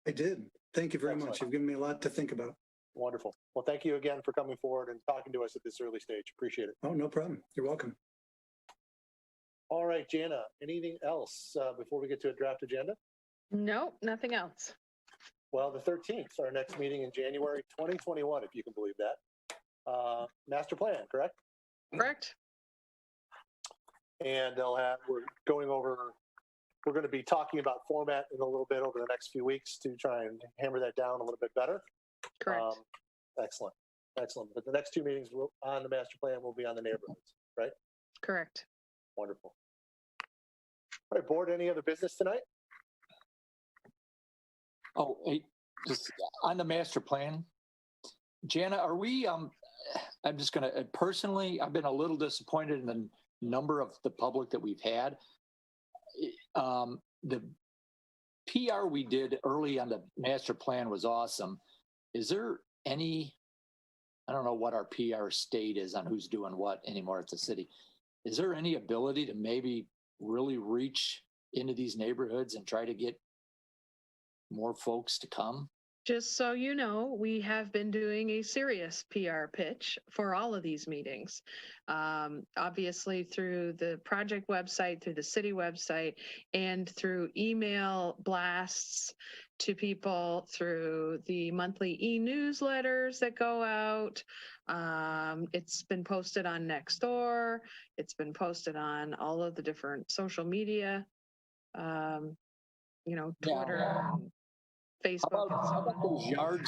Speaker 17: I did. Thank you very much.
Speaker 3: Excellent.
Speaker 17: You've given me a lot to think about.
Speaker 3: Wonderful. Well, thank you again for coming forward and talking to us at this early stage. Appreciate it.
Speaker 17: Oh, no problem. You're welcome.
Speaker 3: All right, Jana, anything else before we get to a draft agenda?
Speaker 1: Nope, nothing else.
Speaker 3: Well, the 13th, our next meeting in January 2021, if you can believe that. Master plan, correct?
Speaker 1: Correct.
Speaker 3: And we're going to be talking about format in a little bit over the next few weeks to try and hammer that down a little bit better.
Speaker 1: Correct.
Speaker 3: Excellent. Excellent. But the next two meetings on the master plan will be on the neighborhoods, right?
Speaker 1: Correct.
Speaker 3: Wonderful. All right, board, any other business tonight?
Speaker 6: Oh, hey, just on the master plan, Jana, are we, I'm just going to, personally, I've been a little disappointed in the number of the public that we've had. The PR we did early on the master plan was awesome. Is there any, I don't know what our PR state is on who's doing what anymore at the city. Is there any ability to maybe really reach into these neighborhoods and try to get more folks to come?
Speaker 1: Just so you know, we have been doing a serious PR pitch for all of these meetings. Obviously through the project website, through the city website, and through email blasts to people, through the monthly e-newsletters that go out. It's been posted on Nextdoor. It's been posted on all of the different social media, Twitter, Facebook.
Speaker 6: How about those yard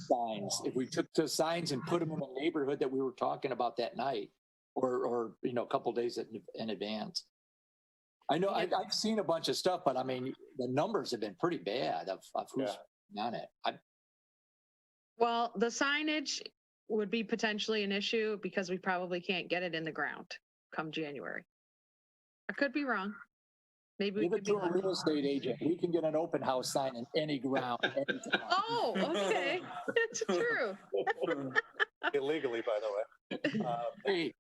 Speaker 6: signs? If we took those signs and put them in the neighborhood that we were talking about that night, or a couple days in advance. I know I've seen a bunch of stuff, but I mean the numbers have been pretty bad of who's on it.
Speaker 1: Well, the signage would be potentially an issue because we probably can't get it in the ground come January. I could be wrong. Maybe we
Speaker 6: Give it to a real estate agent. We can get an open house sign in any ground. Anytime.
Speaker 1: Oh, okay. That's true.
Speaker 3: Illegally, by the way.
Speaker 6: Hey.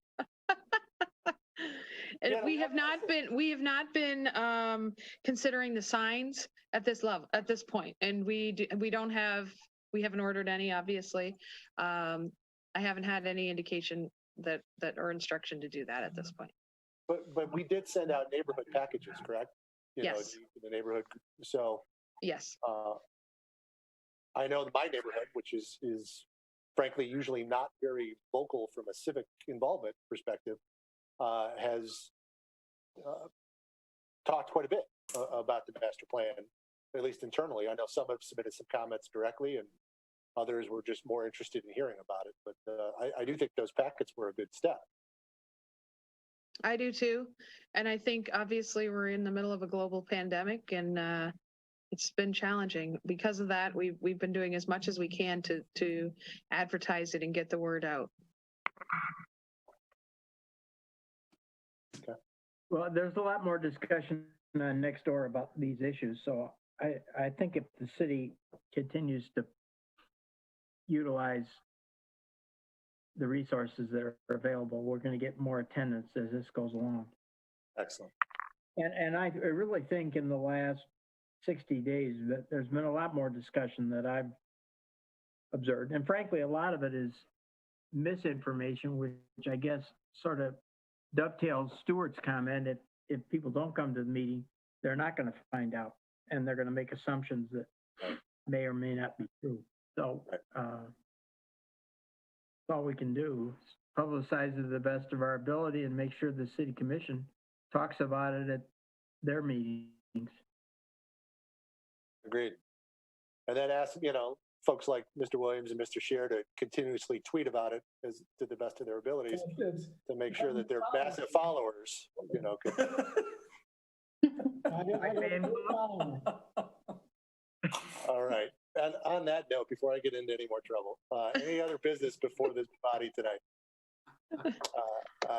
Speaker 1: And we have not been considering the signs at this level, at this point. And we haven't ordered any, obviously. I haven't had any indication that or instruction to do that at this point.
Speaker 3: But we did send out neighborhood packages, correct?
Speaker 1: Yes.
Speaker 3: To the neighborhood. So
Speaker 1: yes.
Speaker 3: I know my neighborhood, which is frankly usually not very vocal from a civic involvement perspective, has talked quite a bit about the master plan, at least internally. I know some have submitted some comments directly, and others were just more interested in hearing about it. But I do think those packets were a good step.
Speaker 1: I do too. And I think obviously we're in the middle of a global pandemic and it's been challenging. Because of that, we've been doing as much as we can to advertise it and get the word out.
Speaker 10: Well, there's a lot more discussion next door about these issues. So I think if the city continues to utilize the resources that are available, we're going to get more attendance as this goes along.
Speaker 3: Excellent.
Speaker 10: And I really think in the last 60 days that there's been a lot more discussion that I've observed. And frankly, a lot of it is misinformation, which I guess sort of dovetails Stuart's comment. If people don't come to the meeting, they're not going to find out, and they're going to make assumptions that may or may not be true. So that's all we can do. Publicize it to the best of our ability and make sure the city commission talks about it at their meetings.
Speaker 3: Agreed. And then ask, folks like Mr. Williams and Mr. Scheer to continuously tweet about it as to the best of their abilities to make sure that their massive followers, could. All right. And on that note, before I get into any more trouble, any other business before this body tonight?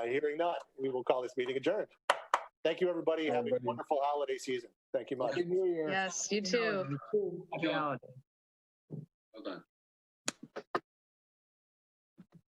Speaker 3: Hearing none, we will call this meeting adjourned. Thank you, everybody. Have a wonderful holiday season. Thank you much.
Speaker 1: Yes, you too.
Speaker 10: Happy holiday.
Speaker 2: Well done.